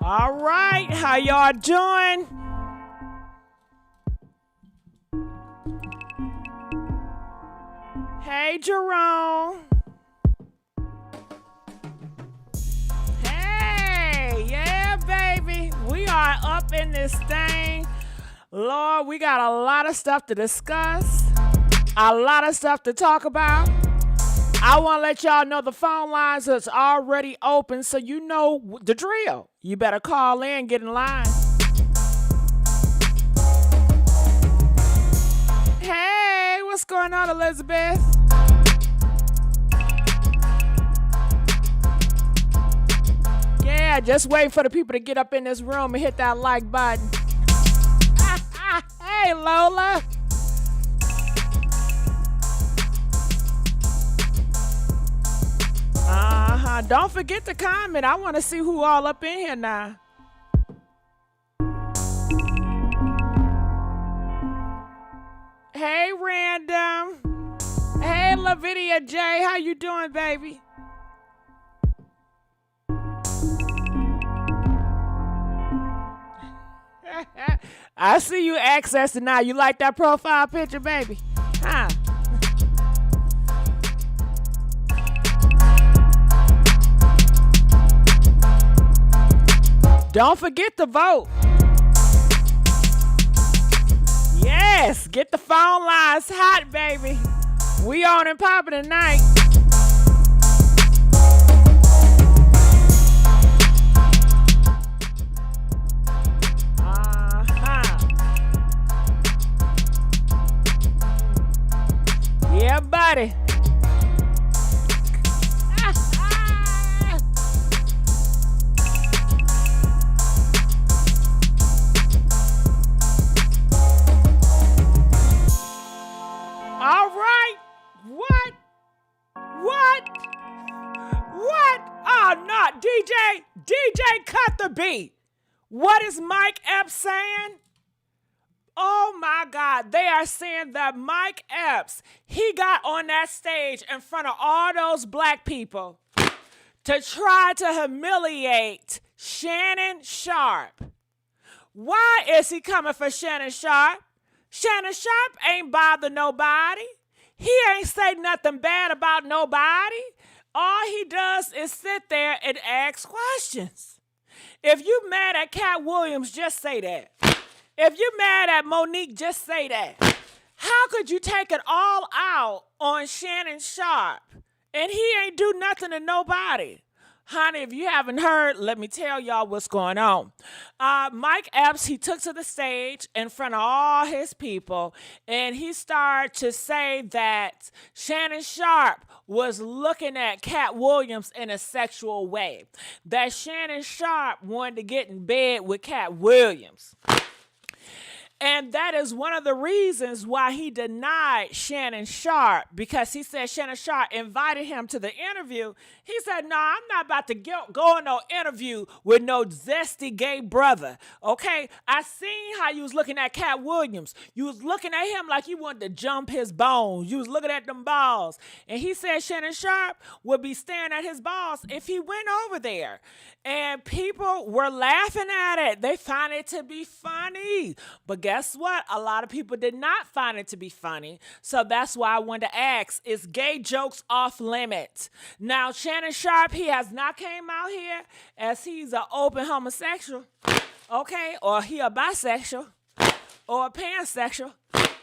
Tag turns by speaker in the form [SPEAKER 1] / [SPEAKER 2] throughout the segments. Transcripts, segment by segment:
[SPEAKER 1] All right, how y'all doing? Hey, Jerome. Hey, yeah, baby. We are up in this thing. Lord, we got a lot of stuff to discuss, a lot of stuff to talk about. I want to let y'all know the phone lines is already open, so you know the drill. You better call in, get in line. Hey, what's going on, Elizabeth? Yeah, just waiting for the people to get up in this room and hit that like button. Hey, Lola. Don't forget to comment. I want to see who all up in here now. Hey, Random. Hey, Lavidia J. How you doing, baby? I see you accessing now. You like that profile picture, baby? Huh? Don't forget to vote. Yes, get the phone lines hot, baby. We on and popping tonight. Yeah, buddy. All right. What? Oh, no. DJ, cut the beat. What is Mike Epps saying? Oh, my God. They are saying that Mike Epps, he got on that stage in front of all those black people to try to humiliate Shannon Sharpe. Why is he coming for Shannon Sharpe? Shannon Sharpe ain't bother nobody. He ain't say nothing bad about nobody. All he does is sit there and ask questions. If you mad at Katt Williams, just say that. If you mad at Monique, just say that. How could you take it all out on Shannon Sharpe and he ain't do nothing to nobody? Honey, if you haven't heard, let me tell y'all what's going on. Mike Epps, he took to the stage in front of all his people, and he started to say that Shannon Sharpe was looking at Katt Williams in a sexual way, that Shannon Sharpe wanted to get in bed with Katt Williams. And that is one of the reasons why he denied Shannon Sharpe, because he said Shannon Sharpe invited him to the interview. He said, no, I'm not about to go on no interview with no zesty gay brother, okay? I seen how you was looking at Katt Williams. You was looking at him like you wanted to jump his bones. You was looking at them balls. And he said Shannon Sharpe would be staring at his balls if he went over there. And people were laughing at it. They found it to be funny. But guess what? A lot of people did not find it to be funny. So that's why I wanted to ask, is gay jokes off limits? Now, Shannon Sharpe, he has not came out here as he's an open homosexual, okay? Or he a bisexual or a pansexual.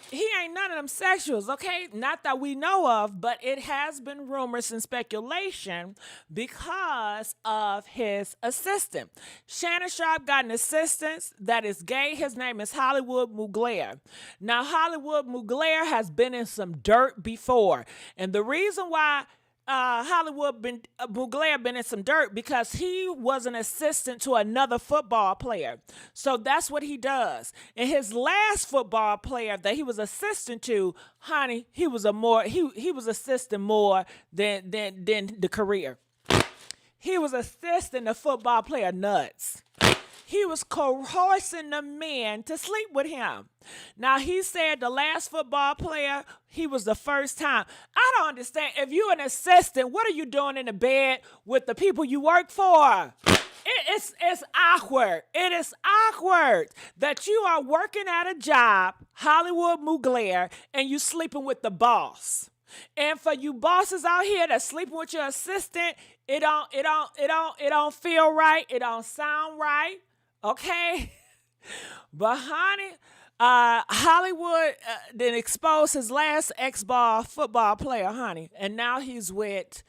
[SPEAKER 1] He ain't none of them sexuals, okay? Not that we know of, but it has been rumors and speculation because of his assistant. Shannon Sharpe got an assistant that is gay. His name is Hollywood Mugler. Now, Hollywood Mugler has been in some dirt before. And the reason why Mugler been in some dirt because he was an assistant to another football player. So that's what he does. And his last football player that he was assistant to, honey, he was assisting more than the career. He was assisting the football player nuts. He was coercing the men to sleep with him. Now, he said the last football player, he was the first time. I don't understand. If you're an assistant, what are you doing in the bed with the people you work for? It's awkward. It is awkward that you are working at a job, Hollywood Mugler, and you sleeping with the boss. And for you bosses out here that sleeping with your assistant, it don't feel right. It don't sound right. Okay? But honey, Hollywood then exposed his last ex-ball football player, honey, and now he's with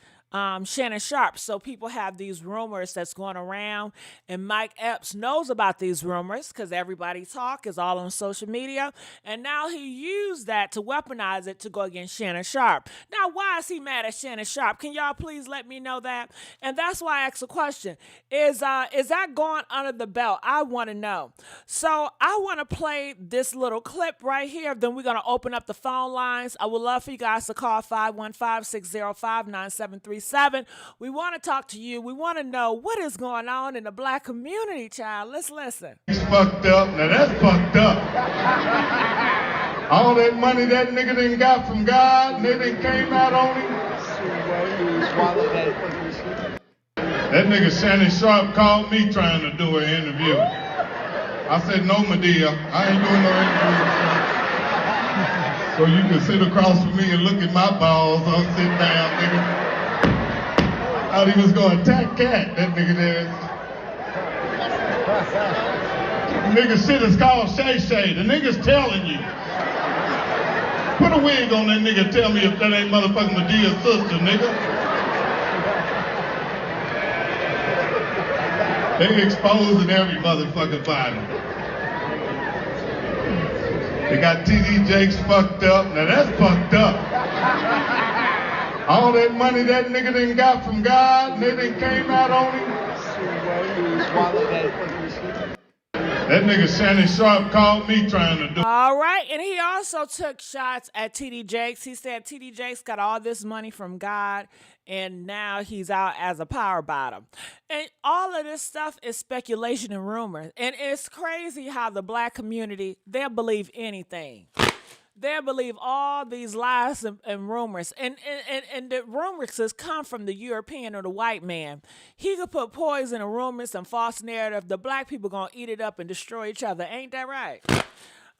[SPEAKER 1] Shannon Sharpe. So people have these rumors that's going around, and Mike Epps knows about these rumors because everybody talk is all on social media, and now he used that to weaponize it to go against Shannon Sharpe. Now, why is he mad at Shannon Sharpe? Can y'all please let me know that? And that's why I asked the question: Is that going under the belt? I want to know. So I want to play this little clip right here. Then we're gonna open up the phone lines. I would love for you guys to call 515-605-9737. We want to talk to you. We want to know what is going on in the black community, child. Let's listen.
[SPEAKER 2] It's fucked up. Now that's fucked up. All that money that nigga done got from God, and they done came out on him. That nigga Shannon Sharpe called me trying to do an interview. I said, no, Medea, I ain't doing no interview. So you can sit across from me and look at my balls. I'll sit down, nigga. Thought he was gonna attack Katt, that nigga there. The nigga shit is called Shay. The nigga's telling you. Put a wig on that nigga, tell me if that ain't motherfucking Medea's sister, nigga. They exposing every motherfucking body. They got TD Jakes fucked up. Now that's fucked up. All that money that nigga done got from God, and they done came out on him. That nigga Shannon Sharpe called me trying to do.
[SPEAKER 1] All right, and he also took shots at TD Jakes. He said TD Jakes got all this money from God, and now he's out as a power bottom. And all of this stuff is speculation and rumor. And it's crazy how the black community, they'll believe anything. They'll believe all these lies and rumors. And the rumors has come from the European or the white man. He could put poison in rumors and false narrative. The black people going to eat it up and destroy each other. Ain't that right?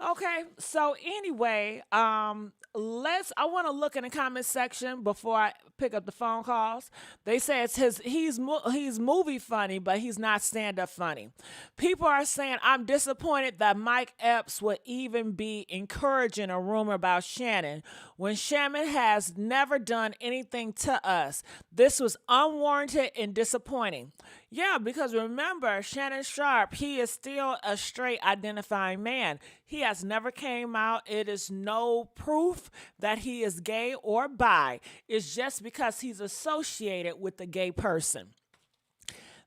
[SPEAKER 1] Okay, so anyway, I want to look in the comment section before I pick up the phone calls. They say he's movie funny, but he's not stand-up funny. People are saying, I'm disappointed that Mike Epps would even be encouraging a rumor about Shannon when Shannon has never done anything to us. This was unwarranted and disappointing. Yeah, because remember, Shannon Sharpe, he is still a straight identifying man. He has never came out. It is no proof that he is gay or bi. It's just because he's associated with a gay person.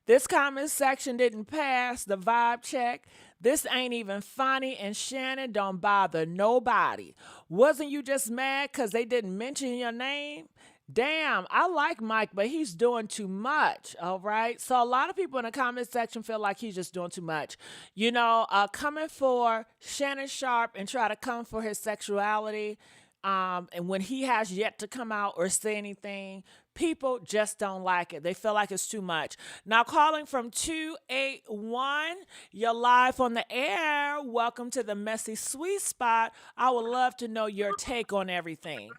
[SPEAKER 1] This comment section didn't pass the vibe check. This ain't even funny, and Shannon don't bother nobody. Wasn't you just mad because they didn't mention your name? Damn, I like Mike, but he's doing too much, all right? So a lot of people in the comment section feel like he's just doing too much. You know, coming for Shannon Sharpe and try to come for his sexuality, and when he has yet to come out or say anything, people just don't like it. They feel like it's too much. Now, calling from 281, you're live on the air. Welcome to the Messy Sweet Spot. I would love to know your take on everything.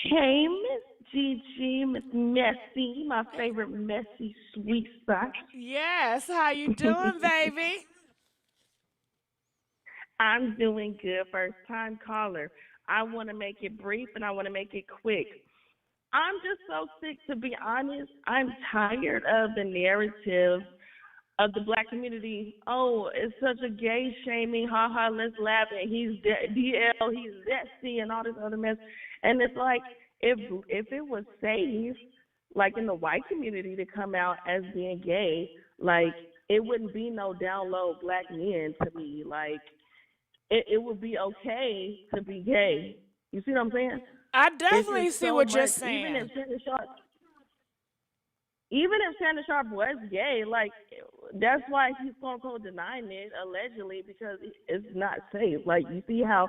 [SPEAKER 3] Hey, Miss Gigi, Miss Messy, my favorite Messy Sweet Spot.
[SPEAKER 1] Yes, how you doing, baby?
[SPEAKER 3] I'm doing good, first time caller. I want to make it brief and I want to make it quick. I'm just so sick, to be honest. I'm tired of the narrative of the black community. Oh, it's such a gay shaming, haha, let's laugh, and he's DL, he's zesty, and all this other mess. And it's like, if it was safe, like in the white community, to come out as being gay, like, it wouldn't be no down low black men to me. Like, it would be okay to be gay. You see what I'm saying?
[SPEAKER 1] I definitely see what you're saying.
[SPEAKER 3] Even if Shannon Sharpe was gay, like, that's why he's quote unquote denying it, allegedly, because it's not safe. Like, you see how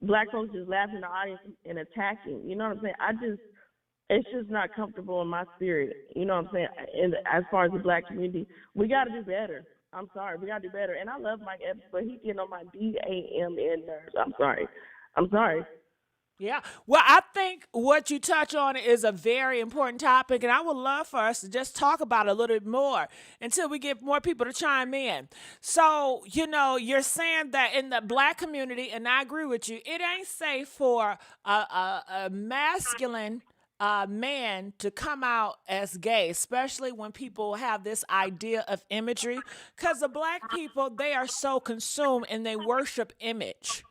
[SPEAKER 3] black folks just laugh in the audience and attacking. You know what I'm saying? It's just not comfortable in my spirit. You know what I'm saying? And as far as the black community, we got to do better. I'm sorry, we got to do better. And I love Mike Epps, but he getting on my DAMN nerves. I'm sorry. I'm sorry.
[SPEAKER 1] Yeah. Well, I think what you touch on is a very important topic, and I would love for us to just talk about it a little bit more until we get more people to chime in. So, you're saying that in the black community, and I agree with you, it ain't safe for a masculine man to come out as gay, especially when people have this idea of imagery. Because the black people, they are so consumed and they worship image.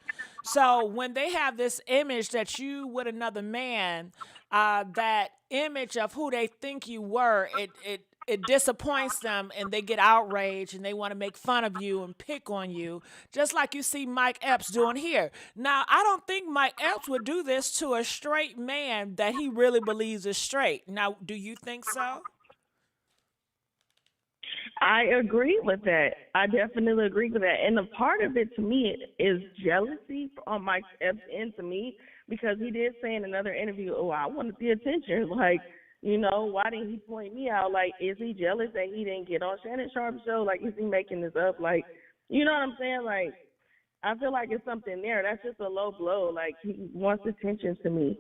[SPEAKER 1] So when they have this image that you with another man, that image of who they think you were, it disappoints them and they get outraged and they want to make fun of you and pick on you, just like you see Mike Epps doing here. Now, I don't think Mike Epps would do this to a straight man that he really believes is straight. Now, do you think so?
[SPEAKER 3] I agree with that. I definitely agree with that. And the part of it to me is jealousy on Mike Epps' end to me, because he did say in another interview, "Oh, I wanted the attention. Like, why didn't he point me out? Like, is he jealous that he didn't get on Shannon Sharpe's show? Like, is he making this up? Like, you know what I'm saying? Like, I feel like it's something there. That's just a low blow. Like, he wants attention to me."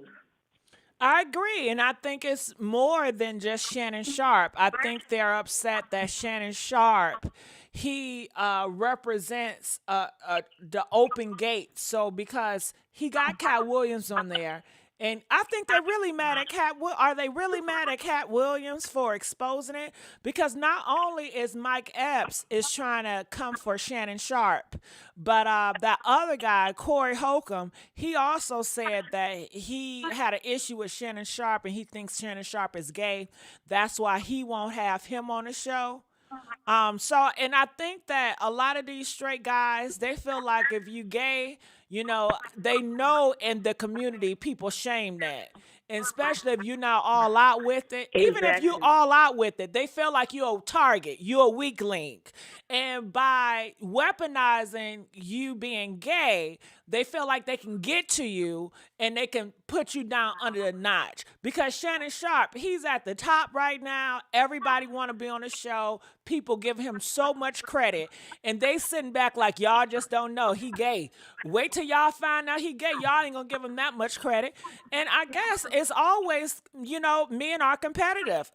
[SPEAKER 1] I agree, and I think it's more than just Shannon Sharpe. I think they're upset that Shannon Sharpe, he represents the open gate. So because he got Katt Williams on there, and I think they're really mad at Are they really mad at Katt Williams for exposing it? Because not only is Mike Epps is trying to come for Shannon Sharpe, but that other guy, Corey Holcomb, he also said that he had an issue with Shannon Sharpe and he thinks Shannon Sharpe is gay. That's why he won't have him on the show. And I think that a lot of these straight guys, they feel like if you gay, they know in the community people shame that. And especially if you're not all out with it.
[SPEAKER 3] Exactly.
[SPEAKER 1] Even if you all out with it, they feel like you're a target, you're a weak link. And by weaponizing you being gay, they feel like they can get to you and they can put you down under the notch. Because Shannon Sharpe, he's at the top right now. Everybody want to be on the show. People give him so much credit. And they sitting back like, y'all just don't know he gay. Wait till y'all find out he gay. Y'all ain't going to give him that much credit. And I guess it's always, men are competitive.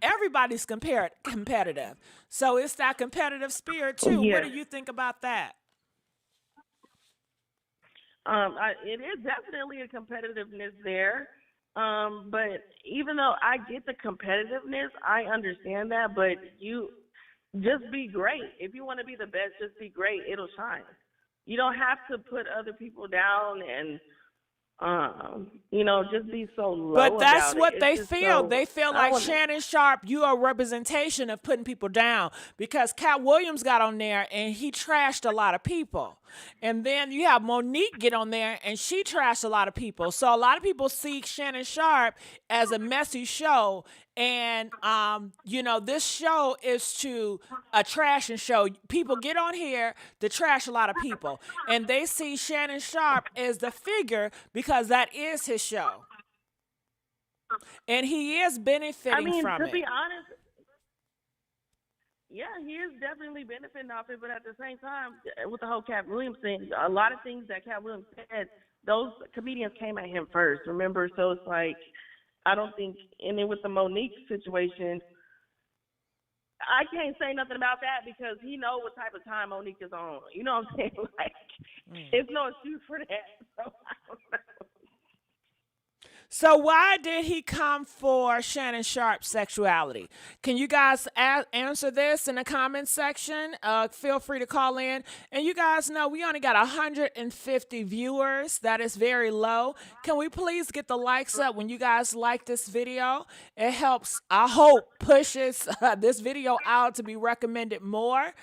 [SPEAKER 1] Everybody's competitive. So it's that competitive spirit too.
[SPEAKER 3] Yeah.
[SPEAKER 1] What do you think about that?
[SPEAKER 3] It is definitely a competitiveness there. But even though I get the competitiveness, I understand that. But you just be great. If you want to be the best, just be great. It'll shine. You don't have to put other people down and just be so low.
[SPEAKER 1] But that's
[SPEAKER 3] about
[SPEAKER 1] what
[SPEAKER 3] it.
[SPEAKER 1] they
[SPEAKER 3] It's just
[SPEAKER 1] feel.
[SPEAKER 3] so,
[SPEAKER 1] They feel like Shannon Sharpe, you are a representation of putting people down, because Katt Williams got on there and he trashed a lot of people. And then you have Monique get on there and she trashed a lot of people. So a lot of people see Shannon Sharpe as a messy show. And, this show is to a trashing show. People get on here to trash a lot of people. And they see Shannon Sharpe as the figure because that is his show. And he is benefiting from it.
[SPEAKER 3] To be honest, yeah, he is definitely benefiting off it. But at the same time, with the whole Katt Williams thing, a lot of things that Katt Williams said, those comedians came at him first, remember? So it's like, I don't think, and then with the Monique situation, I can't say nothing about that because he know what type of time Monique is on. You know what I'm saying? Like, it's no excuse for that. So I don't know.
[SPEAKER 1] So why did he come for Shannon Sharpe's sexuality? Can you guys answer this in the comment section? Feel free to call in. And you guys know we only got 150 viewers. That is very low. Can we please get the likes up when you guys like this video? It helps, I hope, pushes this video out to be recommended more.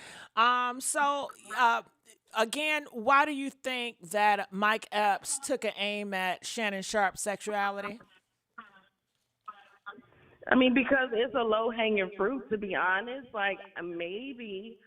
[SPEAKER 1] Again, why do you think that Mike Epps took an aim at Shannon Sharpe's sexuality?
[SPEAKER 3] Because it's a low-hanging fruit, to be honest. Like, maybe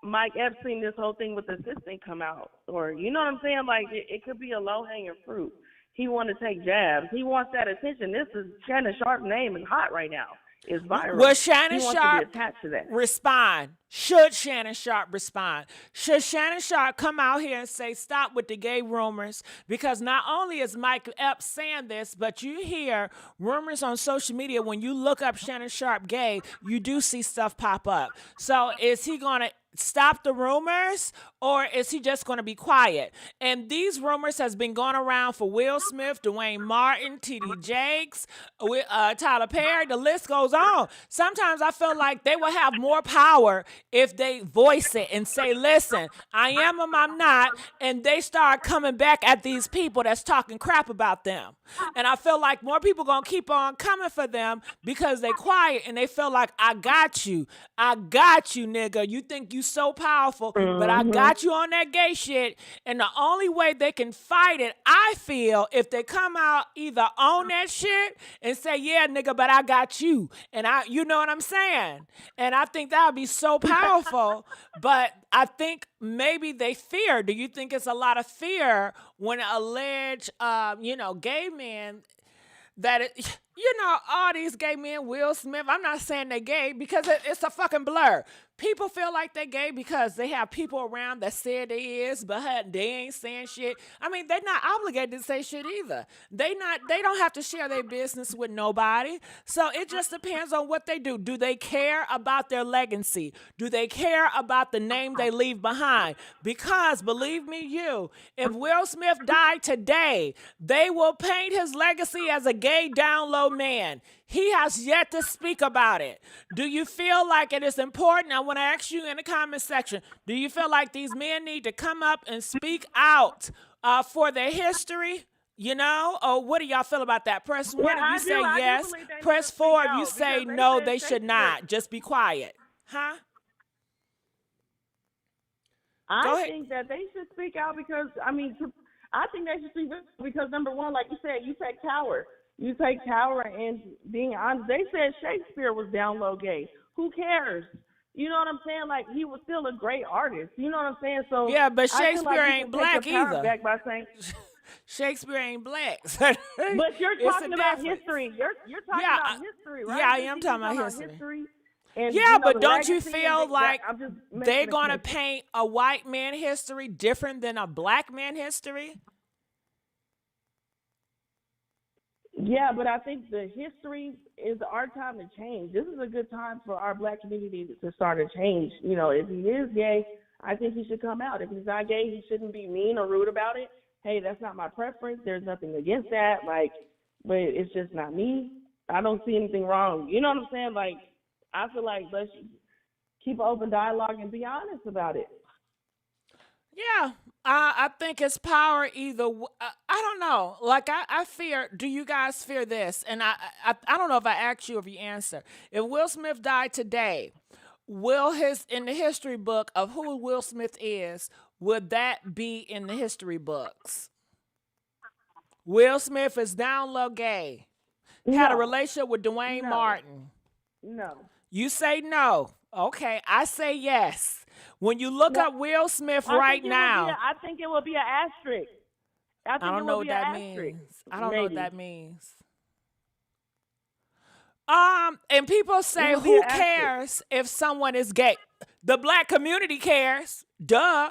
[SPEAKER 3] Mike Epps seen this whole thing with the assistant come out. Or, you know what I'm saying? Like, it could be a low-hanging fruit. he want to take jabs. He wants that attention. This is Shannon Sharpe's name is hot right now. It's viral.
[SPEAKER 1] Will Shannon
[SPEAKER 3] he wants
[SPEAKER 1] Sharpe
[SPEAKER 3] to be attached to that.
[SPEAKER 1] respond? Should Shannon Sharpe respond? Should Shannon Sharpe come out here and say, stop with the gay rumors? Because not only is Mike Epps saying this, but you hear rumors on social media. When you look up Shannon Sharpe gay, you do see stuff pop up. So is he going to stop the rumors, or is he just going to be quiet? And these rumors has been going around for Will Smith, Dwayne Martin, T.D. Jakes, Tyler Perry. The list goes on. Sometimes I feel like they will have more power if they voice it and say, listen, I am or I'm not, and they start coming back at these people that's talking crap about them. And I feel like more people going to keep on coming for them because they quiet and they feel like, I got you, nigga. You think you so powerful, but I got you on that gay shit. And the only way they can fight it, I feel, if they come out either on that shit and say, yeah, nigga, but I got you. And you know what I'm saying? And I think that would be so powerful. But I think maybe they fear. Do you think it's a lot of fear when alleged, gay men that all these gay men, Will Smith, I'm not saying they're gay because it's a fucking blur. People feel like they're gay because they have people around that said they is, but they ain't saying shit. I mean, they're not obligated to say shit either. They don't have to share their business with nobody. So it just depends on what they do. Do they care about their legacy? Do they care about the name they leave behind? Because believe me, if Will Smith died today, they will paint his legacy as a gay down low man. He has yet to speak about it. Do you feel like it is important? I want to ask you in the comment section, do you feel like these men need to come up and speak out for their history? Or what do y'all feel about that? Press 1 if you say yes. Press 4 if you say no, they should not. Just be quiet. Huh?
[SPEAKER 3] I think that they should speak out because, I think they should speak out because, number one, like you said, you take power. You take power and being honest. They said Shakespeare was down low gay. Who cares? You know what I'm saying? Like, he was still a great artist. You know what I'm saying? So
[SPEAKER 1] yeah, but Shakespeare ain't black either.
[SPEAKER 3] Back by saying,
[SPEAKER 1] Shakespeare ain't black.
[SPEAKER 3] But you're talking about history. You're talking about history, right?
[SPEAKER 1] Yeah, I am talking about history.
[SPEAKER 3] And,
[SPEAKER 1] but don't you feel like they're going to paint a white man history different than a black man history?
[SPEAKER 3] Yeah, but I think the history is our time to change. This is a good time for our black community to start a change. If he is gay, I think he should come out. If he's not gay, he shouldn't be mean or rude about it. Hey, that's not my preference. There's nothing against that. But it's just not me. I don't see anything wrong. You know what I'm saying? I feel like let's keep an open dialogue and be honest about it.
[SPEAKER 1] Yeah, I think it's power either. I don't know. I fear. Do you guys fear this? And I don't know if I asked you if you answer. If Will Smith died today, in the history book of who Will Smith is, would that be in the history books? Will Smith is down low gay. Had a relationship with Dwayne Martin.
[SPEAKER 3] No.
[SPEAKER 1] You say no. Okay, I say yes. When you look up Will Smith right now,
[SPEAKER 3] I think it will be an asterisk. I
[SPEAKER 1] don't know what that means. I don't know what that means. And people say, who cares if someone is gay? The black community cares. Duh.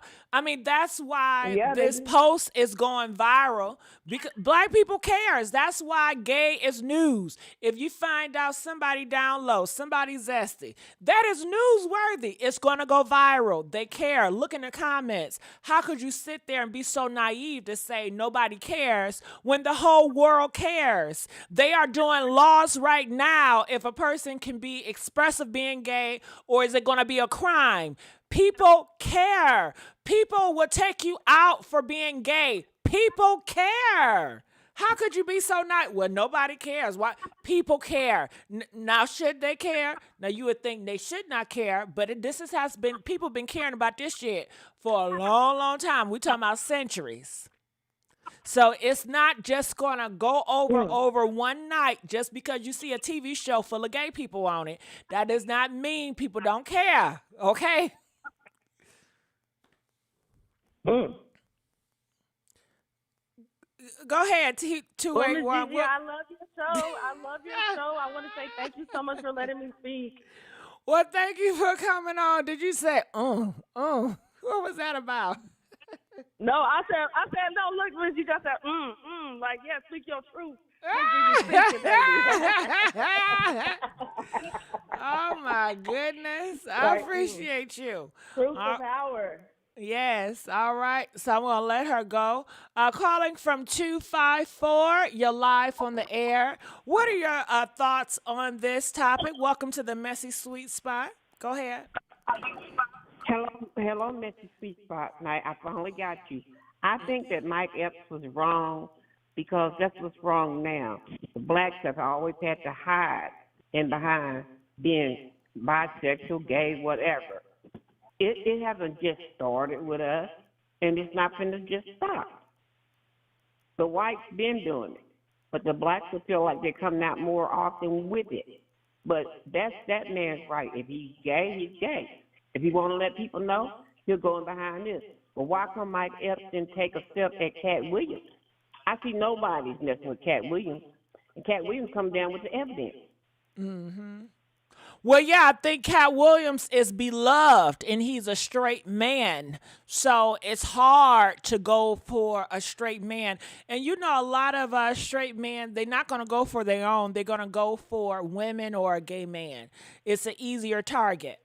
[SPEAKER 1] That's why this post is going viral. Because black people cares. That's why gay is news. If you find out somebody down low, somebody zesty, that is newsworthy. It's going to go viral. They care. Look in the comments. How could you sit there and be so naive to say nobody cares when the whole world cares? They are doing laws right now if a person can be expressive being gay, or is it going to be a crime? People care. People will take you out for being gay. People care. How could you be so nice? Well, nobody cares. Why? People care. Now, should they care? Now, you would think they should not care, but people been caring about this shit for a long, long time. We talking about centuries. So it's not just going to go over one night just because you see a TV show full of gay people on it. That does not mean people don't care, okay? Go ahead,
[SPEAKER 3] Well, Miss
[SPEAKER 1] 281.
[SPEAKER 3] Gigi, I love your show. I love your show. I want to say thank you so much for letting me speak.
[SPEAKER 1] Well, thank you for coming on. Did you say, what was that about?
[SPEAKER 3] No, I said, no, look, Miss Gigi, I said, like, yeah, speak your truth. Miss Gigi, speak it, baby.
[SPEAKER 1] Oh, my goodness. I appreciate you.
[SPEAKER 3] Truth is power.
[SPEAKER 1] Yes, all right. So I'm going to let her go. Calling from 254, you're live on the air. What are your thoughts on this topic? Welcome to the Messy Sweet Spot. Go ahead.
[SPEAKER 4] Hello, Messy Sweet Spot. I finally got you. I think that Mike Epps was wrong because that's what's wrong now. The blacks have always had to hide in behind being bisexual, gay, whatever. It hasn't just started with us, and it's not going to just stop. The whites been doing it, but the blacks will feel like they're coming out more often with it. But that man's right. If he's gay, he's gay. If he want to let people know, he'll go in behind this. But why come Mike Epps didn't take a step at Katt Williams? I see nobody's messing with Katt Williams, and Katt Williams come down with the evidence.
[SPEAKER 1] Mm-hmm. Well, yeah, I think Katt Williams is beloved, and he's a straight man. So it's hard to go for a straight man. And you know, a lot of straight men, they're not going to go for their own. They're going to go for women or a gay man. It's an easier target.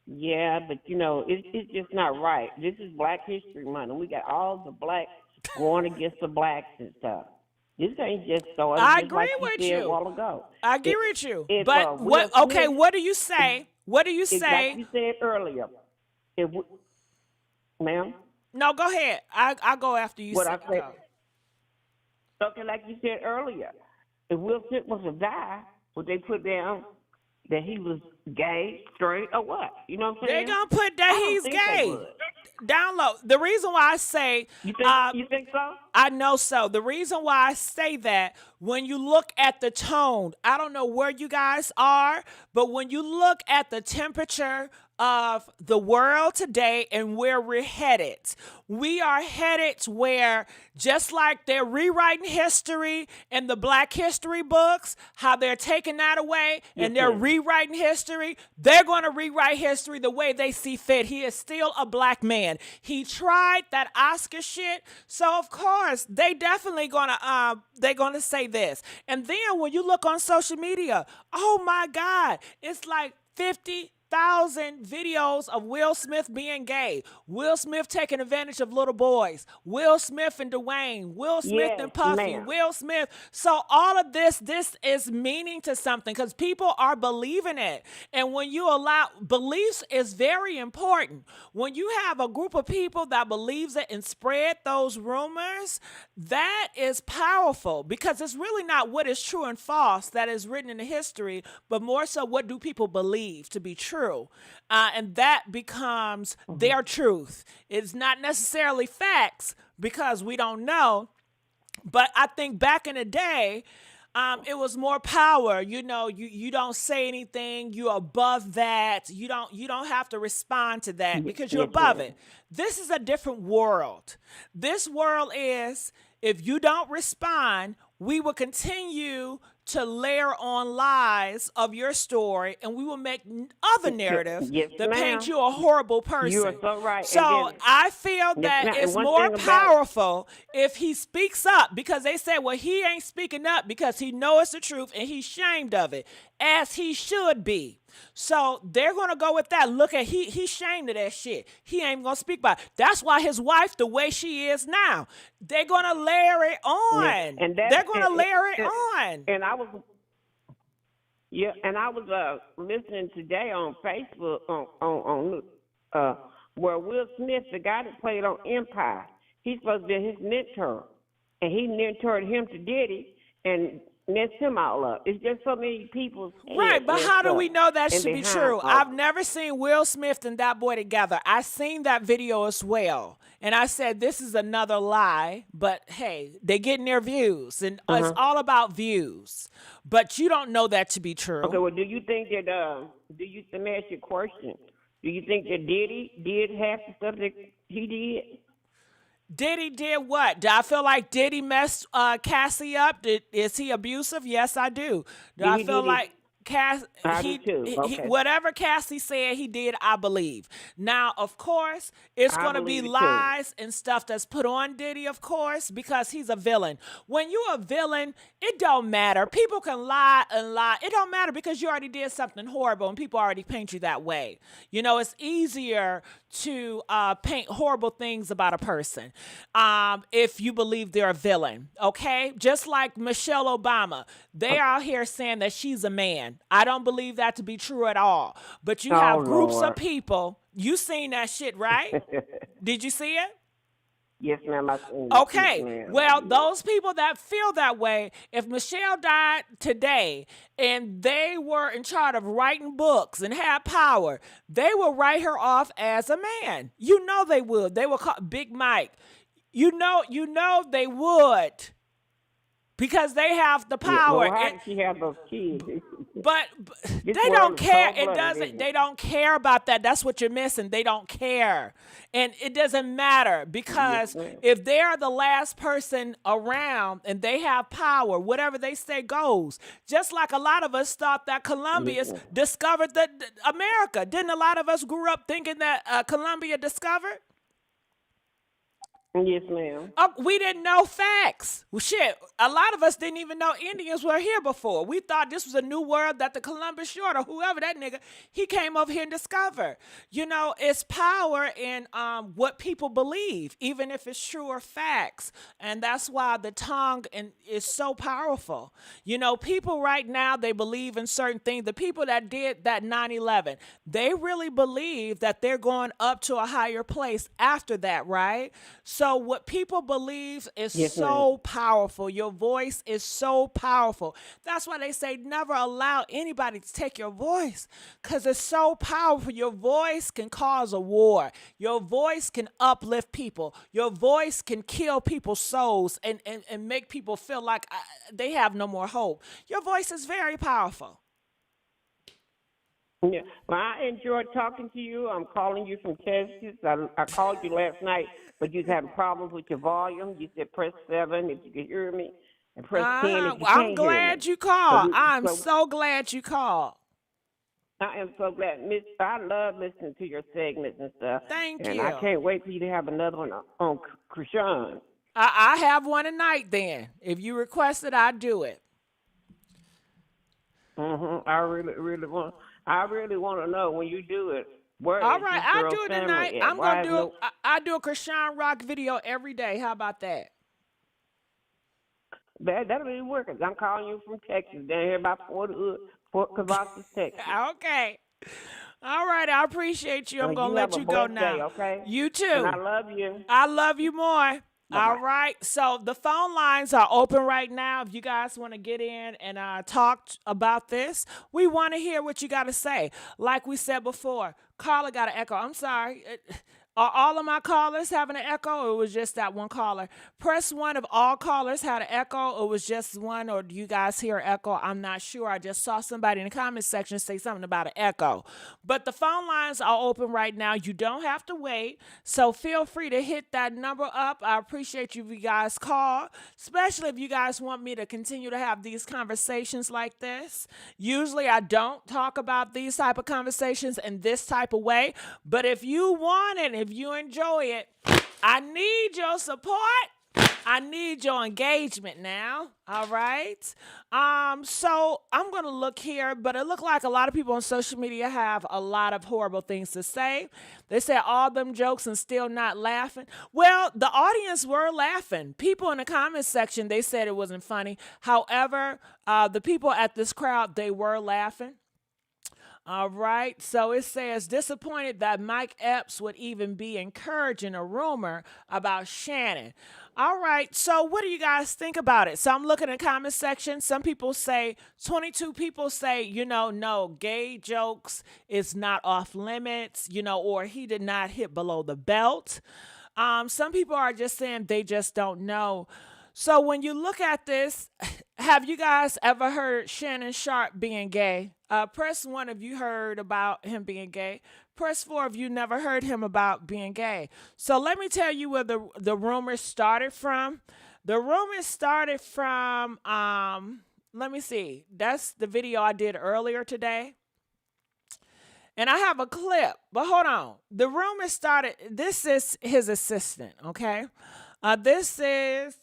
[SPEAKER 4] Yeah, but you know, it's just not right. This is Black History Month, and we got all the blacks going against the blacks and stuff. This ain't just started.
[SPEAKER 1] I
[SPEAKER 4] just
[SPEAKER 1] agree
[SPEAKER 4] like
[SPEAKER 1] with
[SPEAKER 4] you. Said
[SPEAKER 1] you.
[SPEAKER 4] A while ago.
[SPEAKER 1] I agree with you.
[SPEAKER 4] If,
[SPEAKER 1] But what?
[SPEAKER 4] Will
[SPEAKER 1] Okay,
[SPEAKER 4] Smith,
[SPEAKER 1] what do you say? What do you say?
[SPEAKER 4] Like you said earlier. Ma'am.
[SPEAKER 1] No, go ahead. I'll go after you.
[SPEAKER 4] What I said. Okay, like you said earlier, if Will Smith was a guy, would they put down that he was gay, straight, or what? You know what I'm saying?
[SPEAKER 1] They're gonna put that he's gay. Download. The reason why I say
[SPEAKER 4] you think so?
[SPEAKER 1] I know so. The reason why I say that, when you look at the tone, I don't know where you guys are, but when you look at the temperature of the world today and where we're headed, we are headed where, just like they're rewriting history in the Black history books, how they're taking that away and they're rewriting history, they're going to rewrite history the way they see fit. He is still a black man. He tried that Oscar shit, so of course they definitely gonna they're gonna say this. And then when you look on social media, oh my God, it's like 50,000 videos of Will Smith being gay, Will Smith taking advantage of little boys, Will Smith and Dwayne, Will Smith and Puffy, ma'am. Will Smith. So all of this is meaning to something because people are believing it. And when you allow, beliefs is very important. When you have a group of people that believes it and spread those rumors, that is powerful because it's really not what is true and false that is written in the history, but more so what do people believe to be true. And that becomes their truth. It's not necessarily facts because we don't know. But I think back in the day, it was more power. You know, you don't say anything. You're above that. You don't have to respond to that because you're above it. This is a different world. This world is, if you don't respond, we will continue to layer on lies of your story, and we will make other narratives that paint you a horrible person.
[SPEAKER 4] You are so right.
[SPEAKER 1] So I feel that it's more powerful if he speaks up, because they say, well, he ain't speaking up because he knows the truth and he's ashamed of it, as he should be. So they're going to go with that. Look at, he's ashamed of that shit. He ain't going to speak about it. That's why his wife, the way she is now, they're going to layer it on. Yeah. And they're going to layer it on.
[SPEAKER 4] And I was listening today on Facebook on where Will Smith, the guy that played on Empire, he's supposed to be his mentor, and he mentored him to Diddy and messed him all up. It's just so many people's
[SPEAKER 1] right, but how do we know that should be true? I've never seen Will Smith and that boy together. I seen that video as well, and I said this is another lie. But hey, they're getting their views, and it's all about views. But you don't know that to be true.
[SPEAKER 4] Okay, well, do you think that? Let me ask you a question. Do you think that Diddy did half the stuff that he did?
[SPEAKER 1] Diddy did what? Do I feel like Diddy messed Cassie up? Is he abusive? Yes, I do. Do I feel like
[SPEAKER 4] I do too.
[SPEAKER 1] he
[SPEAKER 4] Okay.
[SPEAKER 1] whatever Cassie said he did, I believe. Now, of course, it's
[SPEAKER 4] I
[SPEAKER 1] going to be
[SPEAKER 4] believe it too.
[SPEAKER 1] lies and stuff that's put on Diddy, of course, because he's a villain. When you a villain, it don't matter. People can lie and lie. It don't matter because you already did something horrible and people already paint you that way. You know, it's easier to paint horrible things about a person if you believe they're a villain, okay? Just like Michelle Obama. They are out here saying that she's a man. I don't believe that to be true at all. But you have groups
[SPEAKER 4] Lord.
[SPEAKER 1] of people. You seen that shit, right? Did you see it?
[SPEAKER 4] Yes, ma'am. I seen it.
[SPEAKER 1] Okay,
[SPEAKER 4] Yes, ma'am.
[SPEAKER 1] well, those people that feel that way, if Michelle died today and they were in charge of writing books and had power, they will write her off as a man. You know they would. They will call Big Mike. You know they would. Because they have the power.
[SPEAKER 4] Yeah, well, how did she have those kids?
[SPEAKER 1] But they
[SPEAKER 4] This
[SPEAKER 1] don't
[SPEAKER 4] world is
[SPEAKER 1] care. It
[SPEAKER 4] cold-blooded,
[SPEAKER 1] doesn't.
[SPEAKER 4] isn't
[SPEAKER 1] They
[SPEAKER 4] it?
[SPEAKER 1] don't care about that. That's what you're missing. They don't care, and it doesn't matter because
[SPEAKER 4] Yes, ma'am.
[SPEAKER 1] if they are the last person around and they have power, whatever they say goes. Just like a lot of us thought that Columbus discovered America. Didn't a lot of us grew up thinking that Columbia discovered?
[SPEAKER 4] Yes, ma'am.
[SPEAKER 1] We didn't know facts. Well, shit, a lot of us didn't even know Indians were here before. We thought this was a new world that the Columbus Short or whoever that nigga, he came over here and discovered. You know, it's power in what people believe, even if it's true or facts. And that's why the tongue is so powerful. You know, people right now, they believe in certain things. The people that did that 9/11, they really believe that they're going up to a higher place after that, right? So what people believe is
[SPEAKER 4] Yes,
[SPEAKER 1] so powerful. Your voice is so powerful. That's why they say never allow anybody to take your voice because it's so powerful. Your voice can cause a war. Your voice can uplift people. Your voice can kill people's souls and make people feel like they have no more hope. Your voice is very powerful.
[SPEAKER 4] Yeah. Well, I enjoyed talking to you. I'm calling you from Texas. I called you last night, but you was having problems with your volume. You said press 7 if you can hear me, and press 10 if you
[SPEAKER 1] I'm
[SPEAKER 4] can't hear
[SPEAKER 1] glad
[SPEAKER 4] me.
[SPEAKER 1] you called.
[SPEAKER 4] So
[SPEAKER 1] I'm so glad you called.
[SPEAKER 4] I am so glad. Miss, I love listening to your segments and stuff.
[SPEAKER 1] Thank
[SPEAKER 4] and
[SPEAKER 1] you.
[SPEAKER 4] I can't wait for you to have another one on Krishan.
[SPEAKER 1] I have one tonight then. If you request it, I'll do it.
[SPEAKER 4] I really want. I really want to know when you do it. Where
[SPEAKER 1] All
[SPEAKER 4] is
[SPEAKER 1] right,
[SPEAKER 4] this
[SPEAKER 1] I'll
[SPEAKER 4] girl's
[SPEAKER 1] do it
[SPEAKER 4] family
[SPEAKER 1] tonight.
[SPEAKER 4] at?
[SPEAKER 1] I'm
[SPEAKER 4] Why
[SPEAKER 1] gonna
[SPEAKER 4] is
[SPEAKER 1] do
[SPEAKER 4] no-
[SPEAKER 1] I do a Krishan Rock video every day. How about that?
[SPEAKER 4] That'll be working. I'm calling you from Texas, down here by Fort Cavazos, Texas.
[SPEAKER 1] Okay. All right, I appreciate you. I'm
[SPEAKER 4] Well,
[SPEAKER 1] gonna
[SPEAKER 4] you
[SPEAKER 1] let
[SPEAKER 4] have a
[SPEAKER 1] you go
[SPEAKER 4] blessed
[SPEAKER 1] now.
[SPEAKER 4] day, okay?
[SPEAKER 1] You too.
[SPEAKER 4] And I love you.
[SPEAKER 1] I love you more.
[SPEAKER 4] Bye-bye.
[SPEAKER 1] All right. So the phone lines are open right now. If you guys want to get in and talk about this, we want to hear what you got to say. Like we said before, caller got an echo. I'm sorry. Are all of my callers having an echo, or it was just that one caller? Press 1 if all callers had an echo, or it was just one, or do you guys hear an echo? I'm not sure. I just saw somebody in the comment section say something about an echo. But the phone lines are open right now. You don't have to wait, so feel free to hit that number up. I appreciate you if you guys call, especially if you guys want me to continue to have these conversations like this. Usually I don't talk about these type of conversations in this type of way, but if you want it, if you enjoy it, I need your support. I need your engagement now. All right. So I'm gonna look here, but it looked like a lot of people on social media have a lot of horrible things to say. They said all them jokes and still not laughing. Well, the audience were laughing. People in the comment section, they said it wasn't funny. However, the people at this crowd, they were laughing. All right, so it says, disappointed that Mike Epps would even be encouraging a rumor about Shannon. All right, so what do you guys think about it? So I'm looking at the comment section. Some people say, 22 people say, no, gay jokes is not off limits, or he did not hit below the belt. Some people are just saying they just don't know. So when you look at this, have you guys ever heard Shannon Sharpe being gay? Press 1 if you heard about him being gay. Press 4 if you never heard him about being gay. So let me tell you where the rumors started from. The rumors started from, let me see. That's the video I did earlier today. And I have a clip, but hold on. The rumor started, this is his assistant, okay? This is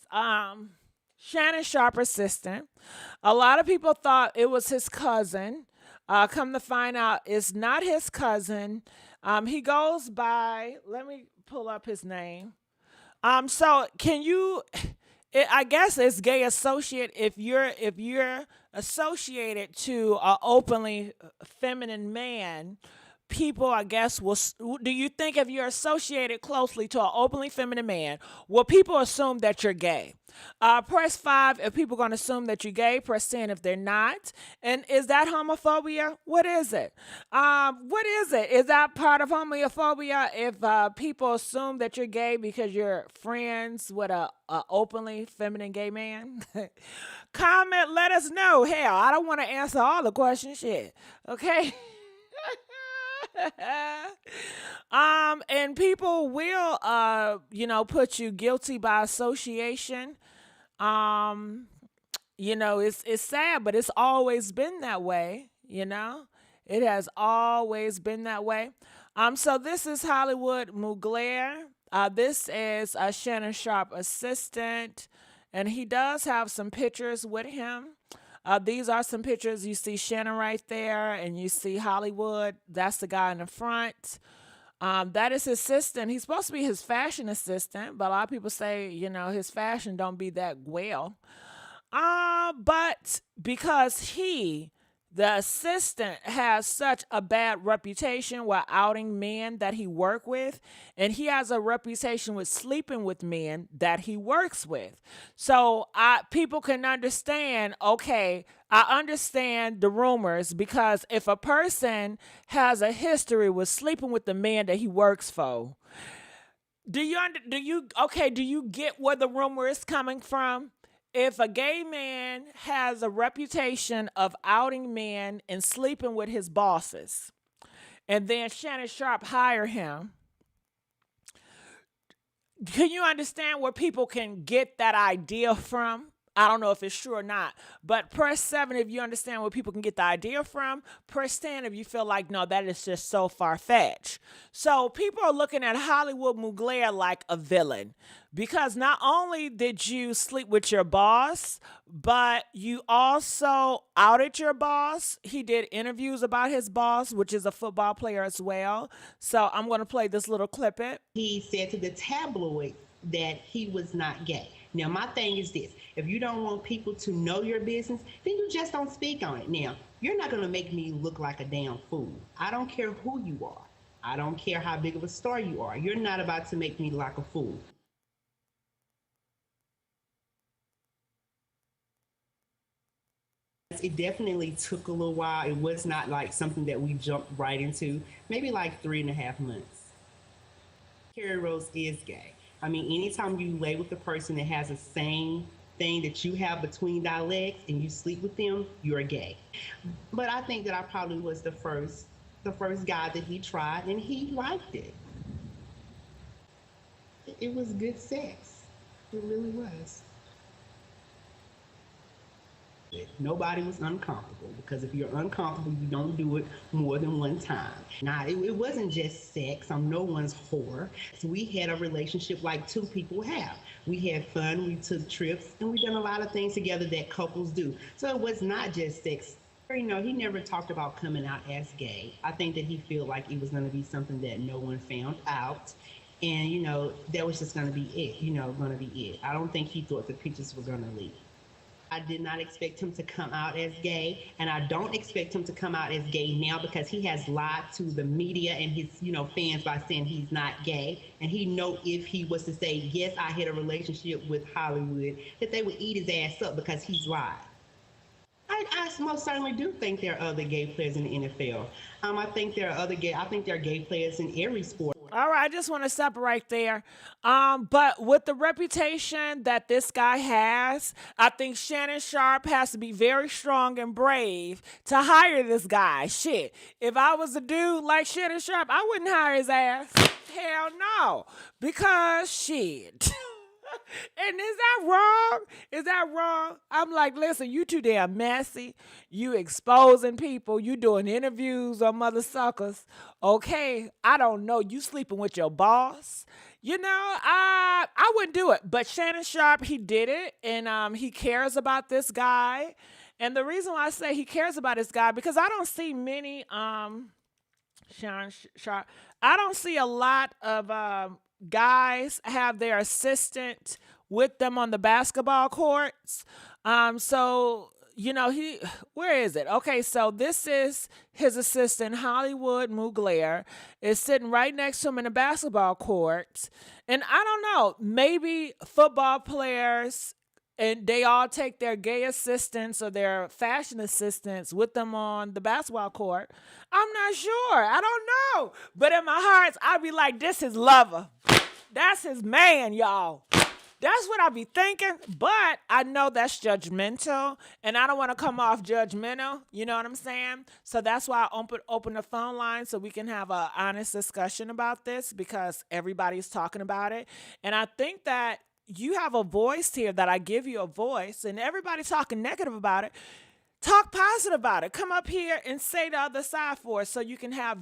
[SPEAKER 1] Shannon Sharpe assistant. A lot of people thought it was his cousin. Come to find out, it's not his cousin. He goes by, let me pull up his name. So can you, I guess it's gay associate if you're associated to an openly feminine man. People, I guess, do you think if you're associated closely to an openly feminine man, will people assume that you're gay? Press 5 if people are going to assume that you're gay. Press 10 if they're not. And is that homophobia? What is it? What is it? Is that part of homophobia if people assume that you're gay because you're friends with a openly feminine gay man? Comment, let us know. Hell, I don't want to answer all the questions. Shit. Okay? And people will, put you guilty by association. It's sad, but it's always been that way. It has always been that way. So this is Hollywood Mugler. This is a Shannon Sharpe assistant, and he does have some pictures with him. These are some pictures. You see Shannon right there, and you see Hollywood. That's the guy in the front. That is his assistant. He's supposed to be his fashion assistant, but a lot of people say, his fashion don't be that well. But because the assistant has such a bad reputation with outing men that he work with, and he has a reputation with sleeping with men that he works with. So people can understand, okay, I understand the rumors, because if a person has a history with sleeping with the man that he works for, do you get where the rumor is coming from? If a gay man has a reputation of outing men and sleeping with his bosses, and then Shannon Sharpe hire him, can you understand where people can get that idea from? I don't know if it's true or not, but press 7 if you understand where people can get the idea from. Press 10 if you feel like, no, that is just so far-fetched. So people are looking at Hollywood Mugler like a villain, because not only did you sleep with your boss, but you also outed your boss. He did interviews about his boss, which is a football player as well. So I'm going to play this little clip.
[SPEAKER 5] He said to the tabloid that he was not gay. Now, my thing is this. If you don't want people to know your business, then you just don't speak on it. Now, you're not going to make me look like a damn fool. I don't care who you are. I don't care how big of a star you are. You're not about to make me look like a fool. It definitely took a little while. It was not like something that we jumped right into. Maybe like 3.5 months. Carrie Rose is gay. I mean, anytime you lay with a person that has the same thing that you have between thy legs and you sleep with them, you're gay. But I think that I probably was the first guy that he tried, and he liked it. It was good sex. It really was. Nobody was uncomfortable, because if you're uncomfortable, you don't do it more than one time. Now, it wasn't just sex. I'm no one's whore. So we had a relationship like two people have. We had fun, we took trips, and we done a lot of things together that couples do. So it was not just sex. He never talked about coming out as gay. I think that he felt like it was going to be something that no one found out. And, that was just going to be it, I don't think he thought the pictures were going to leak. I did not expect him to come out as gay, and I don't expect him to come out as gay now, because he has lied to the media and his, fans by saying he's not gay. And he know if he was to say, yes, I had a relationship with Hollywood, that they would eat his ass up, because he's lied. I most certainly do think there are other gay players in the NFL. I think there are gay players in every sport.
[SPEAKER 1] All right, I just want to stop right there. But with the reputation that this guy has, I think Shannon Sharpe has to be very strong and brave to hire this guy. Shit, if I was a dude like Shannon Sharpe, I wouldn't hire his ass. Hell no, because shit. And is that wrong? Is that wrong? I'm like, listen, you too damn messy. You exposing people. You doing interviews on mother suckers. Okay, I don't know. You sleeping with your boss. You know, I wouldn't do it. But Shannon Sharpe, he did it, and he cares about this guy. And the reason why I say he cares about this guy, because I don't see many Shannon Sharpe. I don't see a lot of guys have their assistant with them on the basketball courts. So where is it? Okay, so this is his assistant, Hollywood Mugler, is sitting right next to him in the basketball courts. And I don't know, maybe football players, and they all take their gay assistants or their fashion assistants with them on the basketball court. I'm not sure. I don't know. But in my heart, I'd be like, this is lover. That's his man, y'all. That's what I be thinking. But I know that's judgmental, and I don't want to come off judgmental. You know what I'm saying? So that's why I open the phone line so we can have an honest discussion about this, because everybody's talking about it. And I think that you have a voice here, that I give you a voice, and everybody talking negative about it. Talk positive about it. Come up here and say the other side for us, so you can have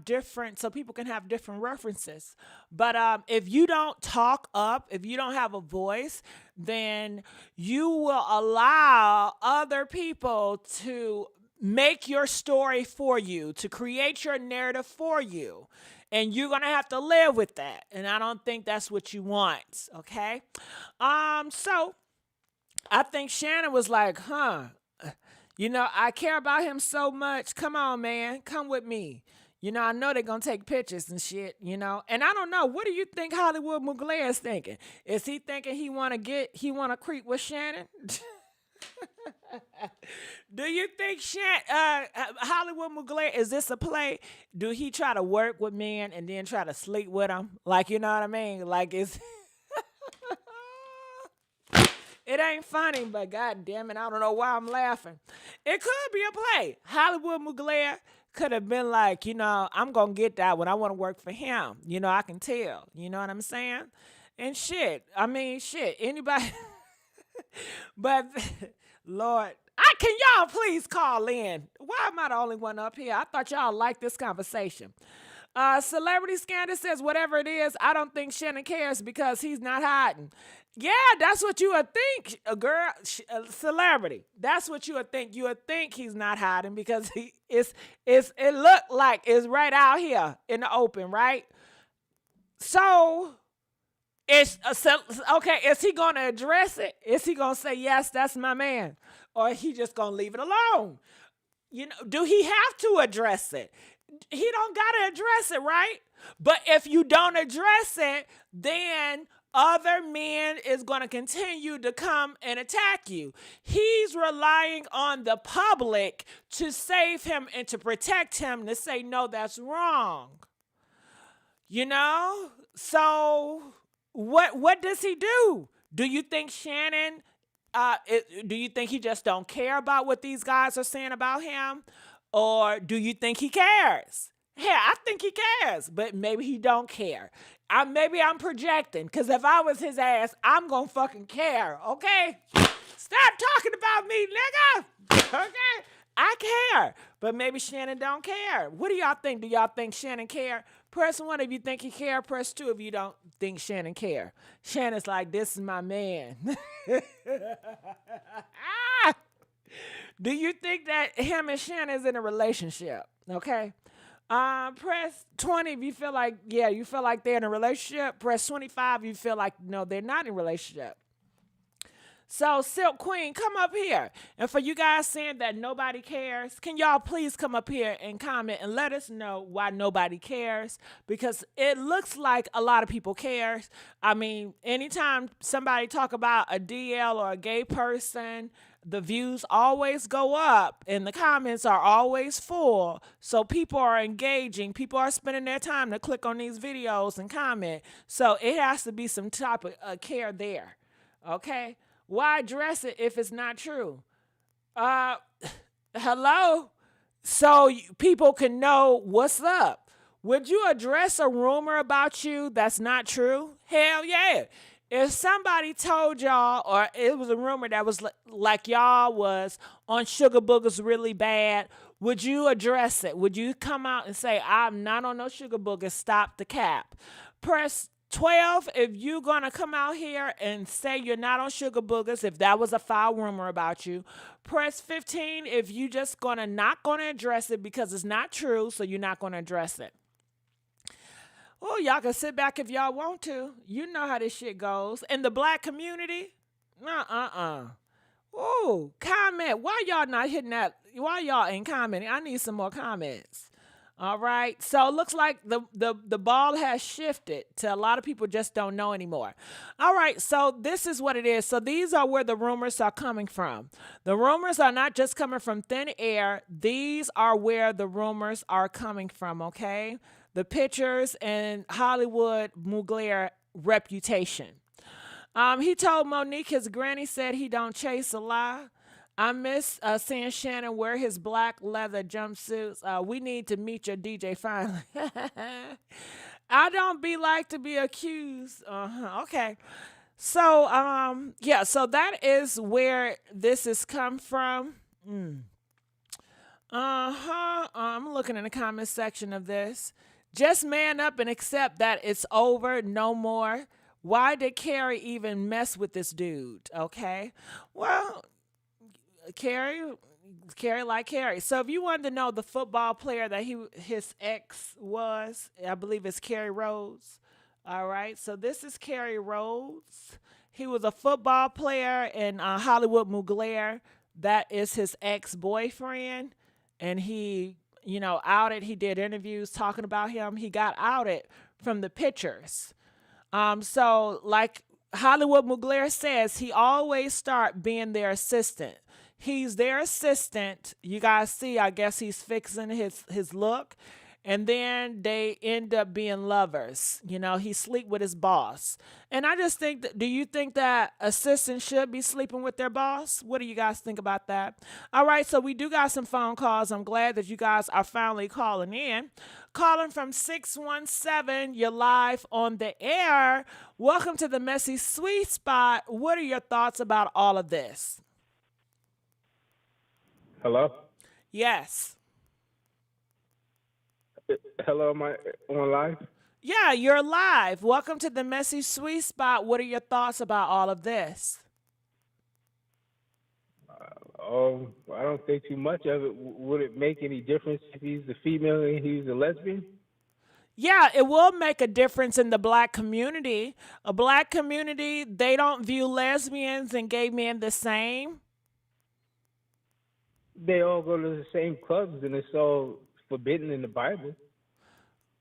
[SPEAKER 1] so people can have different references. But if you don't talk up, if you don't have a voice, then you will allow other people to make your story for you, to create your narrative for you. And you're going to have to live with that. And I don't think that's what you want, okay? So I think Shannon was like, I care about him so much. Come on, man. Come with me. I know they're going to take pictures and shit, And I don't know. What do you think Hollywood Mugler is thinking? Is he thinking he want to creep with Shannon? Do you think Hollywood Mugler, is this a play? Do he try to work with men and then try to sleep with them? Like, you know what I mean? Like, it's... It ain't funny, but god damn it, I don't know why I'm laughing. It could be a play. Hollywood Mugler could have been like, I'm going to get that when I want to work for him. I can tell. You know what I'm saying? And shit, anybody... But, Lord, can y'all please call in? Why am I the only one up here? I thought y'all liked this conversation. Celebrity Scandal says, whatever it is, I don't think Shannon cares because he's not hiding. Yeah, that's what you would think, girl. Celebrity. That's what you would think. You would think he's not hiding because it looked like it's right out here in the open, right? So... okay, is he going to address it? Is he going to say, yes, that's my man? Or he just going to leave it alone? Do he have to address it? He don't got to address it, right? But if you don't address it, then other men is going to continue to come and attack you. He's relying on the public to save him and to protect him, to say, no, that's wrong. So... What does he do? Do you think Shannon, do you think he just don't care about what these guys are saying about him? Or do you think he cares? Yeah, I think he cares, but maybe he don't care. Maybe I'm projecting, because if I was his ass, I'm going to fucking care, okay? Stop talking about me, nigga, okay? I care, but maybe Shannon don't care. What do y'all think? Do y'all think Shannon care? Press 1 if you think he care. Press 2 if you don't think Shannon care. Shannon's like, this is my man. Do you think that him and Shannon is in a relationship? Okay. Press 20 if you feel like, you feel like they're in a relationship. Press 25 if you feel like, no, they're not in a relationship. So, Silk Queen, come up here. And for you guys saying that nobody cares, can y'all please come up here and comment and let us know why nobody cares? Because it looks like a lot of people care. I mean, anytime somebody talk about a DL or a gay person, the views always go up and the comments are always full. So people are engaging. People are spending their time to click on these videos and comment. So it has to be some type of care there. Okay? Why address it if it's not true? Hello? So people can know what's up. Would you address a rumor about you that's not true? Hell yeah. If somebody told y'all, or it was a rumor that was like y'all was on Sugar Boogers really bad, would you address it? Would you come out and say, I'm not on no Sugar Boogers, stop the cap? Press 12 if you're going to come out here and say you're not on Sugar Boogers, if that was a foul rumor about you. Press 15 if you just not going to address it because it's not true, so you're not going to address it. Oh, y'all can sit back if y'all want to. You know how this shit goes. In the black community, Oh, comment. Why y'all not hitting that? Why y'all ain't commenting? I need some more comments. All right. So it looks like the ball has shifted to a lot of people just don't know anymore. All right. So this is what it is. So these are where the rumors are coming from. The rumors are not just coming from thin air. These are where the rumors are coming from. Okay. The pictures and Hollywood Mugler reputation. He told Monique his granny said he don't chase a lie. I miss seeing Shannon wear his black leather jumpsuits. We need to meet your DJ finally. I don't be like to be accused. Okay. So, yeah, so that is where this has come from. I'm looking in the comment section of this. Just man up and accept that it's over, no more. Why did Carrie even mess with this dude? Okay. Well, Carrie like Carrie. So if you wanted to know the football player that his ex was, I believe it's Carrie Rhodes. All right. So this is Carrie Rhodes. He was a football player in Hollywood Mugler. That is his ex-boyfriend. And he, outed. He did interviews talking about him. He got outed from the pictures. So like Hollywood Mugler says, he always start being their assistant. He's their assistant. You guys see, I guess he's fixing his look. And then they end up being lovers. He sleep with his boss. And I just think do you think that assistants should be sleeping with their boss? What do you guys think about that? All right, so we do got some phone calls. I'm glad that you guys are finally calling in. Calling from 617, you're live on the air. Welcome to the Messy Sweet Spot. What are your thoughts about all of this?
[SPEAKER 6] Hello?
[SPEAKER 1] Yes.
[SPEAKER 6] Hello, am I on live?
[SPEAKER 1] Yeah, you're live. Welcome to the Messy Sweet Spot. What are your thoughts about all of this?
[SPEAKER 6] I don't think too much of it. Would it make any difference if he's a female and he's a lesbian?
[SPEAKER 1] Yeah, it will make a difference in the black community. A black community, they don't view lesbians and gay men the same.
[SPEAKER 6] They all go to the same clubs and it's all forbidden in the Bible.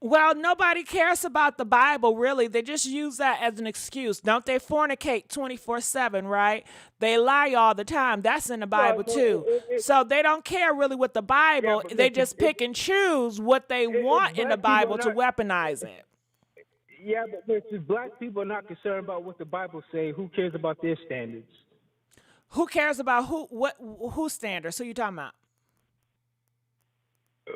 [SPEAKER 1] Well, nobody cares about the Bible, really. They just use that as an excuse. Don't they fornicate 24/7, right? They lie all the time. That's in the Bible, too. So they don't care really with the Bible. They just pick and choose what they want in the Bible to weaponize it.
[SPEAKER 6] Yeah, but if black people are not concerned about what the Bible say, who cares about their standards?
[SPEAKER 1] Who cares about whose standards? Who you talking about?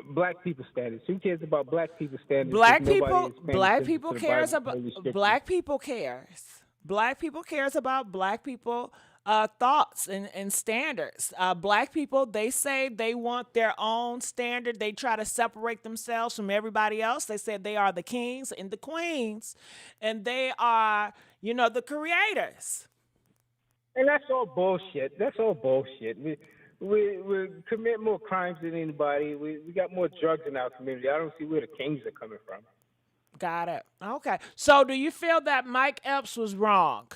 [SPEAKER 6] Black people standards. Who cares about black people standards?
[SPEAKER 1] Black people cares about black people cares. Black people cares about black people thoughts and standards. Black people, they say they want their own standard. They try to separate themselves from everybody else. They said they are the kings and the queens, and they are, the creators.
[SPEAKER 6] And that's all bullshit. We commit more crimes than anybody. We got more drugs in our community. I don't see where the kings are coming from.
[SPEAKER 1] Got it. Okay. So do you feel that Mike Epps was wrong?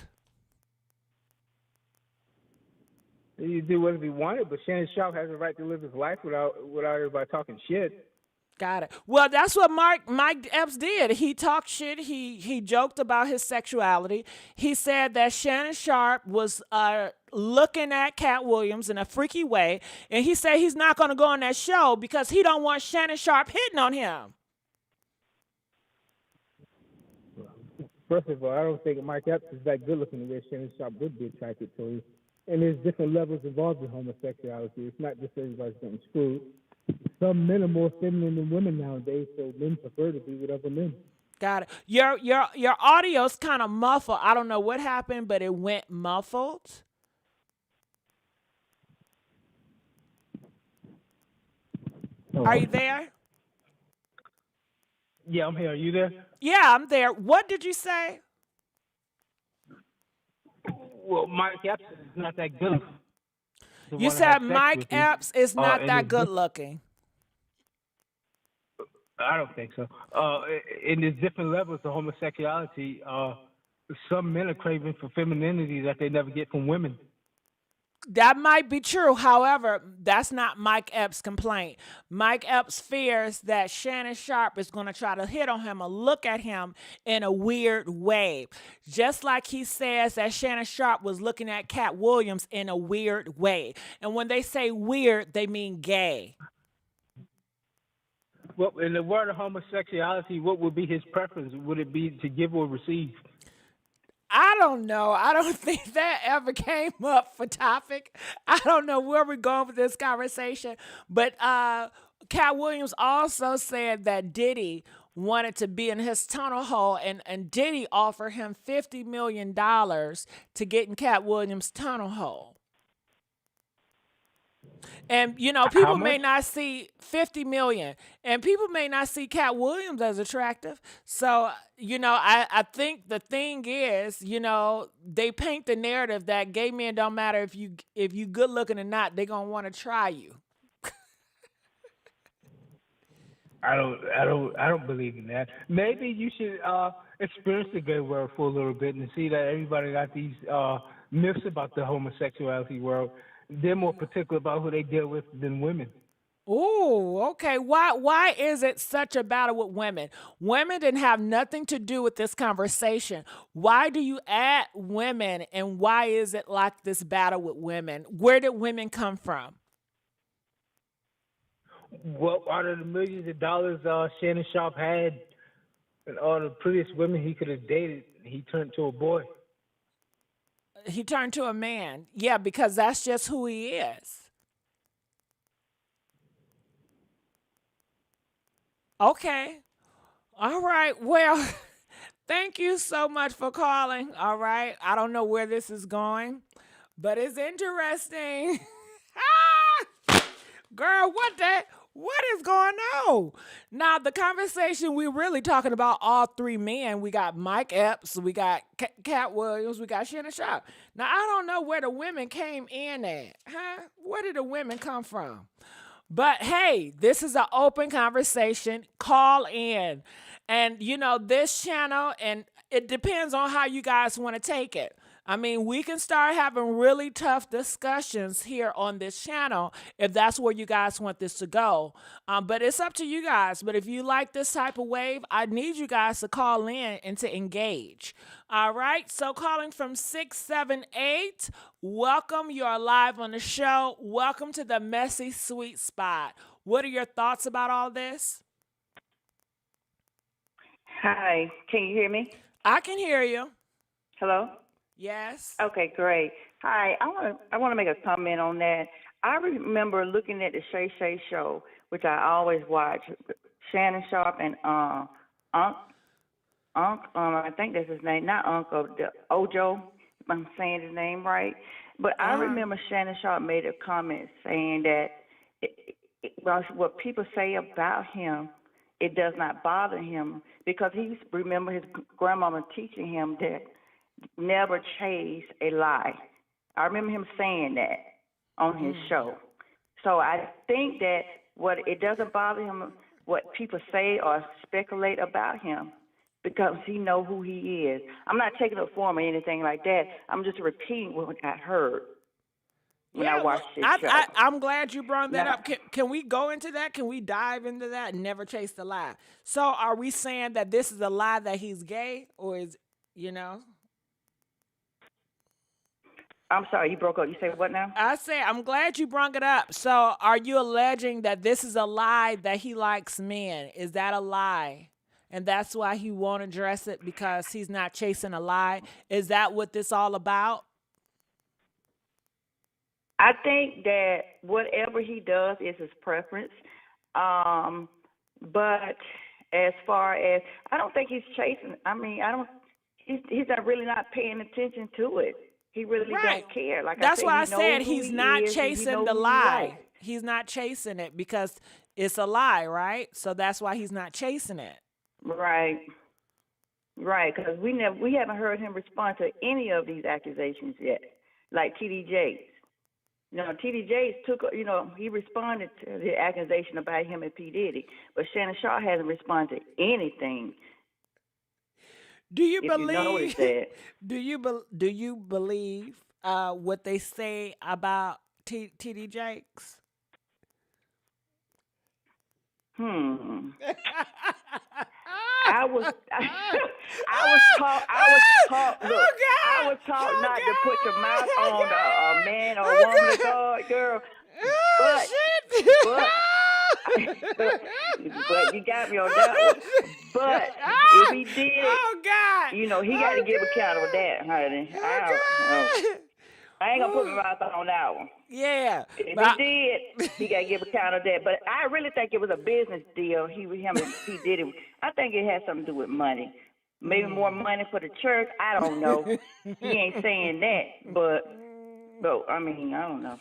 [SPEAKER 6] He do whatever he wanted, but Shannon Sharpe has a right to live his life without everybody talking shit.
[SPEAKER 1] Got it. Well, that's what Mike Epps did. He talked shit. He joked about his sexuality. He said that Shannon Sharpe was looking at Katt Williams in a freaky way, and he said he's not going to go on that show because he don't want Shannon Sharpe hitting on him.
[SPEAKER 6] First of all, I don't think Mike Epps is that good looking the way Shannon Sharpe would be attracted to him. And there's different levels involved in homosexuality. It's not just everybody's getting screwed. Some men are more feminine than women nowadays, so men prefer to be with other men.
[SPEAKER 1] Got it. Your audio's kind of muffled. I don't know what happened, but it went muffled.
[SPEAKER 6] Oh.
[SPEAKER 1] Are you there?
[SPEAKER 6] Yeah, I'm here. Are you there?
[SPEAKER 1] Yeah, I'm there. What did you say?
[SPEAKER 6] Well, Mike Epps is not that good.
[SPEAKER 1] You said Mike Epps is not that good looking.
[SPEAKER 6] I don't think so. And there's different levels of homosexuality. Some men are craving for femininity that they never get from women.
[SPEAKER 1] That might be true. However, that's not Mike Epps' complaint. Mike Epps fears that Shannon Sharpe is going to try to hit on him or look at him in a weird way. Just like he says that Shannon Sharpe was looking at Katt Williams in a weird way. And when they say weird, they mean gay.
[SPEAKER 6] Well, in the word of homosexuality, what would be his preference? Would it be to give or receive?
[SPEAKER 1] I don't know. I don't think that ever came up for topic. I don't know where we're going with this conversation. But Katt Williams also said that Diddy wanted to be in his tunnel hole, and Diddy offered him $50 million to get in Katt Williams' tunnel hole. And, you know, people may not see $50 million, and people may not see Katt Williams as attractive. So, you know, I think the thing is, you know, they paint the narrative that gay men don't matter if you good looking or not, they're going to want to try you.
[SPEAKER 6] I don't believe in that. Maybe you should experience the gay world for a little bit and see that everybody got these myths about the homosexuality world. They're more particular about who they deal with than women.
[SPEAKER 1] Oh, okay. Why is it such a battle with women? Women didn't have nothing to do with this conversation. Why do you add women, and why is it like this battle with women? Where did women come from?
[SPEAKER 6] Well, out of the millions of dollars Shannon Sharpe had and all the prettiest women he could have dated, he turned to a boy.
[SPEAKER 1] He turned to a man. Yeah, because that's just who he is. Okay. All right. Well, thank you so much for calling. All right. I don't know where this is going, but it's interesting. Girl, what is going on? Now, the conversation, we're really talking about all three men. We got Mike Epps, we got Katt Williams, we got Shannon Sharpe. Now, I don't know where the women came in at. Huh? Where did the women come from? But, hey, this is an open conversation. Call in. And, you know, this channel, and it depends on how you guys want to take it. I mean, we can start having really tough discussions here on this channel if that's where you guys want this to go. But it's up to you guys. But if you like this type of wave, I need you guys to call in and to engage. All right. So calling from 678, welcome. You're live on the show. Welcome to the Messy Sweet Spot. What are your thoughts about all this?
[SPEAKER 7] Hi. Can you hear me?
[SPEAKER 1] I can hear you.
[SPEAKER 7] Hello?
[SPEAKER 1] Yes.
[SPEAKER 7] Okay, great. Hi, I want to make a comment on that. I remember looking at the Shay show, which I always watch. Shannon Sharpe and I think that's his name, not Uncle, Ojo, if I'm saying his name right. But I remember Shannon Sharpe made a comment saying that what people say about him, it does not bother him because he remember his grandmama teaching him that never chase a lie. I remember him saying that on his show. So I think that it doesn't bother him what people say or speculate about him because he know who he is. I'm not taking it for him or anything like that. I'm just repeating what I heard. when I
[SPEAKER 1] Yeah, well,
[SPEAKER 7] watched this show.
[SPEAKER 1] I'm glad you brought that
[SPEAKER 7] Now,
[SPEAKER 1] up. Can we go into that? Can we dive into that and never chase the lie? So are we saying that this is a lie that he's gay, or is, you know?
[SPEAKER 7] I'm sorry, you broke up. You say what now?
[SPEAKER 1] I say I'm glad you brought it up. So are you alleging that this is a lie that he likes men? Is that a lie? And that's why he won't address it because he's not chasing a lie. Is that what this all about?
[SPEAKER 7] I think that whatever he does is his preference. But as far as, I don't think he's chasing. I mean, I don't. He's not really not paying attention to it. He really
[SPEAKER 1] Right.
[SPEAKER 7] don't care. Like
[SPEAKER 1] That's
[SPEAKER 7] I
[SPEAKER 1] why I
[SPEAKER 7] said,
[SPEAKER 1] said
[SPEAKER 7] he knows
[SPEAKER 1] he's
[SPEAKER 7] who
[SPEAKER 1] not
[SPEAKER 7] he is, and he
[SPEAKER 1] chasing
[SPEAKER 7] knows
[SPEAKER 1] the
[SPEAKER 7] who he
[SPEAKER 1] lie.
[SPEAKER 7] likes.
[SPEAKER 1] He's not chasing it because it's a lie, right? So that's why he's not chasing it.
[SPEAKER 7] Right. Right, because we haven't heard him respond to any of these accusations yet, like TDJ's. TDJ's he responded to the accusation about him and P. Diddy, but Shannon Sharpe hasn't responded to anything.
[SPEAKER 1] Do you
[SPEAKER 7] If you
[SPEAKER 1] believe?
[SPEAKER 7] notice that.
[SPEAKER 1] Do you believe what they say about TD Jakes?
[SPEAKER 7] I was taught. Look, I was taught not to put your mouth on a man or a woman of God, girl. But you got me on that one. But if he did, he got to give account of that, honey. I ain't gonna put my mouth on that one.
[SPEAKER 1] Yeah.
[SPEAKER 7] If he did, he got to give account of that. But I really think it was a business deal. Him and he did it. I think it had something to do with money. Maybe more money for the church. I don't know. He ain't saying that, but I mean, I don't know.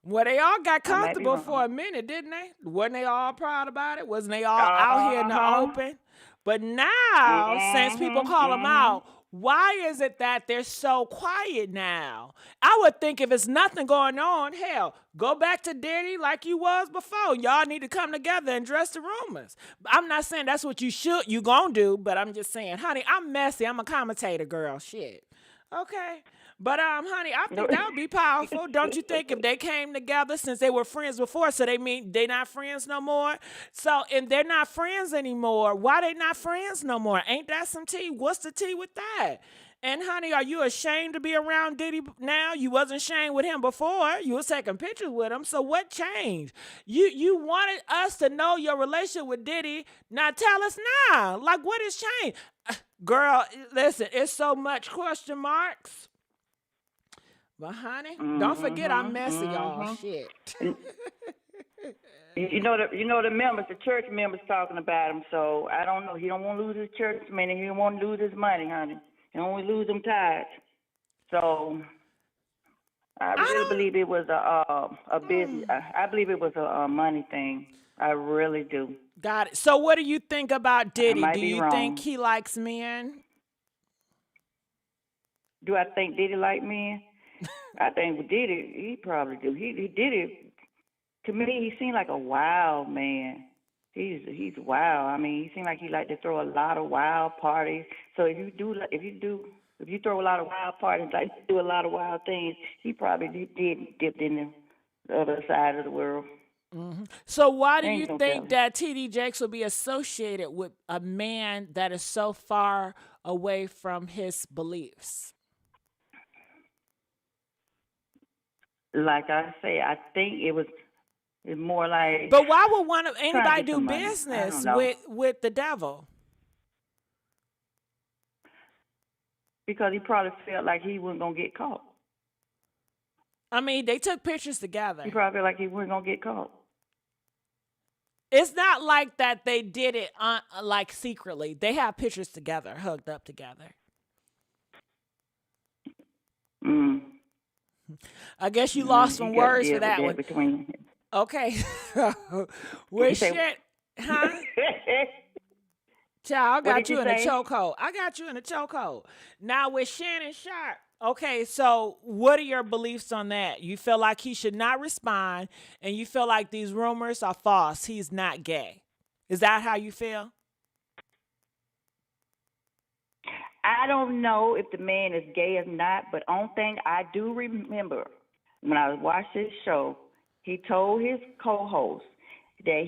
[SPEAKER 1] Well, they all got comfortable for a minute, didn't they? Wasn't they all proud about it? Wasn't they all out here in the open? But now, since people call them out, why is it that they're so quiet now? I would think if it's nothing going on, hell, go back to Diddy like you was before. Y'all need to come together and address the rumors. I'm not saying that's what you gonna do, but I'm just saying, honey, I'm messy. I'm a commentator, girl. Shit. Okay. But honey, I think that would be powerful. Don't you think if they came together since they were friends before, so they mean they not friends no more? So, and they're not friends anymore. Why they not friends no more? Ain't that some tea? What's the tea with that? And honey, are you ashamed to be around Diddy now? You wasn't ashamed with him before. You was taking pictures with him. So what changed? You wanted us to know your relationship with Diddy. Now tell us now. Like, what has changed? Girl, listen, it's so much question marks. But honey, don't forget I'm messy, y'all. Shit.
[SPEAKER 7] You know the members, the church members talking about him. So I don't know. He don't want to lose his church money. He don't want to lose his money, honey. He don't want to lose them tithes. So I really believe it was a business. I believe it was a money thing. I really do.
[SPEAKER 1] Got it. So what do you think about Diddy? Do you
[SPEAKER 7] wrong.
[SPEAKER 1] think he likes men?
[SPEAKER 7] Do I think Diddy like men? I think with Diddy, he probably do. He did it. To me, he seemed like a wild man. He's wild. I mean, he seemed like he like to throw a lot of wild parties. So if you throw a lot of wild parties, like do a lot of wild things, he probably did dip in the other side of the world.
[SPEAKER 1] Mm-hmm. So why do you think that TD Jakes will be associated with a man that is so far away from his beliefs?
[SPEAKER 7] Like I say, I think it's more like.
[SPEAKER 1] But why would anybody do business with the devil?
[SPEAKER 7] Because he probably felt like he wasn't gonna get caught.
[SPEAKER 1] I mean, they took pictures together.
[SPEAKER 7] He probably felt like he wasn't gonna get caught.
[SPEAKER 1] It's not like that they did it like secretly. They have pictures together, hugged up together. I guess you lost some words for that one.
[SPEAKER 7] Between.
[SPEAKER 1] Okay. Well, shit, huh? Child, I got you in a chokehold. I got you in a chokehold. Now with Shannon Sharpe. Okay, so what are your beliefs on that? You feel like he should not respond, and you feel like these rumors are false. He's not gay. Is that how you feel?
[SPEAKER 7] I don't know if the man is gay or not, but only thing I do remember when I watched his show, he told his co-host that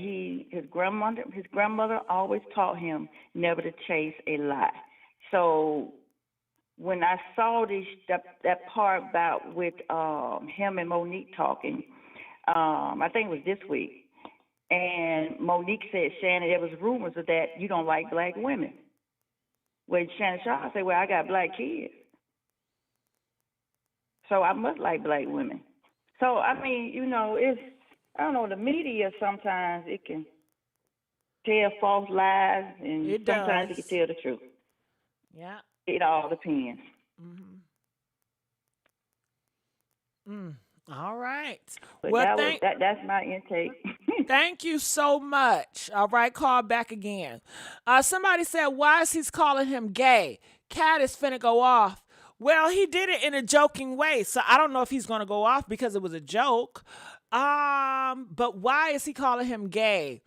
[SPEAKER 7] his grandmother always taught him never to chase a lie. So when I saw that part about with him and Monique talking, I think it was this week, and Monique said, Shannon, there was rumors of that you don't like black women. Well, Shannon Sharpe said, well, I got black kids, so I must like black women. So, I mean, it's, I don't know, the media sometimes it can tell false lies, and sometimes it can tell the truth.
[SPEAKER 1] Yeah.
[SPEAKER 7] It all depends.
[SPEAKER 1] All right.
[SPEAKER 7] But
[SPEAKER 1] Well,
[SPEAKER 7] that's my intake.
[SPEAKER 1] Thank you so much. All right, call back again. Somebody said, why is he calling him gay? Katt is finna go off. Well, he did it in a joking way, so I don't know if he's gonna go off because it was a joke. But why is he calling him gay?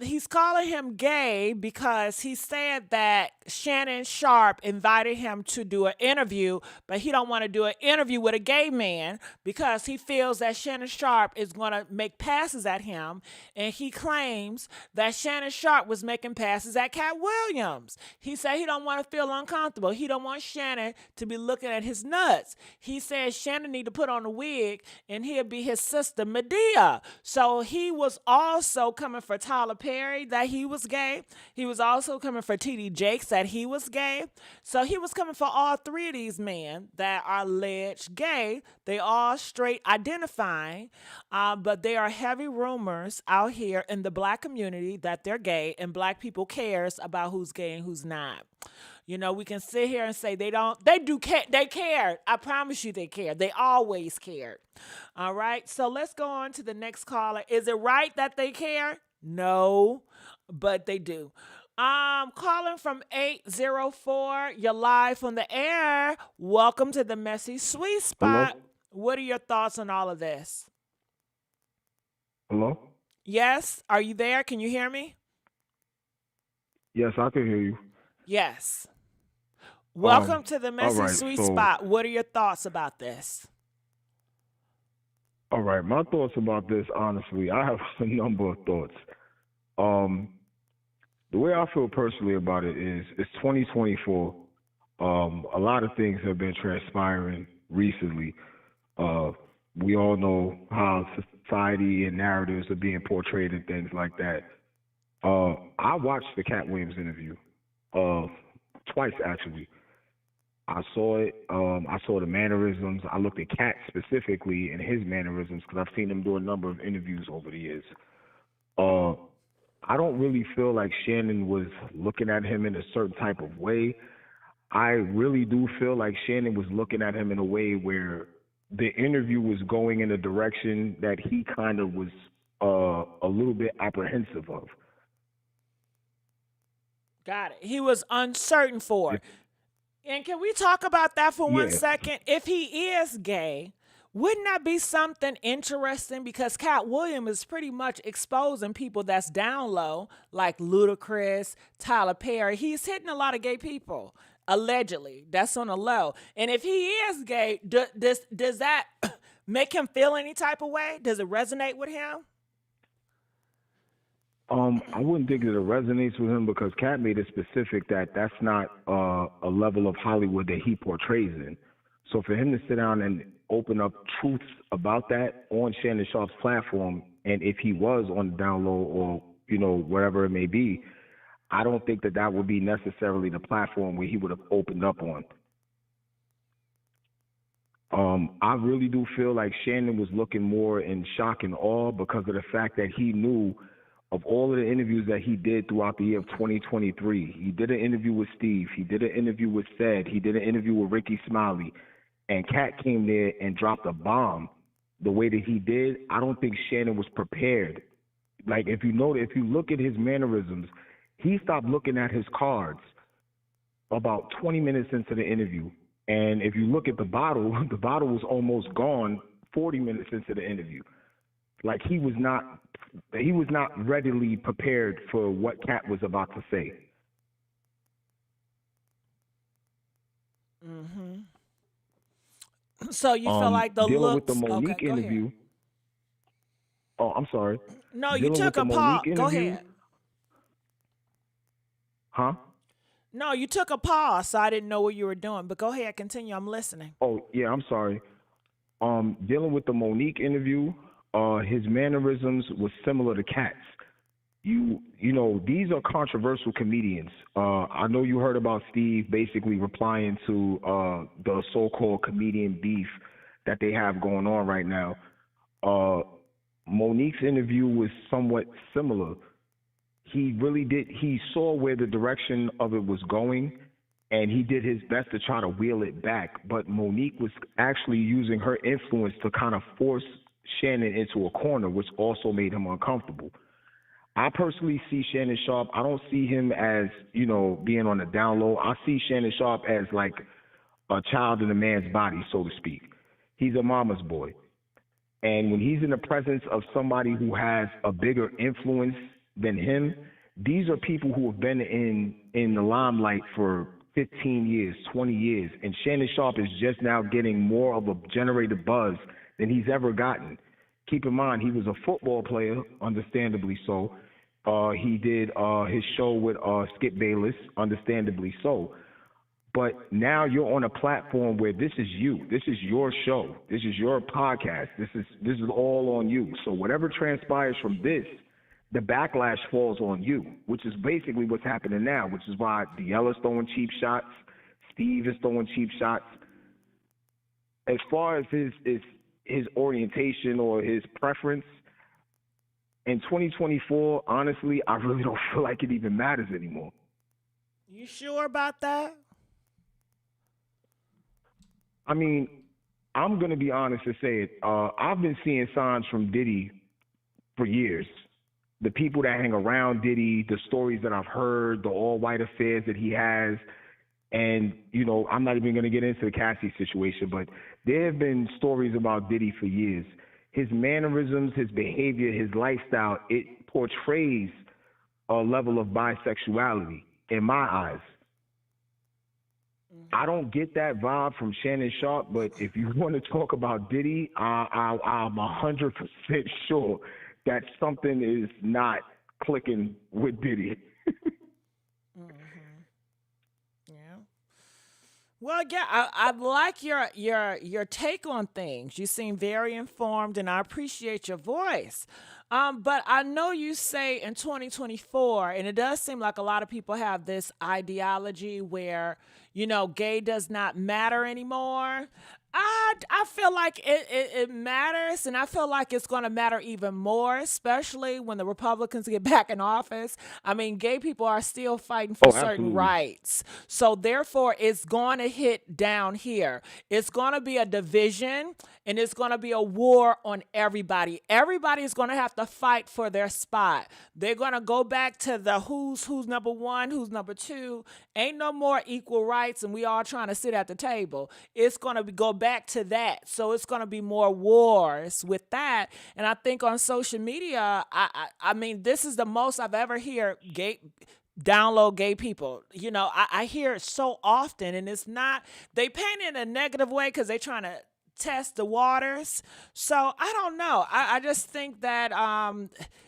[SPEAKER 1] He's calling him gay because he said that Shannon Sharpe invited him to do an interview, but he don't want to do an interview with a gay man because he feels that Shannon Sharpe is going to make passes at him, and he claims that Shannon Sharpe was making passes at Katt Williams. He said he don't want to feel uncomfortable. He don't want Shannon to be looking at his nuts. He says Shannon need to put on a wig, and he'll be his sister Medea. So he was also coming for Tyler Perry that he was gay. He was also coming for T.D. Jakes that he was gay. So he was coming for all three of these men that are alleged gay. They all straight identifying, but there are heavy rumors out here in the black community that they're gay, and black people cares about who's gay and who's not. We can sit here and say they care. I promise you they care. They always cared. All right. So let's go on to the next caller. Is it right that they care? No, but they do. Calling from 804. You're live on the air. Welcome to the Messy Sweet Spot.
[SPEAKER 8] Hello?
[SPEAKER 1] What are your thoughts on all of this?
[SPEAKER 8] Hello?
[SPEAKER 1] Yes. Are you there? Can you hear me?
[SPEAKER 8] Yes, I can hear you.
[SPEAKER 1] Yes. Welcome to the Messy
[SPEAKER 8] right,
[SPEAKER 1] Sweet
[SPEAKER 8] so-
[SPEAKER 1] Spot. What are your thoughts about this?
[SPEAKER 8] All right, my thoughts about this, honestly, I have a number of thoughts. The way I feel personally about it is it's 2024. A lot of things have been transpiring recently. We all know how society and narratives are being portrayed and things like that. I watched the Katt Williams interview twice, actually. I saw it. I saw the mannerisms. I looked at Katt specifically and his mannerisms because I've seen him do a number of interviews over the years. I don't really feel like Shannon was looking at him in a certain type of way. I really do feel like Shannon was looking at him in a way where the interview was going in a direction that he kind of was a little bit apprehensive of.
[SPEAKER 1] Got it. He was uncertain for it. And can we talk about that for 1 second? If he is gay, wouldn't that be something interesting? Because Katt Williams is pretty much exposing people that's down low, like Ludacris, Tyler Perry. He's hitting a lot of gay people, allegedly. That's on the low. And if he is gay, does that make him feel any type of way? Does it resonate with him?
[SPEAKER 8] I wouldn't think that it resonates with him because Katt made it specific that that's not a level of Hollywood that he portrays in. So for him to sit down and open up truths about that on Shannon Sharpe's platform, and if he was on the down low or, wherever it may be, I don't think that that would be necessarily the platform where he would have opened up on. I really do feel like Shannon was looking more in shock and awe because of the fact that he knew of all of the interviews that he did throughout the year of 2023. He did an interview with Steve. He did an interview with Sed. He did an interview with Ricky Smiley. And Katt came there and dropped a bomb the way that he did. I don't think Shannon was prepared. Like, if you look at his mannerisms, he stopped looking at his cards about 20 minutes into the interview. And if you look at the bottle was almost gone 40 minutes into the interview. Like, he was not readily prepared for what Katt was about to say.
[SPEAKER 1] So you feel like the
[SPEAKER 8] Dealing with the
[SPEAKER 1] looks. Okay,
[SPEAKER 8] Monique
[SPEAKER 1] go ahead.
[SPEAKER 8] interview. Oh, I'm sorry.
[SPEAKER 1] No, you
[SPEAKER 8] Dealing with
[SPEAKER 1] took
[SPEAKER 8] the
[SPEAKER 1] a pause.
[SPEAKER 8] Monique
[SPEAKER 1] Go
[SPEAKER 8] interview.
[SPEAKER 1] ahead.
[SPEAKER 8] Huh?
[SPEAKER 1] No, you took a pause, so I didn't know what you were doing. But go ahead, continue. I'm listening.
[SPEAKER 8] Oh, yeah, I'm sorry. Dealing with the Monique interview, his mannerisms was similar to Katt's. You know, these are controversial comedians. I know you heard about Steve basically replying to the so-called comedian beef that they have going on right now. Monique's interview was somewhat similar. He saw where the direction of it was going, and he did his best to try to wheel it back. But Monique was actually using her influence to kind of force Shannon into a corner, which also made him uncomfortable. I personally see Shannon Sharpe. I don't see him as, you know, being on the down low. I see Shannon Sharpe as like a child in a man's body, so to speak. He's a mama's boy. And when he's in the presence of somebody who has a bigger influence than him, these are people who have been in the limelight for 15 years, 20 years. And Shannon Sharpe is just now getting more of a generated buzz than he's ever gotten. Keep in mind, he was a football player, understandably so. He did his show with Skip Bayless, understandably so. But now you're on a platform where this is you. This is your show. This is your podcast. This is all on you. So whatever transpires from this, the backlash falls on you, which is basically what's happening now, which is why D'Ella's throwing cheap shots, Steve is throwing cheap shots. As far as his orientation or his preference, in 2024, honestly, I really don't feel like it even matters anymore.
[SPEAKER 1] You sure about that?
[SPEAKER 8] I mean, I'm going to be honest and say it. I've been seeing signs from Diddy for years. The people that hang around Diddy, the stories that I've heard, the all-white affairs that he has. And, you know, I'm not even going to get into the Cassie situation, but there have been stories about Diddy for years. His mannerisms, his behavior, his lifestyle, it portrays a level of bisexuality in my eyes. I don't get that vibe from Shannon Sharpe, but if you want to talk about Diddy, I'm 100% sure that something is not clicking with Diddy.
[SPEAKER 1] Well, yeah, I like your take on things. You seem very informed, and I appreciate your voice. But I know you say in 2024, and it does seem like a lot of people have this ideology where, you know, gay does not matter anymore. I feel like it matters, and I feel like it's going to matter even more, especially when the Republicans get back in office. I mean, gay people are still fighting for certain
[SPEAKER 8] Absolutely.
[SPEAKER 1] rights. So therefore, it's going to hit down here. It's going to be a division, and it's going to be a war on everybody. Everybody's going to have to fight for their spot. They're going to go back to the who's number one, who's number two. Ain't no more equal rights, and we all trying to sit at the table. It's going to go back to that. So it's going to be more wars with that. And I think on social media, I mean, this is the most I've ever heard download gay people. You know, I hear it so often, and it's not, they paint it in a negative way because they're trying to test the waters. So I don't know. I just think that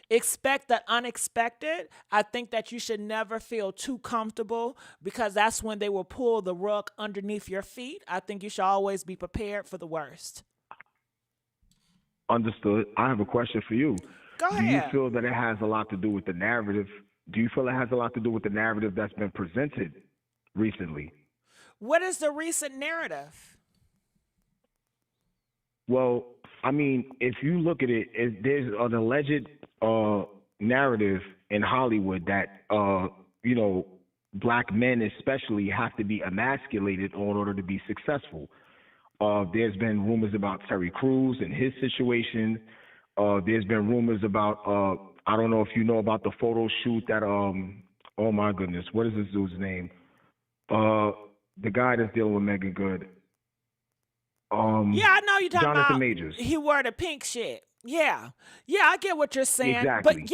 [SPEAKER 1] expect the unexpected. I think that you should never feel too comfortable because that's when they will pull the rug underneath your feet. I think you should always be prepared for the worst.
[SPEAKER 8] Understood. I have a question for you.
[SPEAKER 1] Go
[SPEAKER 8] Do you
[SPEAKER 1] ahead.
[SPEAKER 8] feel that it has a lot to do with the narrative? Do you feel it has a lot to do with the narrative that's been presented recently?
[SPEAKER 1] What is the recent narrative?
[SPEAKER 8] Well, I mean, if you look at it, there's an alleged narrative in Hollywood that, you know, black men especially have to be emasculated in order to be successful. There's been rumors about Terry Crews and his situation. There's been rumors about, I don't know if you know about the photo shoot that, oh my goodness, what is this dude's name? The guy that's dealing with Megan Good.
[SPEAKER 1] Yeah, I know you're talking
[SPEAKER 8] Jonathan
[SPEAKER 1] about.
[SPEAKER 8] Majors.
[SPEAKER 1] He wore the pink shit. Yeah, I get what you're saying,
[SPEAKER 8] Exactly.
[SPEAKER 1] but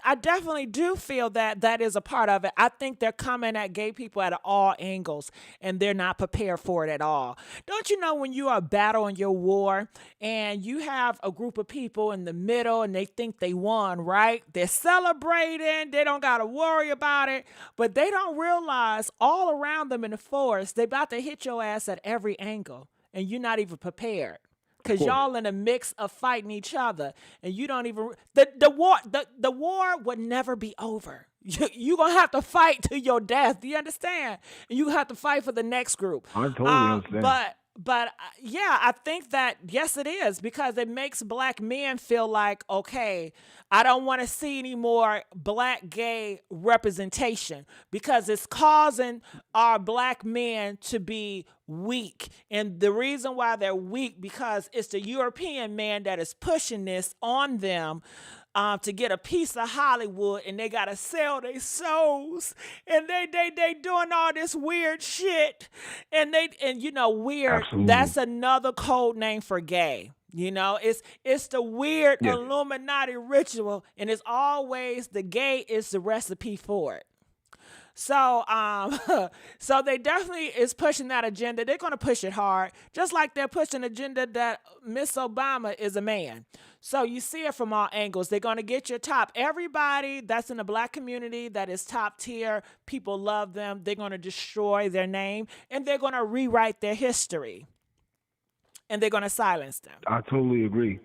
[SPEAKER 1] I definitely do feel that that is a part of it. I think they're coming at gay people at all angles, and they're not prepared for it at all. Don't you know when you are battling your war and you have a group of people in the middle and they think they won, right? They're celebrating, they don't got to worry about it, but they don't realize all around them in the forest, they about to hit your ass at every angle, and you're not even prepared.
[SPEAKER 8] Of
[SPEAKER 1] Cause
[SPEAKER 8] course.
[SPEAKER 1] y'all in a mix of fighting each other, and you don't even the war would never be over. You gonna have to fight to your death. Do you understand? And you have to fight for the next group.
[SPEAKER 8] I totally understand.
[SPEAKER 1] But I think that yes, it is because it makes black men feel like, okay, I don't want to see any more black gay representation because it's causing our black men to be weak. And the reason why they're weak because it's the European man that is pushing this on them. To get a piece of Hollywood, and they gotta sell their souls, and they doing all this weird shit, and weird.
[SPEAKER 8] Absolutely.
[SPEAKER 1] That's another code name for gay. It's the weird
[SPEAKER 8] Yeah.
[SPEAKER 1] Illuminati ritual, and it's always the gay is the recipe for it. So, so they definitely is pushing that agenda. They're going to push it hard, just like they're pushing the agenda that Miss Obama is a man. So you see it from all angles. They're going to get your top. Everybody that's in the black community that is top tier, people love them. They're going to destroy their name, and they're going to rewrite their history, and they're going to silence them.
[SPEAKER 8] I totally agree.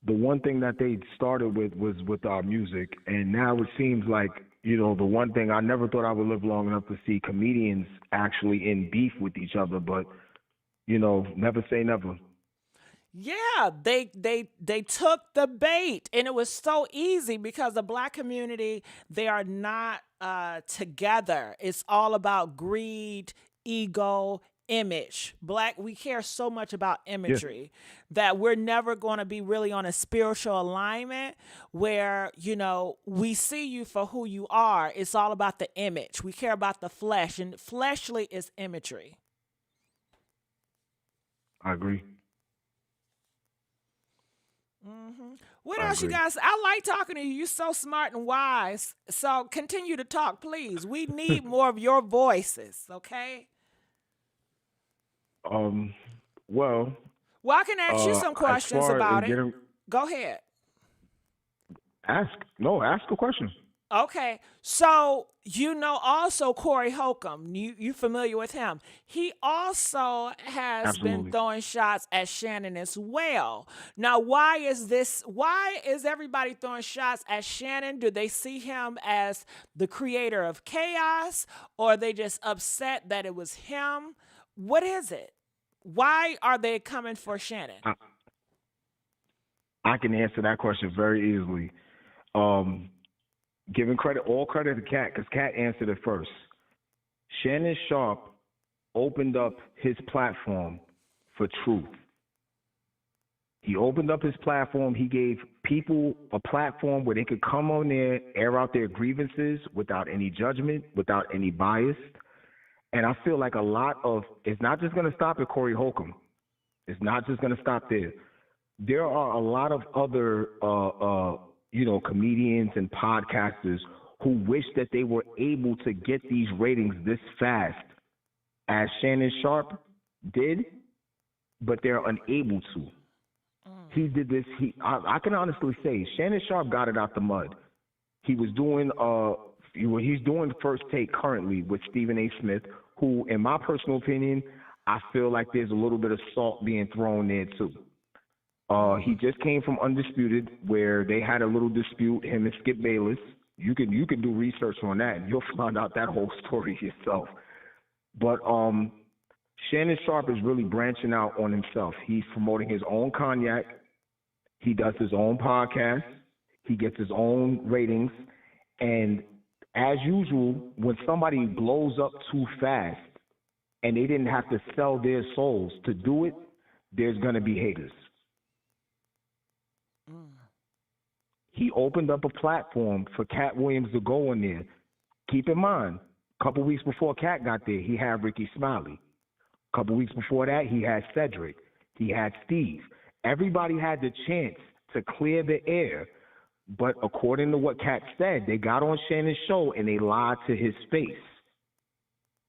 [SPEAKER 8] The one thing that they started with was with our music, and now it seems like, the one thing I never thought I would live long enough to see comedians actually in beef with each other, but, never say never.
[SPEAKER 1] Yeah, they took the bait, and it was so easy because the black community, they are not together. It's all about greed, ego, image. We care so much about imagery that we're never going to be really on a spiritual alignment where, we see you for who you are. It's all about the image. We care about the flesh, and fleshly is imagery.
[SPEAKER 8] I agree.
[SPEAKER 1] What
[SPEAKER 8] I
[SPEAKER 1] else you
[SPEAKER 8] agree.
[SPEAKER 1] guys? I like talking to you. You're so smart and wise. So continue to talk, please. We need more of your voices, okay?
[SPEAKER 8] Well,
[SPEAKER 1] I can ask you some questions about it. Go ahead.
[SPEAKER 8] Ask a question.
[SPEAKER 1] Okay, so also Corey Holcomb. You familiar with him? He also has
[SPEAKER 8] Absolutely.
[SPEAKER 1] been throwing shots at Shannon as well. Now, why is everybody throwing shots at Shannon? Do they see him as the creator of chaos, or are they just upset that it was him? What is it? Why are they coming for Shannon?
[SPEAKER 8] I can answer that question very easily. Giving all credit to Katt, because Katt answered it first. Shannon Sharpe opened up his platform for truth. He opened up his platform. He gave people a platform where they could come on there, air out their grievances without any judgment, without any bias. And I feel like it's not just going to stop at Corey Holcomb. It's not just going to stop there. There are a lot of other comedians and podcasters who wish that they were able to get these ratings this fast as Shannon Sharpe did, but they're unable to. He did this. I can honestly say Shannon Sharpe got it out the mud. He was doing he's doing First Take currently with Stephen A. Smith, who, in my personal opinion, I feel like there's a little bit of salt being thrown there too. He just came from Undisputed, where they had a little dispute, him and Skip Bayless. You can do research on that, and you'll find out that whole story yourself. But Shannon Sharpe is really branching out on himself. He's promoting his own cognac. He does his own podcast. He gets his own ratings. And as usual, when somebody blows up too fast and they didn't have to sell their souls to do it, there's going to be haters. He opened up a platform for Katt Williams to go in there. Keep in mind, a couple weeks before Katt got there, he had Ricky Smiley. A couple weeks before that, he had Cedric. He had Steve. Everybody had the chance to clear the air. But according to what Katt said, they got on Shannon's show and they lied to his face.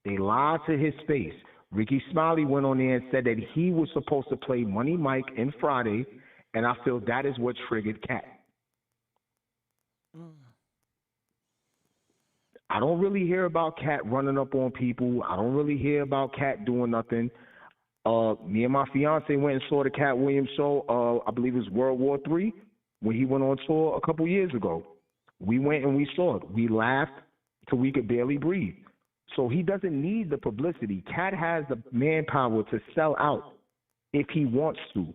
[SPEAKER 8] They lied to his face. Ricky Smiley went on there and said that he was supposed to play Money Mike in Friday, and I feel that is what triggered Katt. I don't really hear about Katt running up on people. I don't really hear about Katt doing nothing. Me and my fiance went and saw the Katt Williams show, I believe it was World War III, when he went on tour a couple years ago. We went and we saw it. We laughed till we could barely breathe. So he doesn't need the publicity. Katt has the manpower to sell out if he wants to.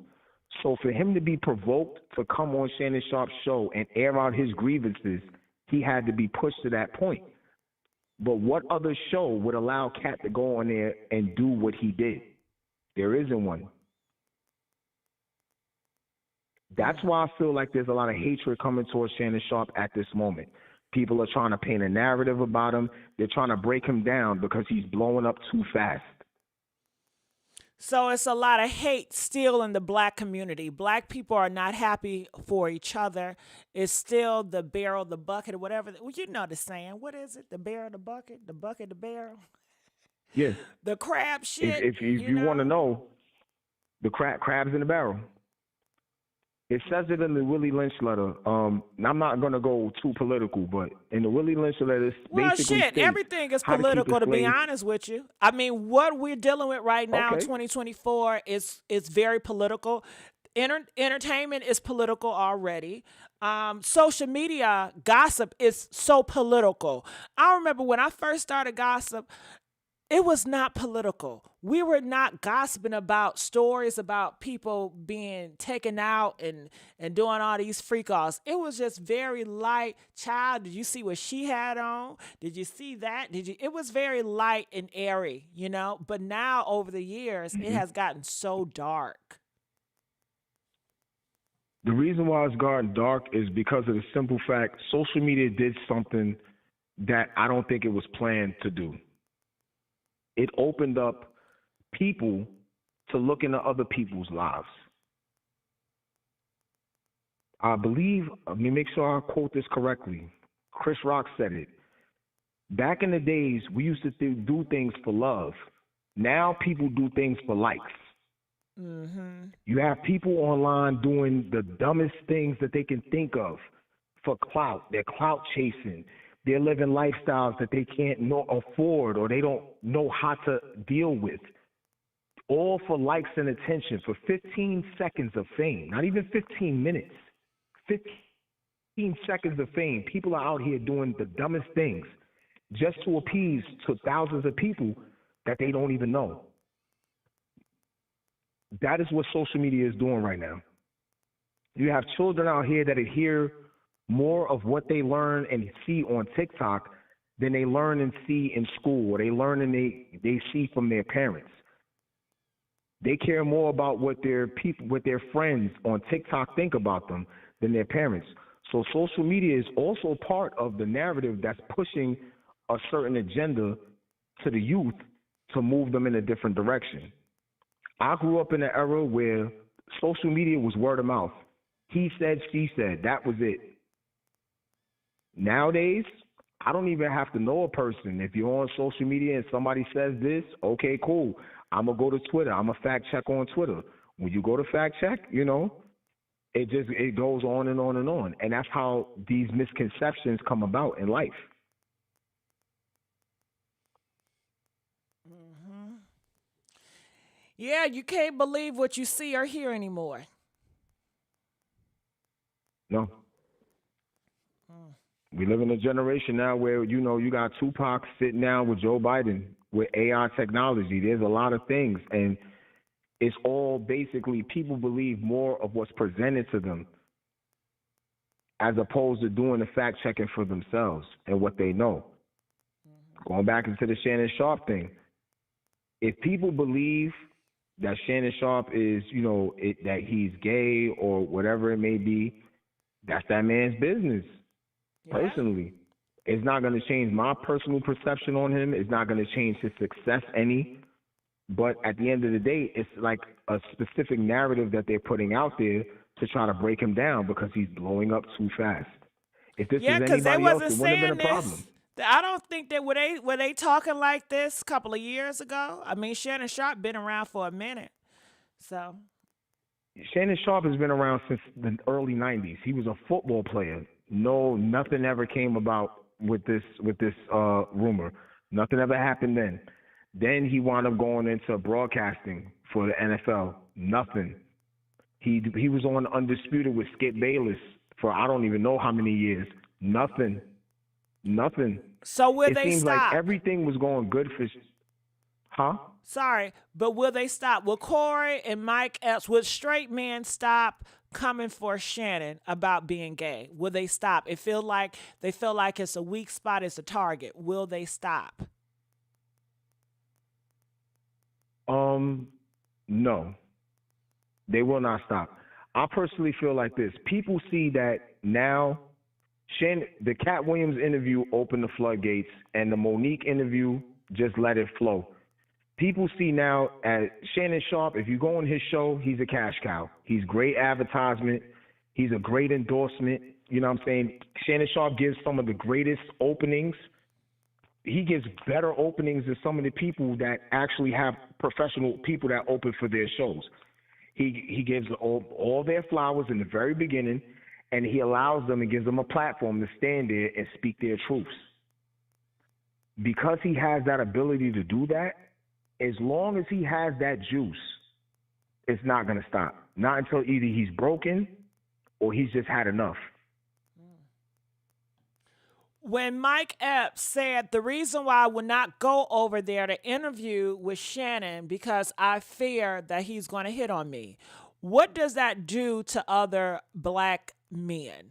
[SPEAKER 8] So for him to be provoked to come on Shannon Sharpe's show and air out his grievances, he had to be pushed to that point. But what other show would allow Katt to go on there and do what he did? There isn't one. That's why I feel like there's a lot of hatred coming towards Shannon Sharpe at this moment. People are trying to paint a narrative about him. They're trying to break him down because he's blowing up too fast.
[SPEAKER 1] So it's a lot of hate still in the black community. Black people are not happy for each other. It's still the barrel, the bucket, or whatever. Well, you know the saying. What is it? The barrel, the bucket, the barrel?
[SPEAKER 8] Yeah.
[SPEAKER 1] The crab shit.
[SPEAKER 8] If you want to know, the crab's in the barrel. It says it in the Willie Lynch letter. I'm not going to go too political, but in the Willie Lynch letter, it's basically
[SPEAKER 1] shit, everything is political, to be honest with you. I mean, what we're dealing with right now, 2024, is very political. Entertainment is political already. Social media gossip is so political. I remember when I first started gossip, it was not political. We were not gossiping about stories about people being taken out and doing all these freak-offs. It was just very light. Child, did you see what she had on? Did you see that? It was very light and airy, you know? But now, over the years, it has gotten so dark.
[SPEAKER 8] The reason why it's gotten dark is because of the simple fact social media did something that I don't think it was planned to do. It opened up people to look into other people's lives. I believe, let me make sure I quote this correctly. Chris Rock said it. Back in the days, we used to do things for love. Now people do things for likes. Mm-hmm. You have people online doing the dumbest things that they can think of for clout. They're clout chasing. They're living lifestyles that they can't afford or they don't know how to deal with. All for likes and attention, for 15 seconds of fame, not even 15 minutes. 15 seconds of fame. People are out here doing the dumbest things just to appease to thousands of people that they don't even know. That is what social media is doing right now. You have children out here that adhere more of what they learn and see on TikTok than they learn and see in school, or they learn and they see from their parents. They care more about what their friends on TikTok think about them than their parents. So social media is also part of the narrative that's pushing a certain agenda to the youth to move them in a different direction. I grew up in an era where social media was word of mouth. He said, she said, that was it. Nowadays, I don't even have to know a person. If you're on social media and somebody says this, okay, cool. I'm going to go to Twitter. I'm going to fact check on Twitter. When you go to fact check, it goes on and on and on. And that's how these misconceptions come about in life.
[SPEAKER 1] Mm-hmm. Yeah, you can't believe what you see or hear anymore.
[SPEAKER 8] No. We live in a generation now where, you got Tupac sitting down with Joe Biden with AI technology. There's a lot of things, and it's all basically people believe more of what's presented to them as opposed to doing the fact checking for themselves and what they know. Mm-hmm. Going back into the Shannon Sharpe thing, if people believe that Shannon Sharpe is, that he's gay or whatever it may be, that's that man's business. Personally, it's not going to change my personal perception on him. It's not going to change his success any. But at the end of the day, it's like a specific narrative that they're putting out there to try to break him down because he's blowing up too fast. If this
[SPEAKER 1] Yeah,
[SPEAKER 8] was
[SPEAKER 1] because they
[SPEAKER 8] anybody else,
[SPEAKER 1] wasn't
[SPEAKER 8] it wouldn't have
[SPEAKER 1] saying
[SPEAKER 8] been a problem.
[SPEAKER 1] this. I don't think that were they talking like this a couple of years ago. I mean, Shannon Sharpe been around for a minute, so.
[SPEAKER 8] Shannon Sharpe has been around since the early '90s. He was a football player. No, nothing ever came about with this rumor. Nothing ever happened then. Then he wound up going into broadcasting for the NFL. Nothing. He was on Undisputed with Skip Bayless for I don't even know how many years. Nothing.
[SPEAKER 1] So will
[SPEAKER 8] it
[SPEAKER 1] they
[SPEAKER 8] seems
[SPEAKER 1] stop?
[SPEAKER 8] like everything was going good for. Huh?
[SPEAKER 1] Sorry, but will they stop? Will Corey and Mike Epps, will straight men stop coming for Shannon about being gay? Will they stop? They feel like it's a weak spot, it's a target. Will they stop?
[SPEAKER 8] No. They will not stop. I personally feel like this. People see that now. The Katt Williams interview opened the floodgates, and the Monique interview just let it flow. People see now at Shannon Sharpe, if you go on his show, he's a cash cow. He's great advertisement. He's a great endorsement. You know what I'm saying? Shannon Sharpe gives some of the greatest openings. He gives better openings than some of the people that actually have professional people that open for their shows. He gives all their flowers in the very beginning, and he allows them and gives them a platform to stand there and speak their truths. Because he has that ability to do that, as long as he has that juice, it's not going to stop. Not until either he's broken or he's just had enough.
[SPEAKER 1] When Mike Epps said the reason why I would not go over there to interview with Shannon because I fear that he's going to hit on me, what does that do to other black men?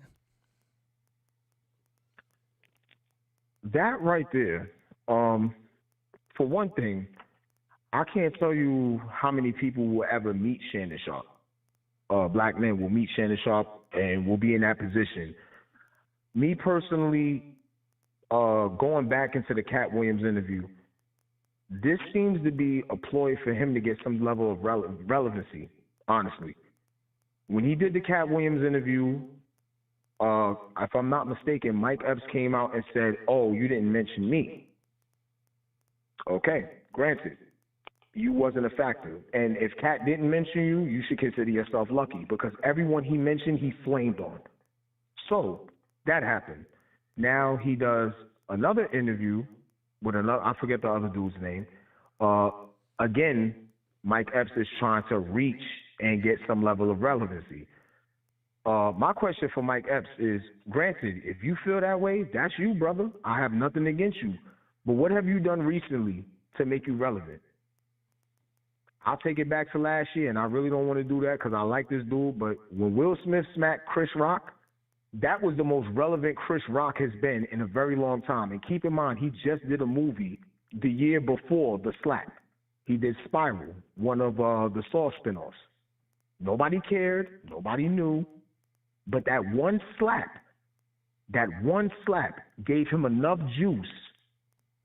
[SPEAKER 8] That right there, for one thing, I can't tell you how many people will ever meet Shannon Sharpe. Black men will meet Shannon Sharpe and will be in that position. Me personally, going back into the Katt Williams interview, this seems to be a ploy for him to get some level of relevancy, honestly. When he did the Katt Williams interview, if I'm not mistaken, Mike Epps came out and said, "Oh, you didn't mention me." Okay, granted, you wasn't a factor. And if Katt didn't mention you, you should consider yourself lucky because everyone he mentioned, he flamed on. So that happened. Now he does another interview with another, I forget the other dude's name. Again, Mike Epps is trying to reach and get some level of relevancy. My question for Mike Epps is, granted, if you feel that way, that's you, brother. I have nothing against you. But what have you done recently to make you relevant? I'll take it back to last year, and I really don't want to do that because I like this dude, but when Will Smith smacked Chris Rock, that was the most relevant Chris Rock has been in a very long time. And keep in mind, he just did a movie the year before The Slap. He did Spiral, one of the Saw spinoffs. Nobody cared, nobody knew, but that one slap gave him enough juice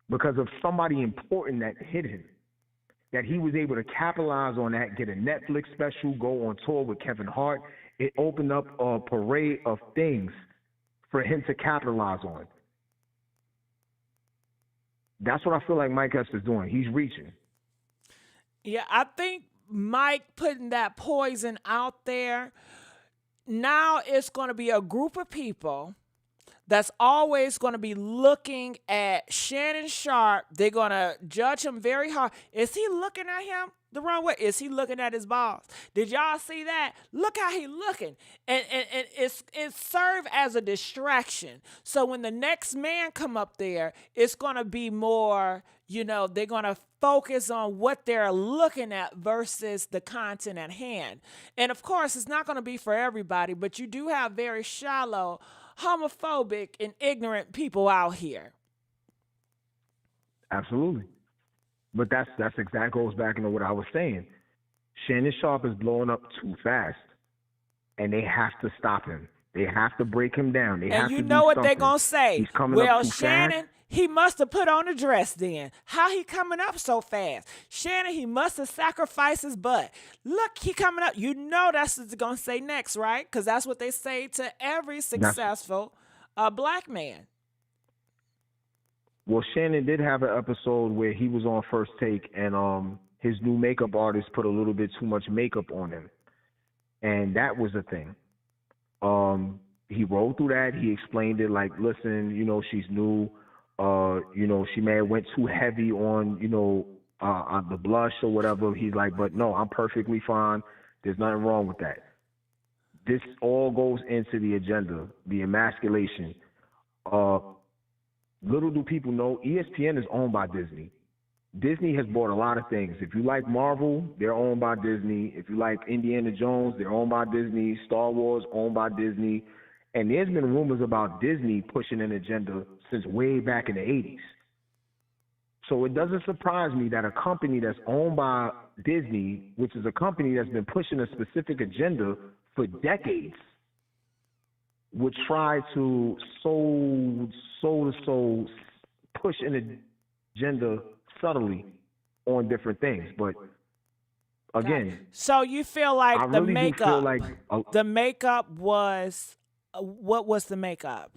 [SPEAKER 8] because of somebody important that hit him, that he was able to capitalize on that, get a Netflix special, go on tour with Kevin Hart. It opened up a parade of things for him to capitalize on. That's what I feel like Mike Epps is doing. He's reaching.
[SPEAKER 1] Yeah, I think Mike putting that poison out there, now it's going to be a group of people that's always going to be looking at Shannon Sharpe. They're going to judge him very hard. Is he looking at him the wrong way? Is he looking at his balls? Did y'all see that? Look how he looking. And it served as a distraction. So when the next man come up there, it's going to be more, they're going to focus on what they're looking at versus the content at hand. And of course, it's not going to be for everybody, but you do have very shallow, homophobic, and ignorant people out here.
[SPEAKER 8] Absolutely. But that's exactly goes back into what I was saying. Shannon Sharpe is blowing up too fast, and they have to stop him. They have to break him down. They have
[SPEAKER 1] and you
[SPEAKER 8] to
[SPEAKER 1] know
[SPEAKER 8] do
[SPEAKER 1] what
[SPEAKER 8] something.
[SPEAKER 1] they're going to say?
[SPEAKER 8] He's coming
[SPEAKER 1] well,
[SPEAKER 8] up too
[SPEAKER 1] Shannon,
[SPEAKER 8] fast.
[SPEAKER 1] He must have put on a dress then. How he coming up so fast? Shannon, he must have sacrificed his butt. Look, he coming up. You know that's what they're going to say next, right? Because that's what they say to every successful black man.
[SPEAKER 8] Well, Shannon did have an episode where he was on First Take and his new makeup artist put a little bit too much makeup on him. And that was a thing. He rolled through that. He explained it like, listen, you know, she's new. You know, she may have went too heavy on, you know, on the blush or whatever. He's like, but no, I'm perfectly fine. There's nothing wrong with that. This all goes into the agenda, the emasculation. Little do people know, ESPN is owned by Disney. Disney has bought a lot of things. If you like Marvel, they're owned by Disney. If you like Indiana Jones, they're owned by Disney. Star Wars, owned by Disney. And there's been rumors about Disney pushing an agenda since way back in the 80s. So it doesn't surprise me that a company that's owned by Disney, which is a company that's been pushing a specific agenda for decades, would try to push an agenda subtly on different things. But again,
[SPEAKER 1] so you feel like
[SPEAKER 8] I
[SPEAKER 1] the
[SPEAKER 8] really
[SPEAKER 1] makeup,
[SPEAKER 8] do feel like
[SPEAKER 1] the makeup was, what was the makeup?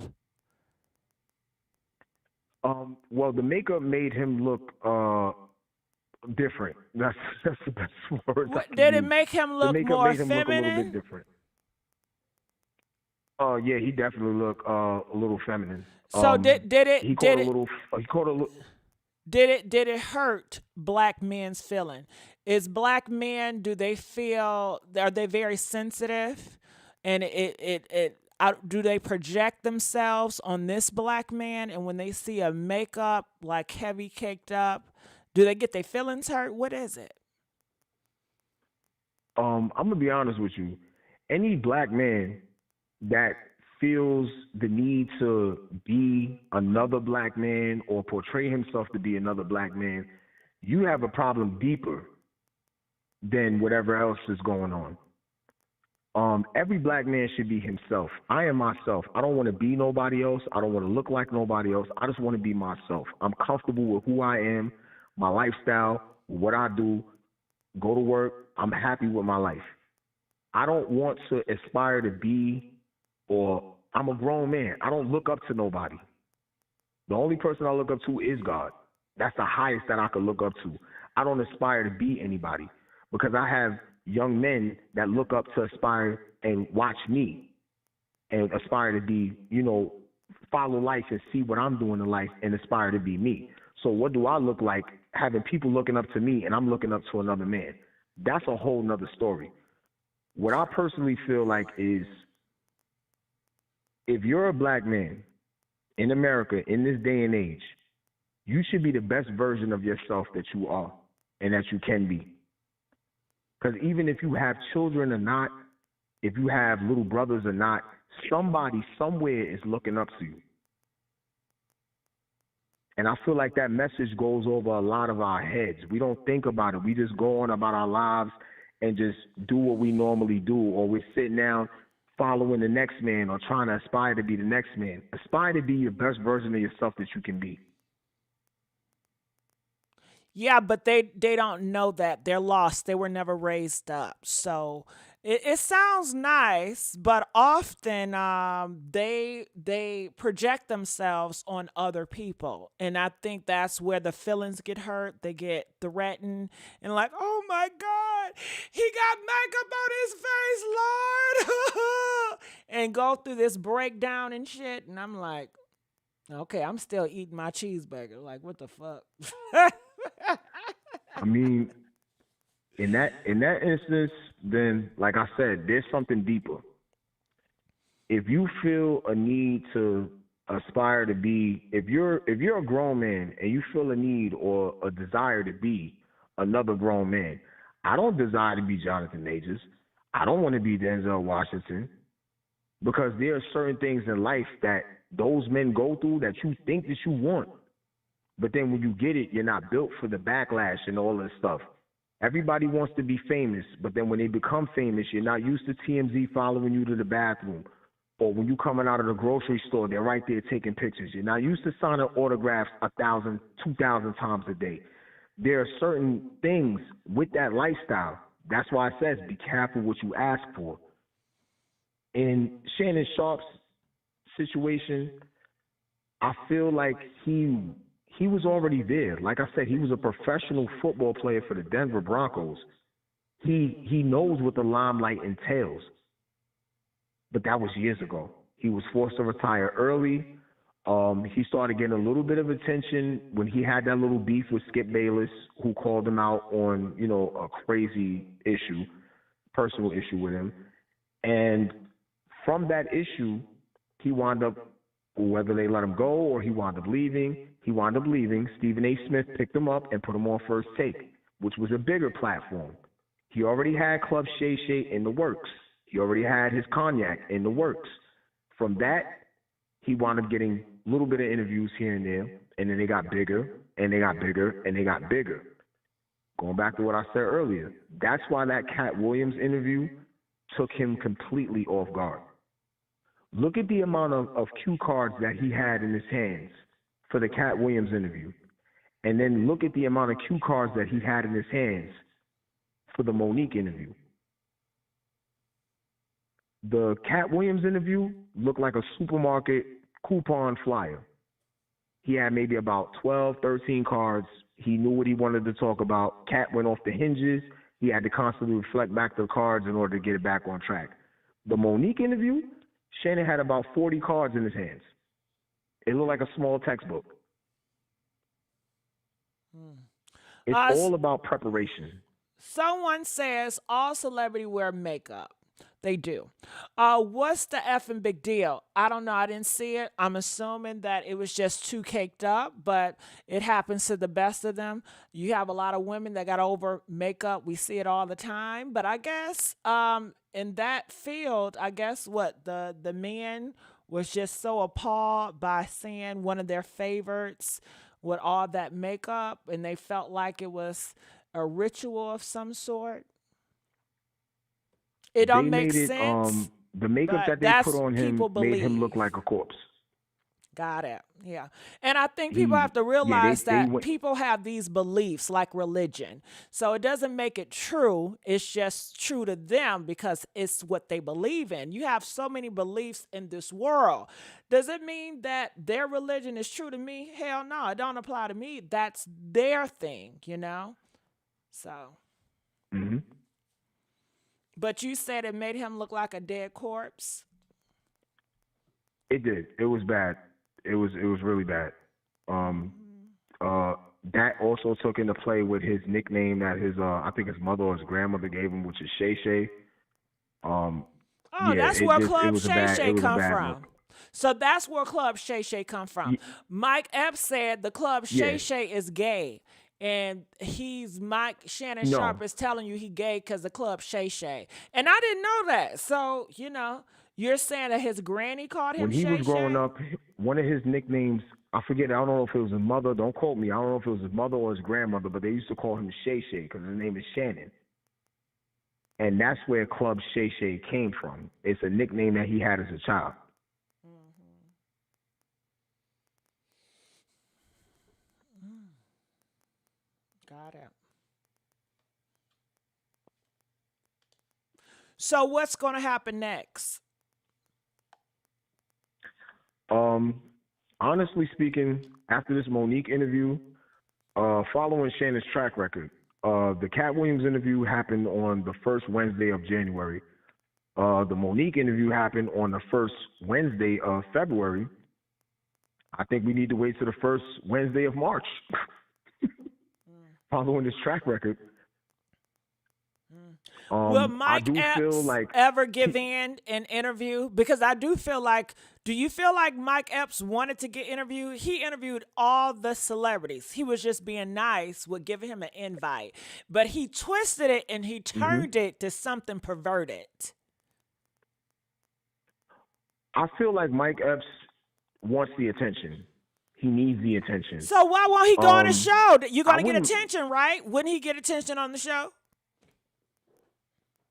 [SPEAKER 8] Well, the makeup made him look different. That's the best word.
[SPEAKER 1] Did it make him look more
[SPEAKER 8] made him
[SPEAKER 1] feminine?
[SPEAKER 8] look a little bit different. Yeah, he definitely looked a little feminine.
[SPEAKER 1] So did it?
[SPEAKER 8] He caught a little. He caught a little.
[SPEAKER 1] Did it hurt black men's feeling? Is black men, do they feel, are they very sensitive, and do they project themselves on this black man, and when they see a makeup like heavy caked up, do they get their feelings hurt? What is it?
[SPEAKER 8] I'm gonna be honest with you. Any black man that feels the need to be another black man or portray himself to be another black man, you have a problem deeper than whatever else is going on. Every black man should be himself. I am myself. I don't want to be nobody else. I don't want to look like nobody else. I just want to be myself. I'm comfortable with who I am, my lifestyle, what I do, go to work. I'm happy with my life. I don't want to aspire to be, or I'm a grown man. I don't look up to nobody. The only person I look up to is God. That's the highest that I could look up to. I don't aspire to be anybody because I have young men that look up to aspire and watch me and aspire to be, you know, follow life and see what I'm doing in life and aspire to be me. So what do I look like having people looking up to me and I'm looking up to another man? That's a whole nother story. What I personally feel like is, if you're a black man in America in this day and age, you should be the best version of yourself that you are and that you can be. Because even if you have children or not, if you have little brothers or not, somebody somewhere is looking up to you. And I feel like that message goes over a lot of our heads. We don't think about it. We just go on about our lives and just do what we normally do, or we're sitting down following the next man or trying to aspire to be the next man. Aspire to be your best version of yourself that you can be.
[SPEAKER 1] Yeah, but they don't know that. They're lost. They were never raised up. So it sounds nice, but often they project themselves on other people. And I think that's where the feelings get hurt. They get threatened and like, oh my God, he got makeup on his face, Lord. And go through this breakdown and shit. And I'm like, okay, I'm still eating my cheeseburger. Like, what the fuck?
[SPEAKER 8] I mean, in that instance, then, like I said, there's something deeper. If you feel a need to aspire to be, if you're a grown man and you feel a need or a desire to be another grown man, I don't desire to be Jonathan Majors. I don't want to be Denzel Washington, because there are certain things in life that those men go through that you think that you want. But then when you get it, you're not built for the backlash and all this stuff. Everybody wants to be famous, but then when they become famous, you're not used to TMZ following you to the bathroom. or when you coming out of the grocery store, they're right there taking pictures. You're not used to signing autographs 1,000, 2,000 times a day. There are certain things with that lifestyle. That's why it says be careful what you ask for. In Shannon Sharpe's situation, I feel like he was already there. Like I said, he was a professional football player for the Denver Broncos. He knows what the limelight entails. But that was years ago. He was forced to retire early. He started getting a little bit of attention when he had that little beef with Skip Bayless, who called him out on, a crazy issue, personal issue with him. And from that issue, he wound up, whether they let him go or he wound up leaving, Stephen A. Smith picked him up and put him on First Take, which was a bigger platform. He already had Club Shay Shay in the works. He already had his cognac in the works. From that, he wound up getting a little bit of interviews here and there, and then they got bigger, and they got bigger, and they got bigger. Going back to what I said earlier, that's why that Katt Williams interview took him completely off guard. Look at the amount of cue cards that he had in his hands for the Katt Williams interview, and then look at the amount of cue cards that he had in his hands for the Monique interview. The Katt Williams interview looked like a supermarket coupon flyer. He had maybe about 12, 13 cards. He knew what he wanted to talk about. Katt went off the hinges. He had to constantly reflect back the cards in order to get it back on track. The Monique interview, Shannon had about 40 cards in his hands. It looked like a small textbook. It's all about preparation.
[SPEAKER 1] Someone says all celebrity wear makeup. They do. What's the effing big deal? I don't know. I didn't see it. I'm assuming that it was just too caked up, but it happens to the best of them. You have a lot of women that got over makeup. We see it all the time. But I guess in that field, I guess what the men was just so appalled by seeing one of their favorites with all that makeup, and they felt like it was a ritual of some sort. It don't make sense.
[SPEAKER 8] The makeup that they put on him made him look like a corpse.
[SPEAKER 1] Got it. Yeah. And I think people have to realize that people have these beliefs like religion. So it doesn't make it true. It's just true to them because it's what they believe in. You have so many beliefs in this world. Does it mean that their religion is true to me? Hell no, it don't apply to me. That's their thing, So.
[SPEAKER 8] Mm-hmm.
[SPEAKER 1] But you said it made him look like a dead corpse?
[SPEAKER 8] It did. It was bad. It was really bad. That also took into play with his nickname that his I think his mother or his grandmother gave him, which is Shay Shay.
[SPEAKER 1] That's where Club Shay Shay come from. So that's where Club Shay Shay come from. Yeah. Mike Epps said the Club Shay Shay is gay. And Shannon Sharpe is telling you he gay because the Club Shay Shay. And I didn't know that. So, you're saying that his granny called him Shay Shay?
[SPEAKER 8] When he was growing up, one of his nicknames, I forget, I don't know if it was his mother, don't quote me, I don't know if it was his mother or his grandmother, but they used to call him Shay Shay because his name is Shannon. And that's where Club Shay Shay came from. It's a nickname that he had as a child.
[SPEAKER 1] Got it. So what's going to happen next?
[SPEAKER 8] Honestly speaking, after this Monique interview, following Shannon's track record, the Katt Williams interview happened on the first Wednesday of January. The Monique interview happened on the first Wednesday of February. I think we need to wait till the first Wednesday of March. Following this track record.
[SPEAKER 1] Will Mike Epps ever give in an interview? Because I do feel like, do you feel like Mike Epps wanted to get interviewed? He interviewed all the celebrities. He was just being nice with giving him an invite. But he twisted it and he turned it to something perverted.
[SPEAKER 8] I feel like Mike Epps wants the attention. He needs the attention.
[SPEAKER 1] So why won't he go on a show? You're going to get attention, right? Wouldn't he get attention on the show?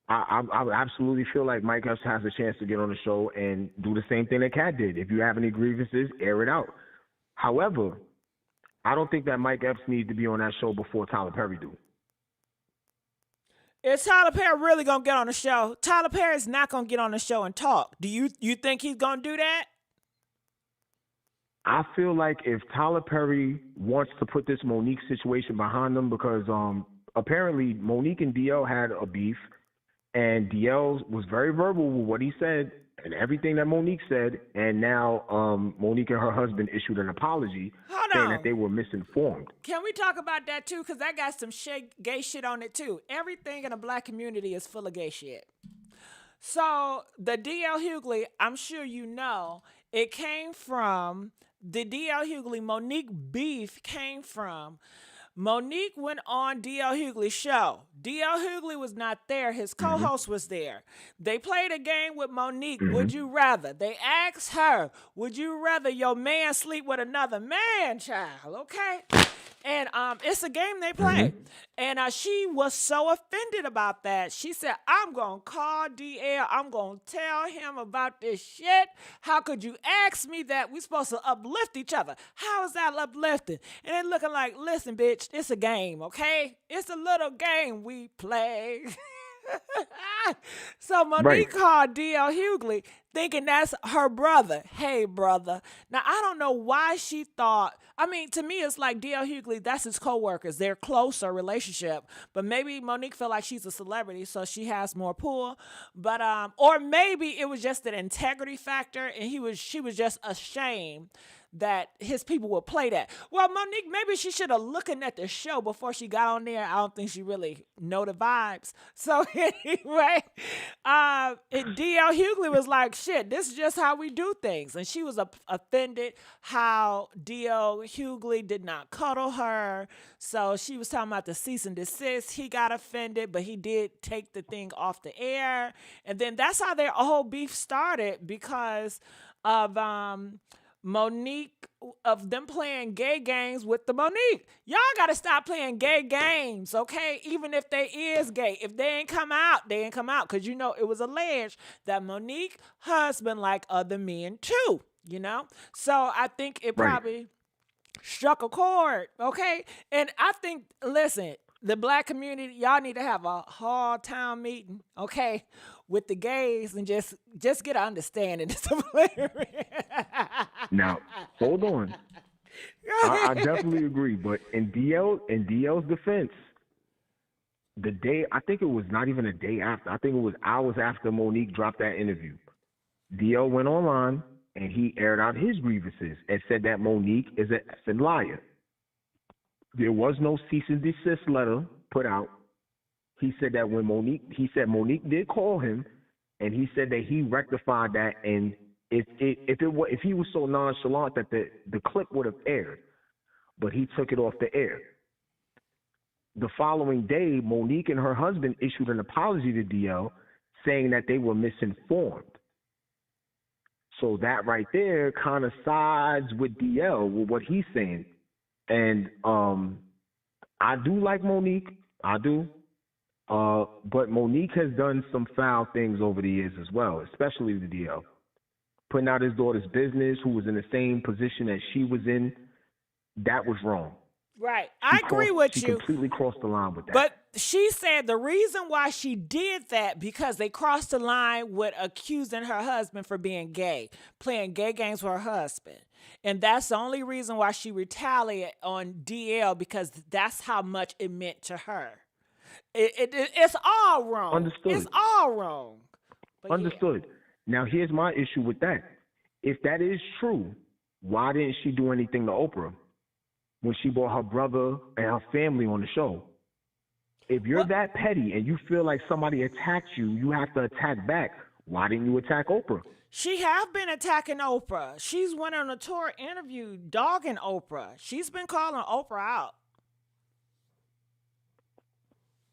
[SPEAKER 8] I absolutely feel like Mike Epps has a chance to get on the show and do the same thing that Katt did. If you have any grievances, air it out. However, I don't think that Mike Epps needs to be on that show before Tyler Perry do.
[SPEAKER 1] Is Tyler Perry really gonna get on the show? Tyler Perry is not gonna get on the show and talk. Do you think he's gonna do that?
[SPEAKER 8] I feel like if Tyler Perry wants to put this Monique situation behind them, because apparently Monique and DL had a beef, and DL was very verbal with what he said and everything that Monique said, and now Monique and her husband issued an apology saying that they were misinformed.
[SPEAKER 1] Can we talk about that too? Because I got some gay shit on it too. Everything in the black community is full of gay shit. So the DL Hugley, I'm sure you know, it came from the DL Hugley Monique beef came from Monique went on DL Hugley's show. DL Hugley was not there. His co-host was there. They played a game with Monique. Would you rather? They asked her, would you rather your man sleep with another man, child? Okay? And it's a game they play. And she was so offended about that. She said, I'm going to call DL. I'm going to tell him about this shit. How could you ask me that? We're supposed to uplift each other. How is that uplifting? And they're looking like, listen, bitch, it's a game, okay? It's a little game we play. So Monique called DL Hugley thinking that's her brother. Hey, brother. Now, I don't know why she thought, I mean, to me, it's like DL Hugley, that's his co-workers. They're closer relationship, but maybe Monique felt like she's a celebrity, so she has more pull. But, or maybe it was just an integrity factor and she was just ashamed that his people would play that. Well, Monique, maybe she should have looking at the show before she got on there. I don't think she really know the vibes. So anyway, DL Hugley was like, shit, this is just how we do things. And she was offended how DL Hugley did not cuddle her. So she was talking about the cease and desist. He got offended, but he did take the thing off the air. And then that's how their whole beef started because of Monique, of them playing gay games with the Monique. Y'all gotta stop playing gay games, okay? Even if they is gay. If they ain't come out, they ain't come out. Because, you know, it was alleged that Monique husband like other men too, you know? So I think it probably struck a chord, okay? And I think, listen, the black community, y'all need to have a hard town meeting, okay, with the gays and just get an understanding.
[SPEAKER 8] Now, hold on. I definitely agree, but in DL's defense, the day, I think it was not even a day after, I think it was hours after Monique dropped that interview, DL went online and he aired out his grievances and said that Monique is an effing liar. There was no cease and desist letter put out. He said that when Monique did call him, and he said that he rectified that, and if he was so nonchalant that the clip would have aired, but he took it off the air. The following day, Monique and her husband issued an apology to DL, saying that they were misinformed. So that right there kind of sides with DL with what he's saying. And I do like Monique. I do. But Monique has done some foul things over the years as well, especially the DL. Putting out his daughter's business, who was in the same position that she was in, that was wrong.
[SPEAKER 1] Right. I agree with you.
[SPEAKER 8] She completely crossed the line with that.
[SPEAKER 1] But she said the reason why she did that because they crossed the line with accusing her husband for being gay, playing gay games with her husband. And that's the only reason why she retaliated on DL, because that's how much it meant to her. It's all wrong.
[SPEAKER 8] Understood.
[SPEAKER 1] It's all wrong. But
[SPEAKER 8] understood. Yeah. Now, here's my issue with that. If that is true, why didn't she do anything to Oprah when she brought her brother and her family on the show? If you're that petty and you feel like somebody attacked you, you have to attack back. Why didn't you attack Oprah?
[SPEAKER 1] She have been attacking Oprah. She's went on a tour interview dogging Oprah. She's been calling Oprah out.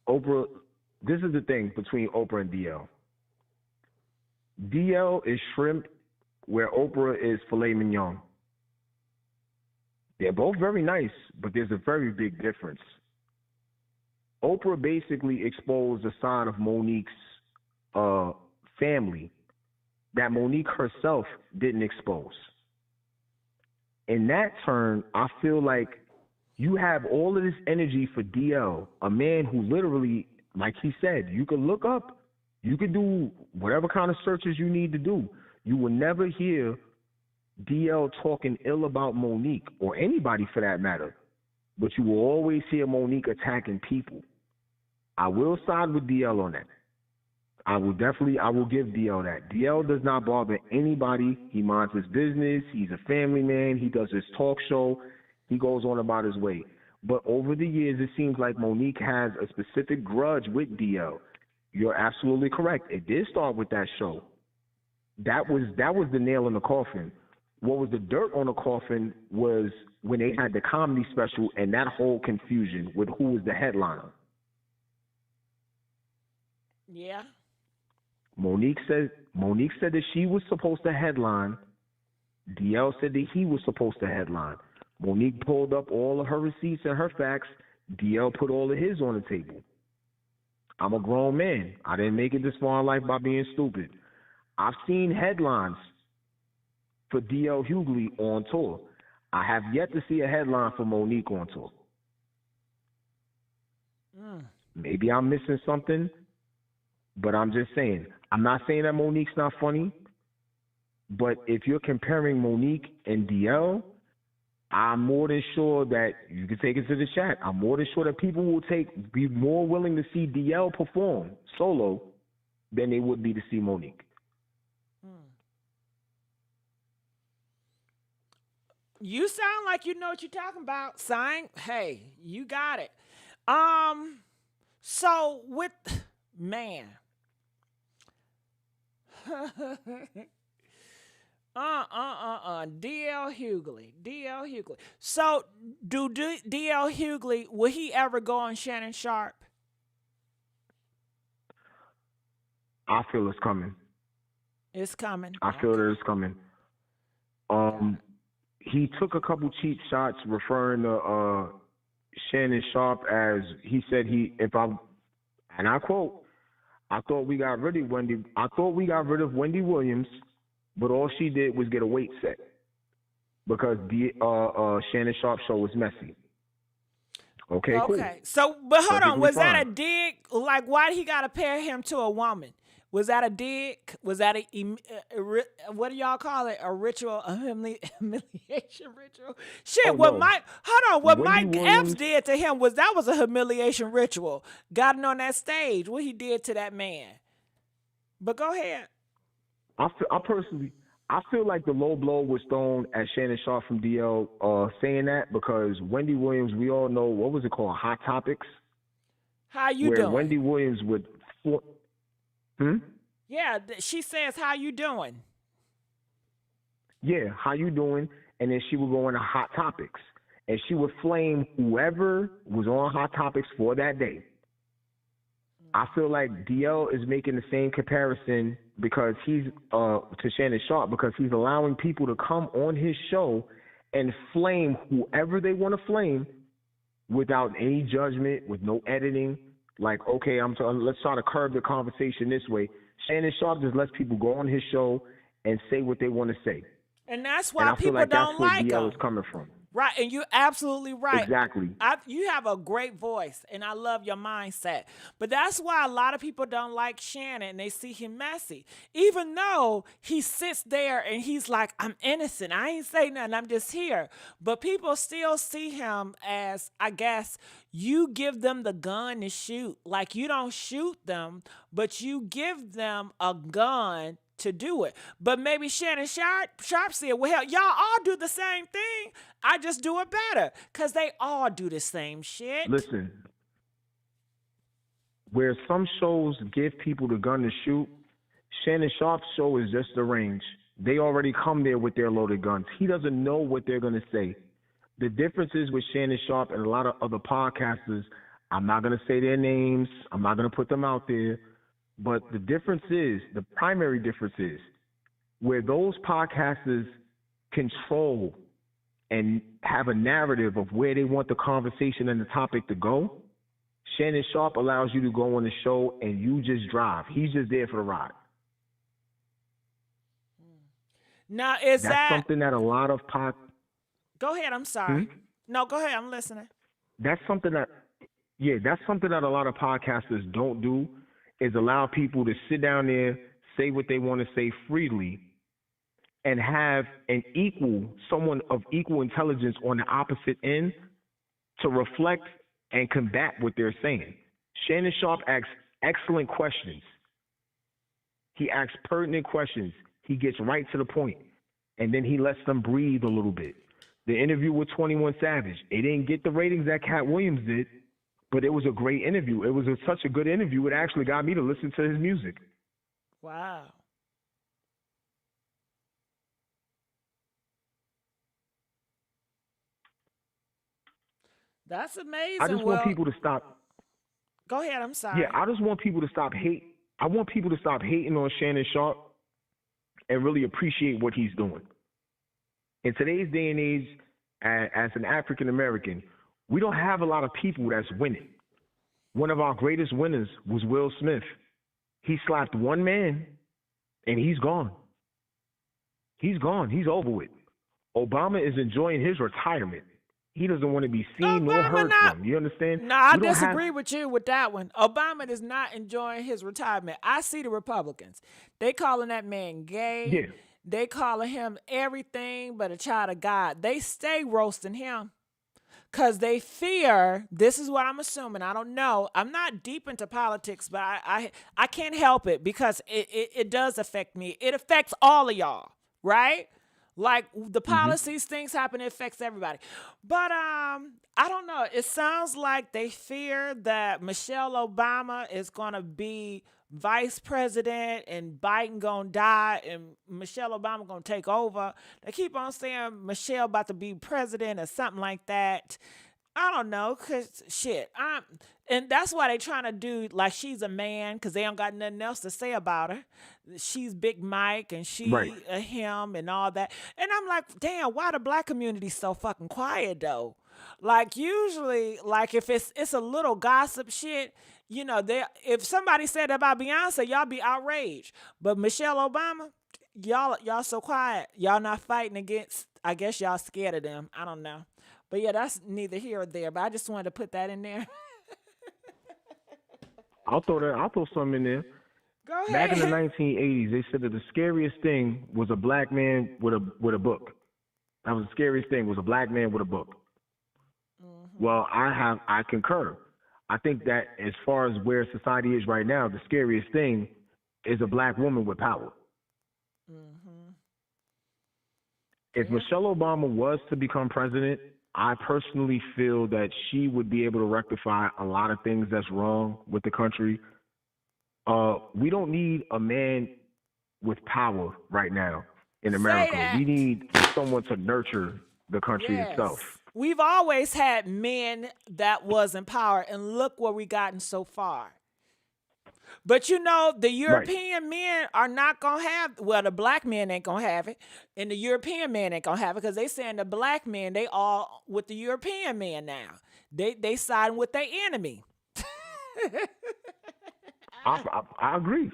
[SPEAKER 8] Oprah, this is the thing between Oprah and DL. DL is shrimp where Oprah is filet mignon. They're both very nice, but there's a very big difference. Oprah basically exposed the side of Monique's family that Monique herself didn't expose. In that turn, I feel like you have all of this energy for DL, a man who literally, like he said, you could look up, you could do whatever kind of searches you need to do. You will never hear DL talking ill about Monique or anybody for that matter, but you will always hear Monique attacking people. I will side with DL on that. I will give DL that. DL does not bother anybody. He minds his business. He's a family man. He does his talk show. He goes on about his way. But over the years, it seems like Monique has a specific grudge with DL. You're absolutely correct. It did start with that show. That was the nail in the coffin. What was the dirt on the coffin was when they had the comedy special and that whole confusion with who was the headliner.
[SPEAKER 1] Yeah.
[SPEAKER 8] Monique said that she was supposed to headline. DL said that he was supposed to headline. Monique pulled up all of her receipts and her facts. DL put all of his on the table. I'm a grown man. I didn't make it this far in life by being stupid. I've seen headlines for DL Hugley on tour. I have yet to see a headline for Monique on tour. Maybe I'm missing something, but I'm just saying. I'm not saying that Monique's not funny, but if you're comparing Monique and DL, I'm more than sure that you can take it to the chat. I'm more than sure that people will be more willing to see DL perform solo than they would be to see Monique.
[SPEAKER 1] You sound like you know what you're talking about, Sang. Hey, you got it. So with man. DL Hugley. So do DL Hugley, will he ever go on Shannon Sharpe?
[SPEAKER 8] I feel it's coming.
[SPEAKER 1] It's coming.
[SPEAKER 8] I feel that it's coming. He took a couple cheap shots referring to Shannon Sharpe as he said and I quote, I thought we got rid of Wendy Williams, but all she did was get a weight set because the Shannon Sharpe show was messy. Okay, cool.
[SPEAKER 1] So, but hold on, was
[SPEAKER 8] fine.
[SPEAKER 1] that a dig? Like, why did he got to pair him to a woman? Was that a dig? Was that what do y'all call it? A ritual, a humiliation ritual? Shit, what Mike Epps did to him was a humiliation ritual. Got him on that stage, what he did to that man. But go ahead.
[SPEAKER 8] I feel like the low blow was thrown at Shannon Sharpe from DL saying that because Wendy Williams, we all know, what was it called? Hot Topics?
[SPEAKER 1] How you doing?
[SPEAKER 8] Where Wendy Williams would...
[SPEAKER 1] Yeah, she says, how you doing?
[SPEAKER 8] Yeah, how you doing? And then she would go into Hot Topics. And she would flame whoever was on Hot Topics for that day. I feel like DL is making the same comparison because he's to Shannon Sharpe because he's allowing people to come on his show and flame whoever they want to flame without any judgment, with no editing. Like, okay, let's try to curb the conversation this way. Shannon Sharpe just lets people go on his show and say what they want to say.
[SPEAKER 1] And that's why people don't like him.
[SPEAKER 8] That's where DL is coming from.
[SPEAKER 1] Right, and you're absolutely right.
[SPEAKER 8] Exactly.
[SPEAKER 1] You have a great voice, and I love your mindset. But that's why a lot of people don't like Shannon. They see him messy. Even though he sits there and he's like, I'm innocent. I ain't say nothing. I'm just here. But people still see him as, I guess, you give them the gun to shoot. Like, you don't shoot them, but you give them a gun to do it. But maybe Shannon Sharpe said, well, hell, y'all all do the same thing. I just do it better because they all do the same shit.
[SPEAKER 8] Listen, where some shows give people the gun to shoot, Shannon Sharpe's show is just the range. They already come there with their loaded guns. He doesn't know what they're going to say. The difference is with Shannon Sharpe and a lot of other podcasters, I'm not going to say their names. I'm not going to put them out there. But the difference is, the primary difference is, where those podcasters control and have a narrative of where they want the conversation and the topic to go, Shannon Sharpe allows you to go on the show and you just drive. He's just there for the ride.
[SPEAKER 1] Now,
[SPEAKER 8] That's something that a lot of
[SPEAKER 1] Go ahead, I'm sorry. No, go ahead, I'm listening.
[SPEAKER 8] That's something that a lot of podcasters don't do, is allow people to sit down there, say what they want to say freely, and have someone of equal intelligence on the opposite end to reflect and combat what they're saying. Shannon Sharpe asks excellent questions. He asks pertinent questions. He gets right to the point, and then he lets them breathe a little bit. The interview with 21 Savage, it didn't get the ratings that Katt Williams did, but it was a great interview. It was such a good interview, it actually got me to listen to his music.
[SPEAKER 1] Wow. That's amazing.
[SPEAKER 8] I just want people to stop.
[SPEAKER 1] Go ahead, I'm sorry.
[SPEAKER 8] Yeah, I just want people to stop hate. I want people to stop hating on Shannon Sharpe and really appreciate what he's doing. In today's day and age, as an African American, we don't have a lot of people that's winning. One of our greatest winners was Will Smith. He slapped one man, and he's gone. He's gone. He's over with. Obama is enjoying his retirement. He doesn't want to be seen nor heard from. You understand?
[SPEAKER 1] No, I disagree with you with that one. Obama is not enjoying his retirement. I see the Republicans. They calling that man gay.
[SPEAKER 8] Yeah.
[SPEAKER 1] They calling him everything but a child of God. They stay roasting him because they fear, this is what I'm assuming, I don't know. I'm not deep into politics, but I can't help it because it does affect me. It affects all of y'all, right? Like the policies, things happen, it affects everybody. But I don't know. It sounds like they fear that Michelle Obama is going to be vice president and Biden going to die and Michelle Obama going to take over. They keep on saying Michelle about to be president or something like that. I don't know, because shit. And that's why they trying to do like she's a man because they don't got nothing else to say about her. She's Big Mike and she a him and all that. And I'm like, damn, why the black community so fucking quiet though? Like usually, like if it's a little gossip shit, you know, if somebody said that about Beyonce, y'all be outraged. But Michelle Obama, y'all so quiet. Y'all not fighting against, I guess y'all scared of them. I don't know. But yeah, that's neither here or there. But I just wanted to put that in there.
[SPEAKER 8] I'll throw something in there.
[SPEAKER 1] Go ahead.
[SPEAKER 8] Back in the 1980s, they said that the scariest thing was a black man with a book. That was the scariest thing, was a black man with a book. Well, I concur. I think that as far as where society is right now, the scariest thing is a black woman with power. If Michelle Obama was to become president, I personally feel that she would be able to rectify a lot of things that's wrong with the country. We don't need a man with power right now in America. We need someone to nurture the country itself.
[SPEAKER 1] We've always had men that was in power, and look where we gotten so far. But you know, the European men are not going to have, well, the black men ain't going to have it, and the European men ain't going to have it, because they saying the black men, they all with the European men now. They siding with their enemy.
[SPEAKER 8] I agree.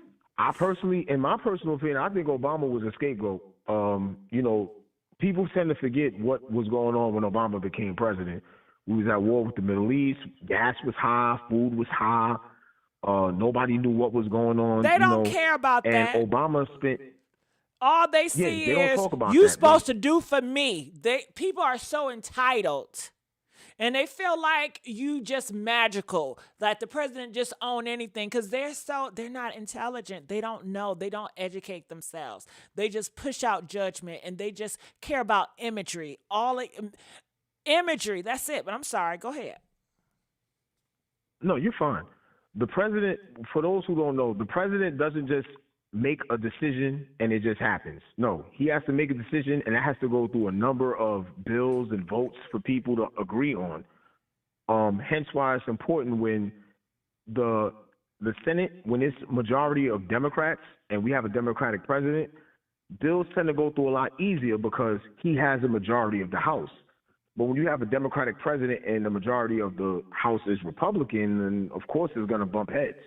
[SPEAKER 8] In my personal opinion, I think Obama was a scapegoat. You know, people tend to forget what was going on when Obama became president. We was at war with the Middle East. Gas was high. Food was high. Nobody knew what was going on.
[SPEAKER 1] They don't care about that.
[SPEAKER 8] And Obama spent...
[SPEAKER 1] All they see is, you supposed to do for me. People are so entitled. And they feel like you just magical. Like the president just own anything. Because they're not intelligent. They don't know. They don't educate themselves. They just push out judgment. And they just care about imagery. Imagery, that's it. But I'm sorry. Go ahead.
[SPEAKER 8] No, you're fine. The president, for those who don't know, the president doesn't just make a decision and it just happens. No, he has to make a decision and it has to go through a number of bills and votes for people to agree on. Hence why it's important when the Senate, when it's majority of Democrats and we have a Democratic president, bills tend to go through a lot easier because he has a majority of the House. But when you have a Democratic president and the majority of the House is Republican, then of course it's going to bump heads.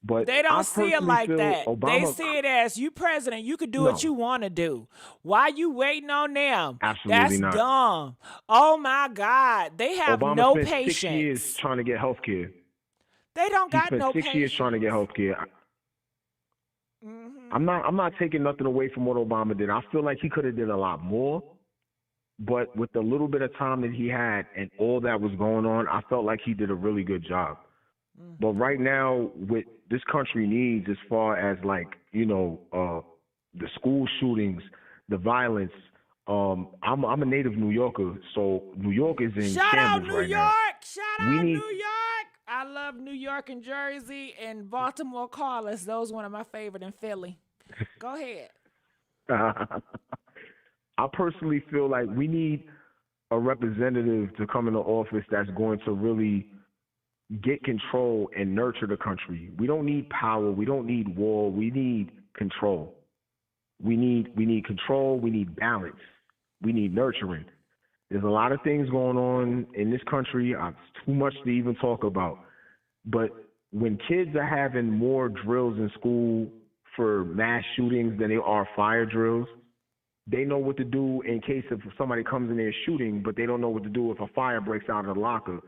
[SPEAKER 8] But
[SPEAKER 1] They don't see it like that. They
[SPEAKER 8] Obama,
[SPEAKER 1] see it as you president, you could do
[SPEAKER 8] no,
[SPEAKER 1] what you want to do. Why you waiting on them?
[SPEAKER 8] absolutely
[SPEAKER 1] That's
[SPEAKER 8] not.
[SPEAKER 1] dumb. Oh my God. They have
[SPEAKER 8] Obama
[SPEAKER 1] no
[SPEAKER 8] spent
[SPEAKER 1] patience.
[SPEAKER 8] 6 years trying to get health care.
[SPEAKER 1] They don't
[SPEAKER 8] He
[SPEAKER 1] got
[SPEAKER 8] spent
[SPEAKER 1] no
[SPEAKER 8] 6
[SPEAKER 1] patience.
[SPEAKER 8] years trying to get health care. I'm not taking nothing away from what Obama did. I feel like he could have did a lot more. But with the little bit of time that he had and all that was going on, I felt like he did a really good job. But right now, what this country needs, as far as like, the school shootings, the violence, I'm a native New Yorker, so New York is in
[SPEAKER 1] Shout out
[SPEAKER 8] shambles
[SPEAKER 1] New
[SPEAKER 8] right
[SPEAKER 1] York.
[SPEAKER 8] now.
[SPEAKER 1] Shout out New York. I love New York and Jersey and Baltimore Callers. Those one of my favorite in Philly. Go ahead.
[SPEAKER 8] I personally feel like we need a representative to come into office that's going to really get control and nurture the country. We don't need power. We don't need war. We need control. We need control. We need balance. We need nurturing. There's a lot of things going on in this country. It's too much to even talk about. But when kids are having more drills in school for mass shootings than they are fire drills, they know what to do in case if somebody comes in there shooting, but they don't know what to do if a fire breaks out of the locker.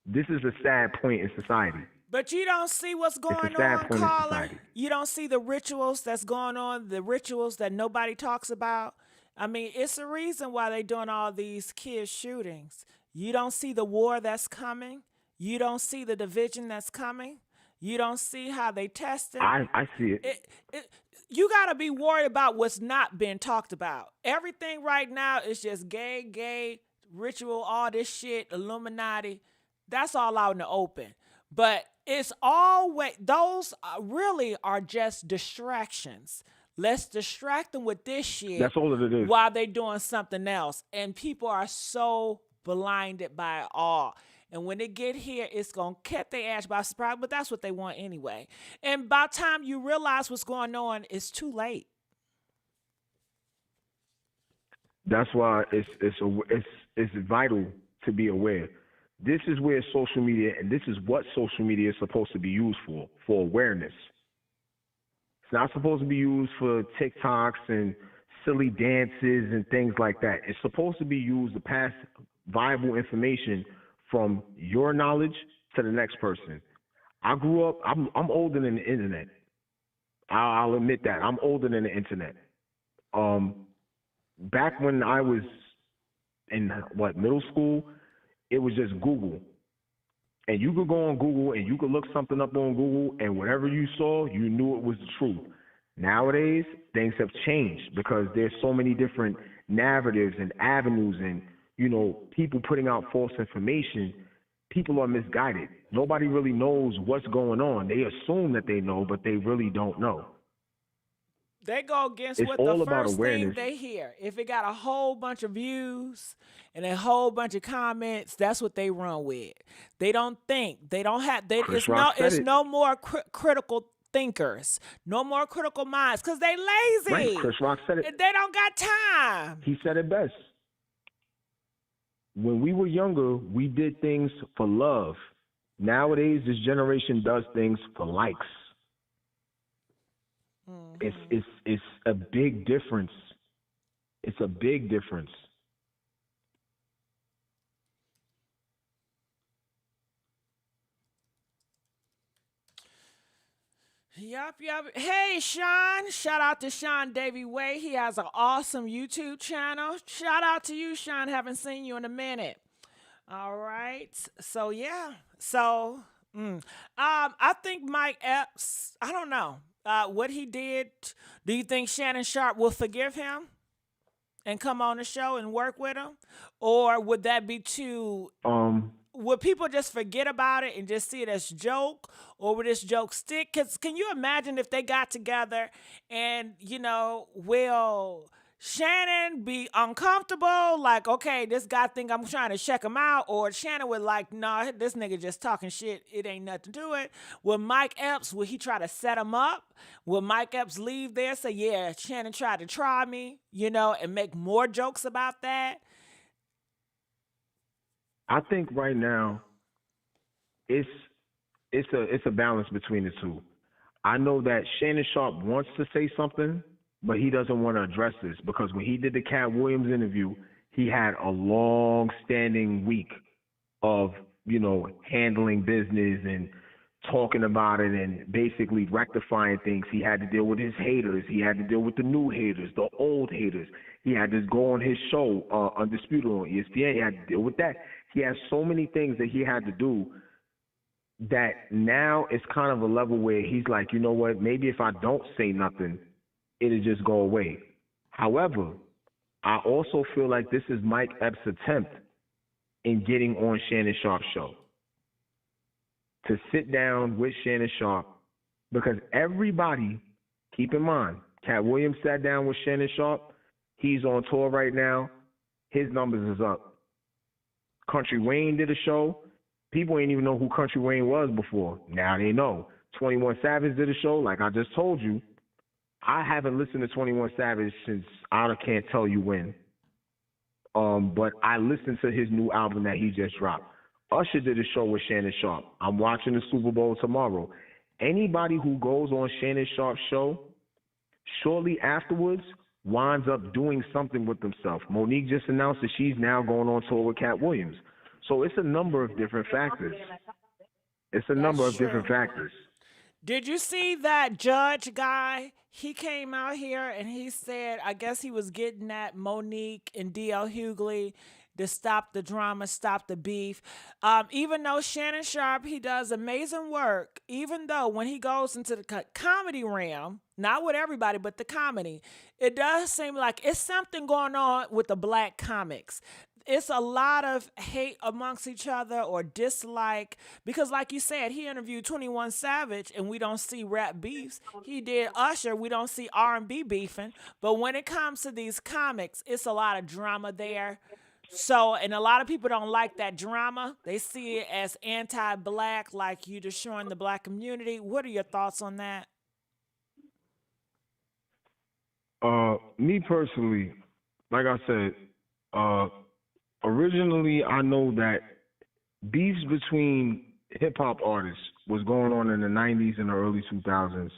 [SPEAKER 8] This is a sad point in society.
[SPEAKER 1] But you don't see what's going on, caller. You don't see the rituals that's going on, the rituals that nobody talks about. I mean, it's a reason why they're doing all these kids shootings. You don't see the war that's coming. You don't see the division that's coming. You don't see how they test it.
[SPEAKER 8] I see it.
[SPEAKER 1] You got to be worried about what's not being talked about. Everything right now is just gay, ritual, all this shit, Illuminati. That's all out in the open. But it's always, those really are just distractions. Let's distract them with this shit.
[SPEAKER 8] That's all it is.
[SPEAKER 1] While they're doing something else. And people are so blinded by it all. And when they get here, it's going to catch their ass by surprise, but that's what they want anyway. And by the time you realize what's going on, it's too late.
[SPEAKER 8] That's why it's vital to be aware. This is where social media, and this is what social media is supposed to be used for awareness. It's not supposed to be used for TikToks and silly dances and things like that. It's supposed to be used to pass viable information from your knowledge to the next person. I grew up, I'm older than the internet. I'll admit that. I'm older than the internet. Back when I was in middle school, it was just Google. And you could go on Google and you could look something up on Google, and whatever you saw, you knew it was the truth. Nowadays, things have changed because there's so many different narratives and avenues and people putting out false information. People are misguided. Nobody really knows what's going on. They assume that they know, but they really don't know.
[SPEAKER 1] They go against what the first thing they hear. If it got a whole bunch of views and a whole bunch of comments, that's what they run with. They don't think. They don't have. It's no more critical thinkers, no more critical minds, because they lazy.
[SPEAKER 8] Right. Chris Rock said it.
[SPEAKER 1] They don't got time.
[SPEAKER 8] He said it best. When we were younger, we did things for love. Nowadays, this generation does things for likes. Mm-hmm. It's a big difference. It's a big difference.
[SPEAKER 1] Yup. Hey, Sean. Shout out to Sean Davy Way. He has an awesome YouTube channel. Shout out to you, Sean. Haven't seen you in a minute. All right. So, yeah. So, I think Mike Epps, I don't know what he did. Do you think Shannon Sharpe will forgive him and come on the show and work with him? Or would that be too... Would people just forget about it and just see it as a joke, or would this joke stick? Because can you imagine if they got together and, will Shannon be uncomfortable? Like, okay, this guy think I'm trying to check him out, or Shannon would like, nah, this nigga just talking shit. It ain't nothing to it. Will Mike Epps, will he try to set him up? Will Mike Epps leave there, say, yeah, Shannon tried to try me, and make more jokes about that?
[SPEAKER 8] I think right now it's a balance between the two. I know that Shannon Sharpe wants to say something, but he doesn't want to address this because when he did the Katt Williams interview, he had a long-standing week of, handling business and talking about it and basically rectifying things. He had to deal with his haters. He had to deal with the new haters, the old haters. He had to go on his show, Undisputed on ESPN. He had to deal with that. He has so many things that he had to do that now it's kind of a level where he's like, you know what, maybe if I don't say nothing, it'll just go away. However, I also feel like this is Mike Epps' attempt in getting on Shannon Sharpe's show. To sit down with Shannon Sharpe, because everybody, keep in mind, Katt Williams sat down with Shannon Sharpe. He's on tour right now. His numbers is up. Country Wayne did a show. People ain't even know who Country Wayne was before. Now they know. 21 Savage did a show, like I just told you. I haven't listened to 21 Savage since I can't tell you when. But I listened to his new album that he just dropped. Usher did a show with Shannon Sharpe. I'm watching the Super Bowl tomorrow. Anybody who goes on Shannon Sharpe's show, shortly afterwards, winds up doing something with themselves. Monique just announced that she's now going on tour with Katt Williams. So it's a number of different factors. Different factors.
[SPEAKER 1] Did you see that judge guy? He came out here and he said, I guess he was getting at Monique and D.L. Hugley to stop the drama, stop the beef. Even though Shannon Sharpe, he does amazing work, even though when he goes into the comedy realm, not with everybody, but the comedy, it does seem like it's something going on with the black comics. It's a lot of hate amongst each other or dislike because, like you said, he interviewed 21 Savage and we don't see rap beefs. He did Usher, we don't see R&B beefing. But when it comes to these comics, it's a lot of drama there. So, and a lot of people don't like that drama. They see it as anti-black, like you destroying the black community. What are your thoughts on that?
[SPEAKER 8] Me personally, like I said, originally I know that beefs between hip-hop artists was going on in the 90s and the early 2000s.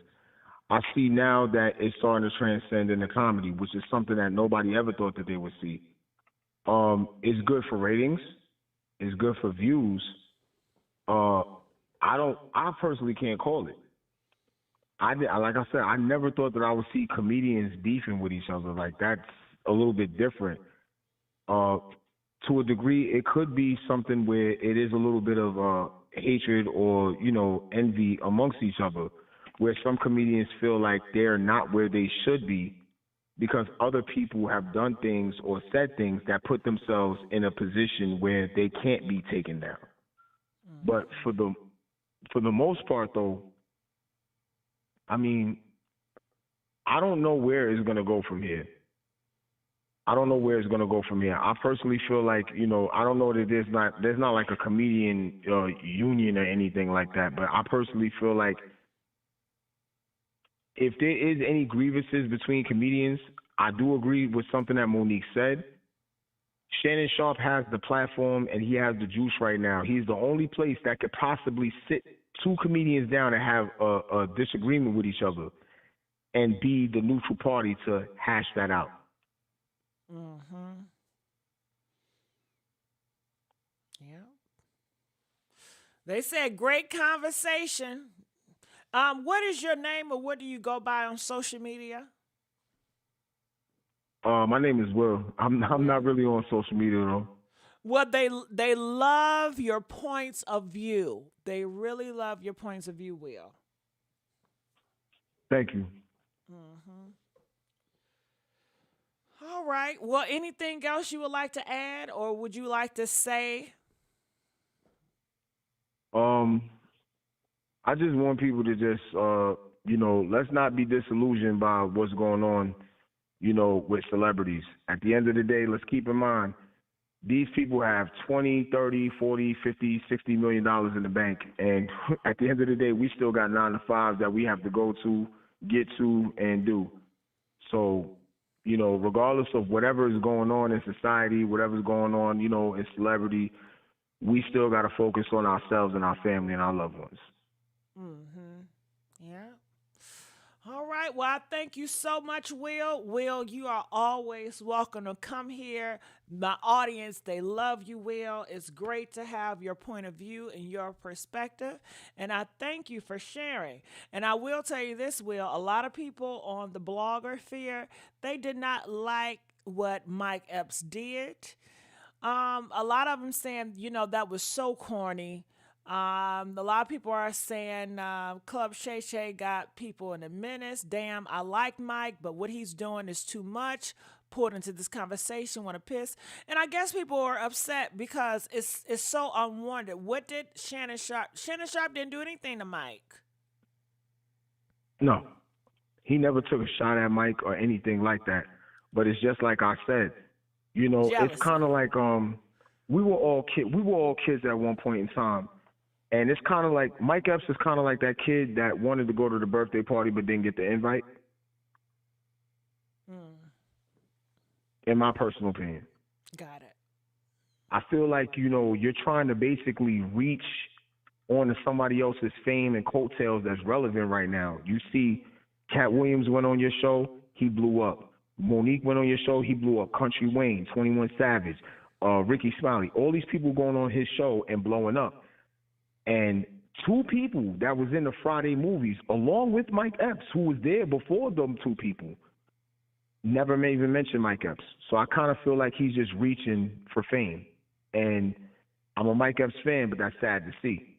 [SPEAKER 8] I see now that it's starting to transcend into comedy, which is something that nobody ever thought that they would see. It's good for ratings. It's good for views. I personally can't call it. Like I said, I never thought that I would see comedians beefing with each other. Like, that's a little bit different. To a degree, it could be something where it is a little bit of hatred or, envy amongst each other, where some comedians feel like they're not where they should be because other people have done things or said things that put themselves in a position where they can't be taken down. But for the most part, though, I mean, I don't know where it's going to go from here. I personally feel like, I don't know that there's not like a comedian union or anything like that, but I personally feel like if there is any grievances between comedians, I do agree with something that Monique said. Shannon Sharpe has the platform and he has the juice right now. He's the only place that could possibly sit two comedians down and have a disagreement with each other and be the neutral party to hash that out.
[SPEAKER 1] Mm-hmm. Yeah. They said great conversation. What is your name or what do you go by on social media?
[SPEAKER 8] My name is Will. I'm not really on social media though.
[SPEAKER 1] Well, they love your points of view. They really love your points of view, Will.
[SPEAKER 8] Thank you.
[SPEAKER 1] Mm-hmm. All right. Well, anything else you would like to add or would you like to say?
[SPEAKER 8] I just want people to just, let's not be disillusioned by what's going on, with celebrities. At the end of the day, let's keep in mind, these people have 20, 30, 40, 50, $60 million in the bank. And at the end of the day, we still got 9 to 5 that we have to go to, get to, and do. So, regardless of whatever is going on in society, whatever's going on, in celebrity, we still got to focus on ourselves and our family and our loved ones.
[SPEAKER 1] Yeah. All right. Well, I thank you so much, Will. Will, you are always welcome to come here. My audience, they love you, Will. It's great to have your point of view and your perspective. And I thank you for sharing. And I will tell you this, Will, a lot of people on the blogger sphere, they did not like what Mike Epps did. A lot of them saying, that was so corny. A lot of people are saying Club Shay got people in a menace. Damn, I like Mike, but what he's doing is too much. Pulled into this conversation, want to piss. And I guess people are upset because it's so unwarranted. What did Shannon Sharpe? Shannon Sharpe didn't do anything to Mike.
[SPEAKER 8] No, he never took a shot at Mike or anything like that. But it's just like I said,
[SPEAKER 1] Jealousy.
[SPEAKER 8] It's kind of like we were all kids at one point in time. And it's kind of like Mike Epps is kind of like that kid that wanted to go to the birthday party but didn't get the invite. In my personal opinion.
[SPEAKER 1] Got it.
[SPEAKER 8] I feel like, you're trying to basically reach onto somebody else's fame and coattails that's relevant right now. You see Katt Williams went on your show, he blew up. Monique went on your show, he blew up. Country Wayne, 21 Savage, Ricky Smiley, all these people going on his show and blowing up. And two people that was in the Friday movies, along with Mike Epps, who was there before them two people, never even mentioned Mike Epps. So I kind of feel like he's just reaching for fame. And I'm a Mike Epps fan, but that's sad to see.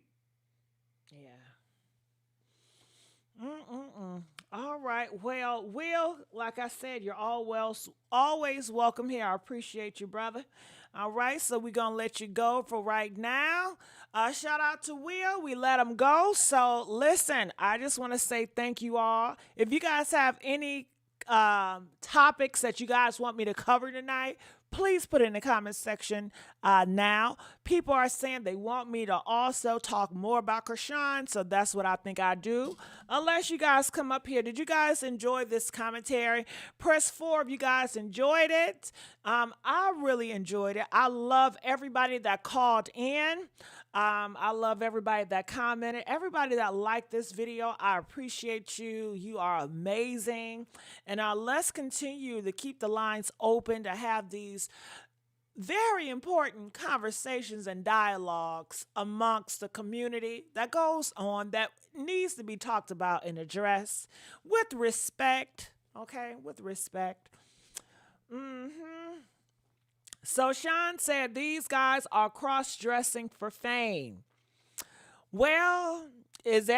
[SPEAKER 1] Yeah. All right. Well, Will, like I said, you're always welcome here. I appreciate you, brother. All right, so we're going to let you go for right now. Shout out to Will. We let him go. So, listen, I just want to say thank you all. If you guys have any topics that you guys want me to cover tonight, please put it in the comment section now. People are saying they want me to also talk more about Krishan, so that's what I think I do. Unless you guys come up here. Did you guys enjoy this commentary? Press 4 if you guys enjoyed it. I really enjoyed it. I love everybody that called in. I love everybody that commented, everybody that liked this video. I appreciate you. You are amazing. And let's continue to keep the lines open to have these very important conversations and dialogues amongst the community that goes on, that needs to be talked about and addressed with respect. Okay, with respect. So Sean said these guys are cross-dressing for fame. Well, is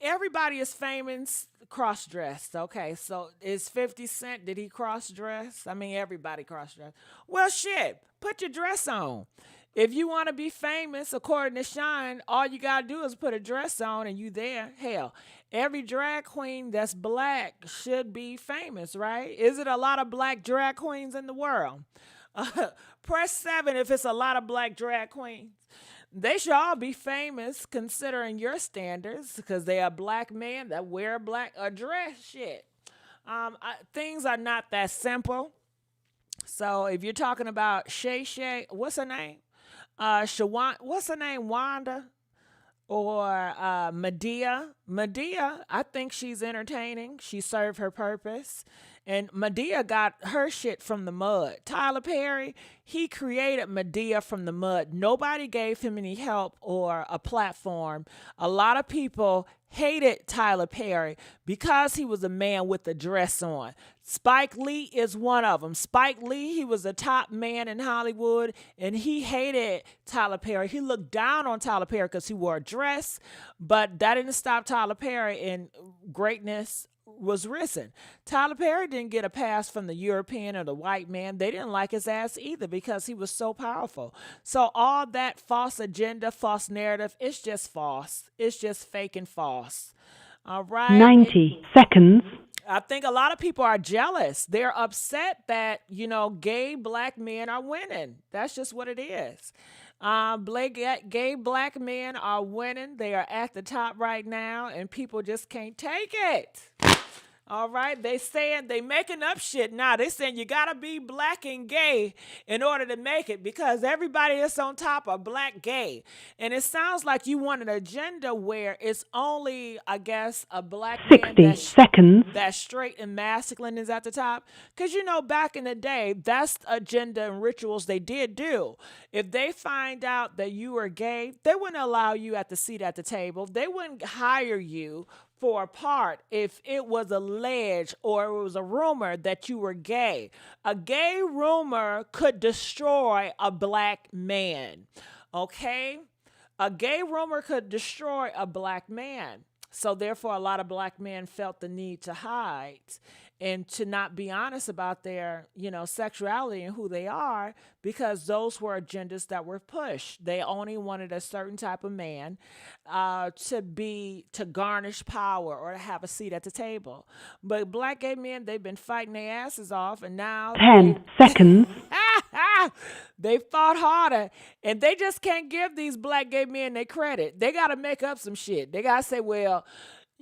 [SPEAKER 1] everybody is famous cross-dressed? Okay, so is 50 Cent, did he cross-dress? I mean, everybody cross-dressed. Well, shit, put your dress on. If you want to be famous, according to Sean, all you got to do is put a dress on and you there. Hell, every drag queen that's black should be famous, right? Is it a lot of black drag queens in the world? Press 7 if it's a lot of black drag queens. They should all be famous considering your standards because they are black men that wear black or dress shit. Things are not that simple. So if you're talking about Shay, what's her name? What's her name? Wanda? Or Medea. Medea, I think she's entertaining. She served her purpose. And Medea got her shit from the mud. Tyler Perry, he created Medea from the mud. Nobody gave him any help or a platform. A lot of people hated Tyler Perry because he was a man with a dress on. Spike Lee is one of them. Spike Lee, he was a top man in Hollywood, and he hated Tyler Perry. He looked down on Tyler Perry because he wore a dress, but that didn't stop Tyler Perry, and greatness was risen. Tyler Perry didn't get a pass from the European or the white man. They didn't like his ass either because he was so powerful. So all that false agenda, false narrative, it's just false. It's just fake and false. All right.
[SPEAKER 9] 90 seconds.
[SPEAKER 1] I think a lot of people are jealous. They're upset that, gay black men are winning. That's just what it is. Gay black men are winning. They are at the top right now, and people just can't take it. All right, they making up shit now. They saying you gotta be black and gay in order to make it because everybody that's on top are black gay, and it sounds like you want an agenda where it's only, I guess, a black man
[SPEAKER 9] 60 seconds.
[SPEAKER 1] that's straight and masculine is at the top. Because back in the day, that's the agenda and rituals they did do. If they find out that you are gay, they wouldn't allow you at the seat at the table. They wouldn't hire you for a part if it was alleged or it was a rumor that you were gay. A gay rumor could destroy a black man. Okay? A gay rumor could destroy a black man. So therefore, a lot of black men felt the need to hide and to not be honest about their, sexuality and who they are, because those were agendas that were pushed. They only wanted a certain type of man to garnish power or to have a seat at the table. But black gay men, they've been fighting their asses off, and now
[SPEAKER 9] 10 seconds.
[SPEAKER 1] they fought harder, and they just can't give these black gay men their credit. They got to make up some shit. They got to say, well,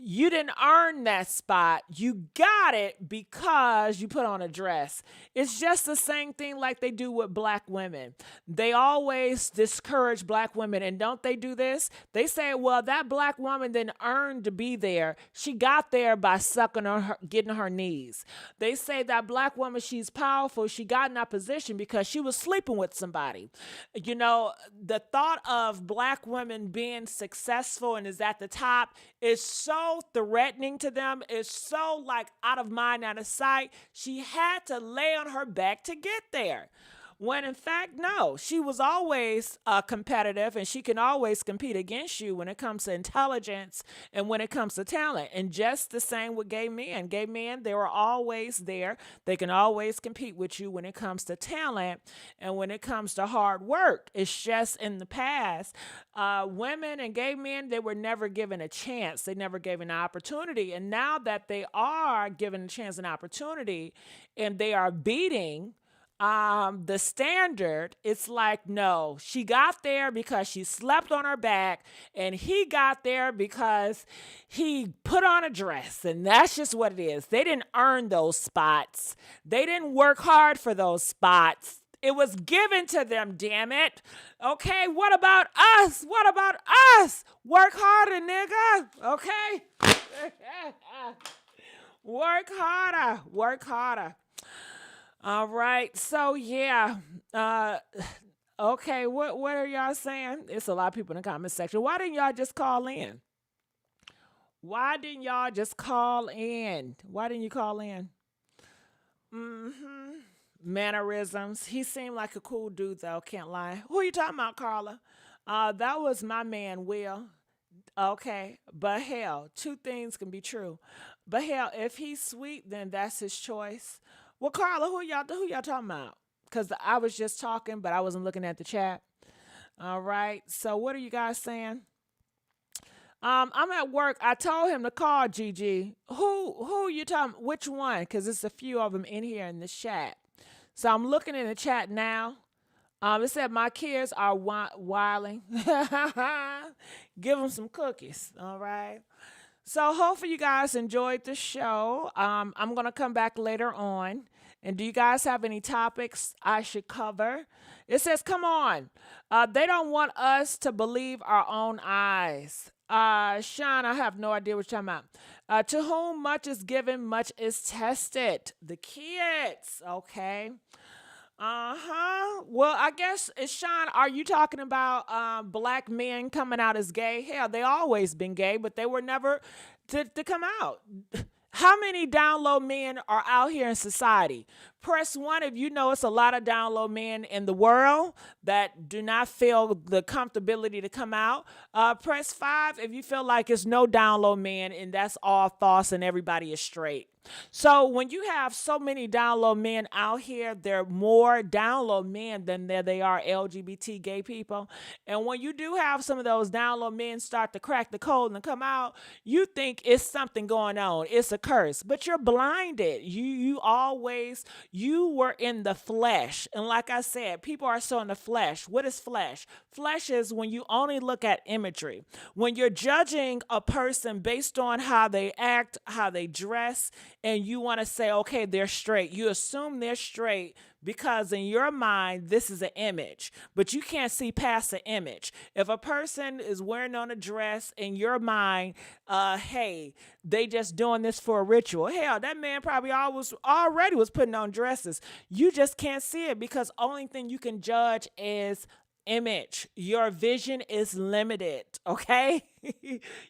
[SPEAKER 1] you didn't earn that spot. You got it because you put on a dress. It's just the same thing like they do with black women. They always discourage black women. And don't they do this? They say, well, that black woman didn't earn to be there. She got there by sucking on her, getting her knees. They say that black woman, she's powerful. She got in that position because she was sleeping with somebody. The thought of black women being successful and is at the top is so threatening to them. It's so out of mind, out of sight. She had to lay on her back to get there. When in fact, no, she was always competitive, and she can always compete against you when it comes to intelligence and when it comes to talent. And just the same with gay men. Gay men, they were always there. They can always compete with you when it comes to talent and when it comes to hard work. It's just in the past, women and gay men, they were never given a chance. They never gave an opportunity. And now that they are given a chance and opportunity, and they are beating the standard, it's like, no, she got there because she slept on her back, and he got there because he put on a dress, and that's just what it is. They didn't earn those spots. They didn't work hard for those spots. It was given to them, damn it. Okay, what about us? What about us? Work harder, nigga. Okay? Work harder. Work harder. All right. So, yeah. Okay, what are y'all saying? It's a lot of people in the comment section. Why didn't y'all just call in? Why didn't y'all just call in? Why didn't you call in? Mannerisms. He seemed like a cool dude, though. Can't lie. Who are you talking about, Carla? That was my man, Will. Okay. But hell, two things can be true. But hell, if he's sweet, then that's his choice. Well, Carla, who y'all talking about? Because I was just talking, but I wasn't looking at the chat. All right. So what are you guys saying? I'm at work. I told him to call Gigi. Who you talking? Which one? Because there's a few of them in here in the chat. So I'm looking in the chat now. It said my kids are wilding. Give them some cookies. All right. So hopefully you guys enjoyed the show. I'm going to come back later on. And do you guys have any topics I should cover? It says, come on. They don't want us to believe our own eyes. Sean, I have no idea what you're talking about. To whom much is given, much is tested. The kids, okay. Well, I guess, Sean, are you talking about black men coming out as gay? Hell, they always been gay, but they were never to come out. How many down low men are out here in society? Press 1 if you know it's a lot of down low men in the world that do not feel the comfortability to come out. Press 5 if you feel like it's no down low men and that's all false and everybody is straight. So when you have so many down low men out here, there are more down low men than they are LGBT gay people. And when you do have some of those down low men start to crack the code and come out, you think it's something going on. It's a curse, but you're blinded. You always, You were in the flesh. And like I said, people are so in the flesh. What is flesh? Flesh is when you only look at imagery. When you're judging a person based on how they act, how they dress, and you want to say, okay, they're straight. You assume they're straight because in your mind, this is an image, but you can't see past the image. If a person is wearing on a dress in your mind, hey, they just doing this for a ritual. Hell, that man probably already was putting on dresses. You just can't see it because only thing you can judge is image. Your vision is limited, okay?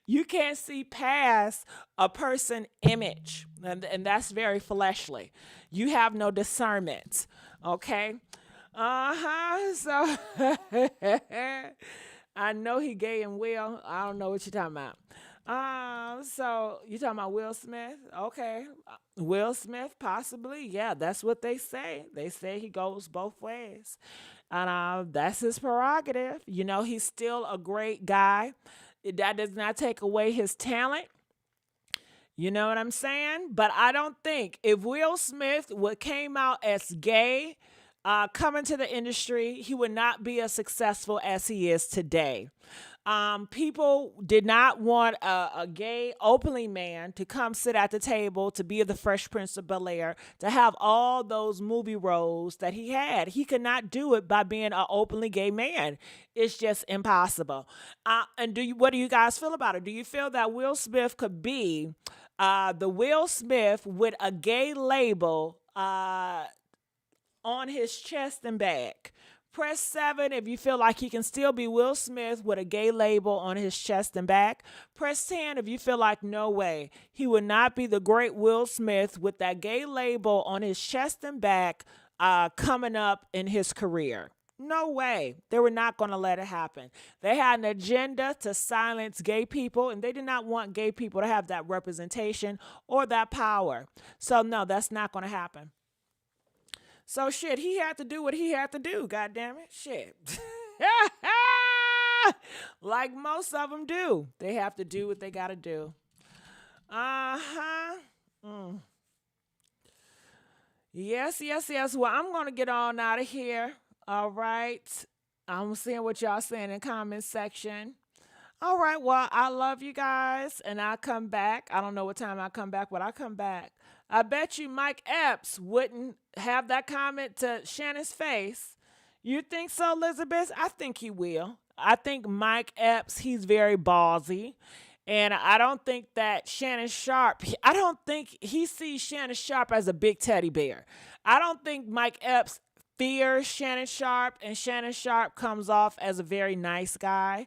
[SPEAKER 1] You can't see past a person image, and that's very fleshly. You have no discernment, okay? So I know he gay and Will. I don't know what you're talking about. So you talking about Will Smith? Okay. Will Smith, possibly. Yeah, that's what they say. They say he goes both ways. And that's his prerogative. You know, he's still a great guy. That does not take away his talent. You know what I'm saying? But I don't think if Will Smith came out as gay, coming to the industry, he would not be as successful as he is today. People did not want a gay, openly man to come sit at the table, to be the Fresh Prince of Bel-Air, to have all those movie roles that he had. He could not do it by being an openly gay man. It's just impossible. And what do you guys feel about it? Do you feel that Will Smith could be the Will Smith with a gay label on his chest and back? Press 7 if you feel like he can still be Will Smith with a gay label on his chest and back. Press 10 if you feel like no way. He would not be the great Will Smith with that gay label on his chest and back coming up in his career. No way. They were not going to let it happen. They had an agenda to silence gay people, and they did not want gay people to have that representation or that power. So, no, that's not going to happen. So, shit, he had to do what he had to do, goddammit. Shit. Like most of them do. They have to do what they got to do. Yes. Well, I'm going to get on out of here. All right. I'm seeing what y'all saying in the comment section. All right. Well, I love you guys, and I'll come back. I don't know what time I'll come back, but I'll come back. I bet you Mike Epps wouldn't have that comment to Shannon's face. You think so, Elizabeth? I think he will. I think Mike Epps, he's very ballsy. And I don't think that Shannon Sharpe, I don't think he sees Shannon Sharpe as a big teddy bear. I don't think Mike Epps fears Shannon Sharpe, and Shannon Sharpe comes off as a very nice guy.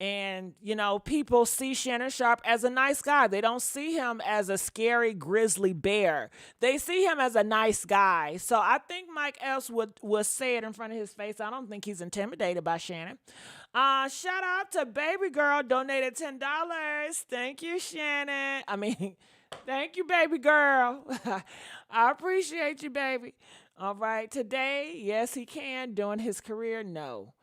[SPEAKER 1] And, you know, people see Shannon Sharpe as a nice guy. They don't see him as a scary grizzly bear. They see him as a nice guy. So I think Mike Epps would say it in front of his face. I don't think he's intimidated by Shannon. Shout out to Baby Girl, donated $10. Thank you, Shannon. Thank you, Baby Girl. I appreciate you, baby. All right. Today, yes, he can. During his career, no.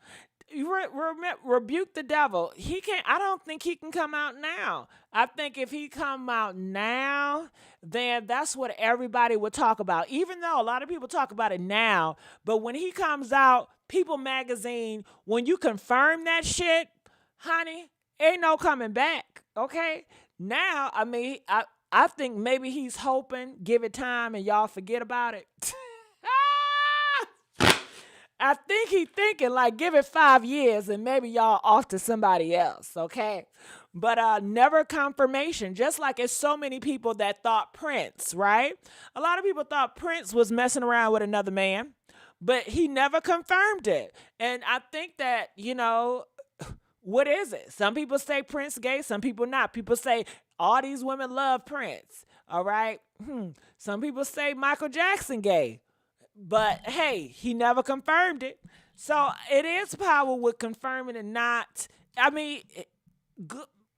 [SPEAKER 1] Rebuke the devil. He can't. I don't think he can come out now. I think if he come out now, then that's what everybody would talk about. Even though a lot of people talk about it now, but when he comes out, People Magazine, when you confirm that shit, honey, ain't no coming back. Okay. Now, I think maybe he's hoping, give it time, and y'all forget about it. I think he thinking like give it 5 years and maybe y'all off to somebody else, okay? But never confirmation, just like it's so many people that thought Prince, right? A lot of people thought Prince was messing around with another man, but he never confirmed it. And I think that, you know, what is it? Some people say Prince gay, some people not. People say all these women love Prince, all right? Some people say Michael Jackson gay. But hey, he never confirmed it. So it is power with confirming and not.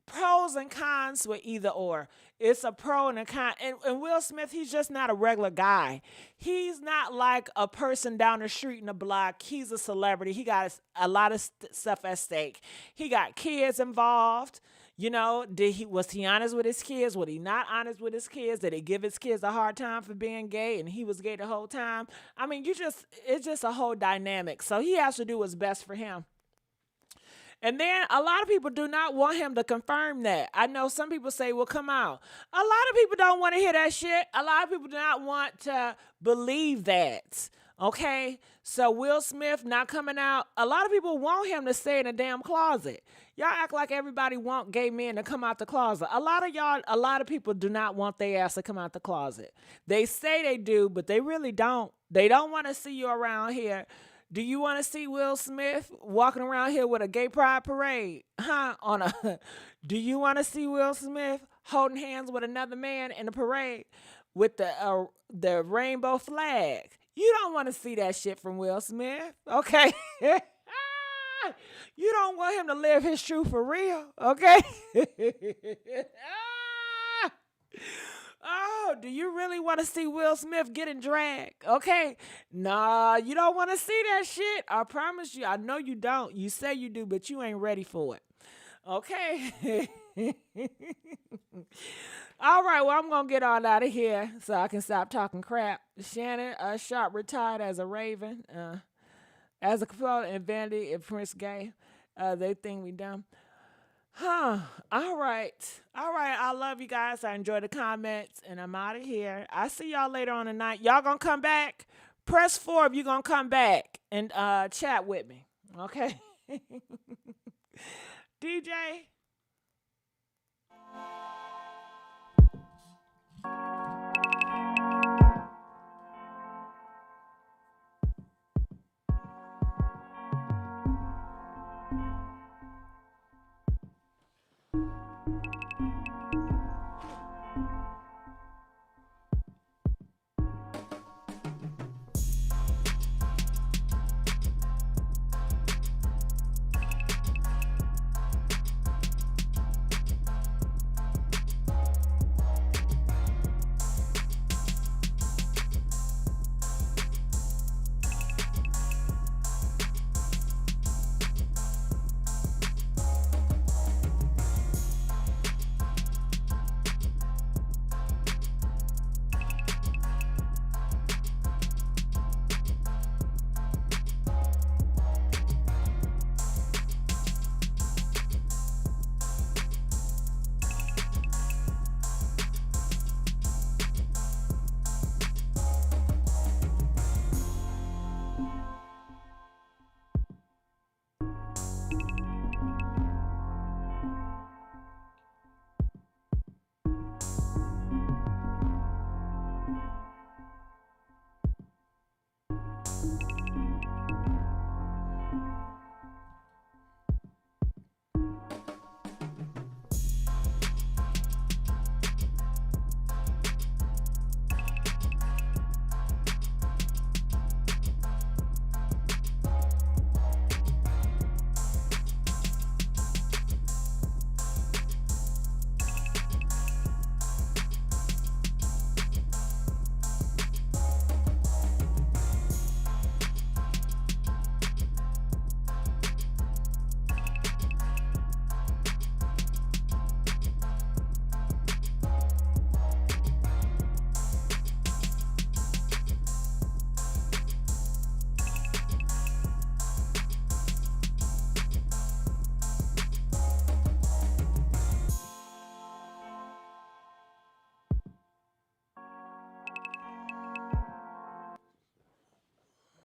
[SPEAKER 1] Pros and cons with either or. It's a pro and a con. And Will Smith, he's just not a regular guy. He's not like a person down the street in the block. He's a celebrity. He got a lot of stuff at stake. He got kids involved. Was he honest with his kids? Was he not honest with his kids? Did he give his kids a hard time for being gay and he was gay the whole time? I mean, it's just a whole dynamic. So he has to do what's best for him. And then a lot of people do not want him to confirm that. I know some people say, well, come out. A lot of people don't want to hear that shit. A lot of people do not want to believe that. Okay? So Will Smith not coming out. A lot of people want him to stay in a damn closet. Y'all act like everybody want gay men to come out the closet. A lot of people do not want their ass to come out the closet. They say they do, but they really don't. They don't want to see you around here. Do you want to see Will Smith walking around here with a gay pride parade? Do you want to see Will Smith holding hands with another man in the parade with the rainbow flag? You don't want to see that shit from Will Smith, okay? You don't want him to live his truth for real, okay? Oh, do you really want to see Will Smith getting dragged? Okay. Nah, you don't want to see that shit. I promise you. I know you don't. You say you do, but you ain't ready for it. Okay. All right, well, I'm going to get on out of here so I can stop talking crap. Shannon Sharpe retired as a Raven. As a component in Vanity and Prince Gay. They think we dumb. All right. I love you guys. I enjoy the comments, and I'm out of here. I see y'all later on tonight. Y'all gonna come back? Press 4 if you're gonna come back and chat with me. Okay? DJ?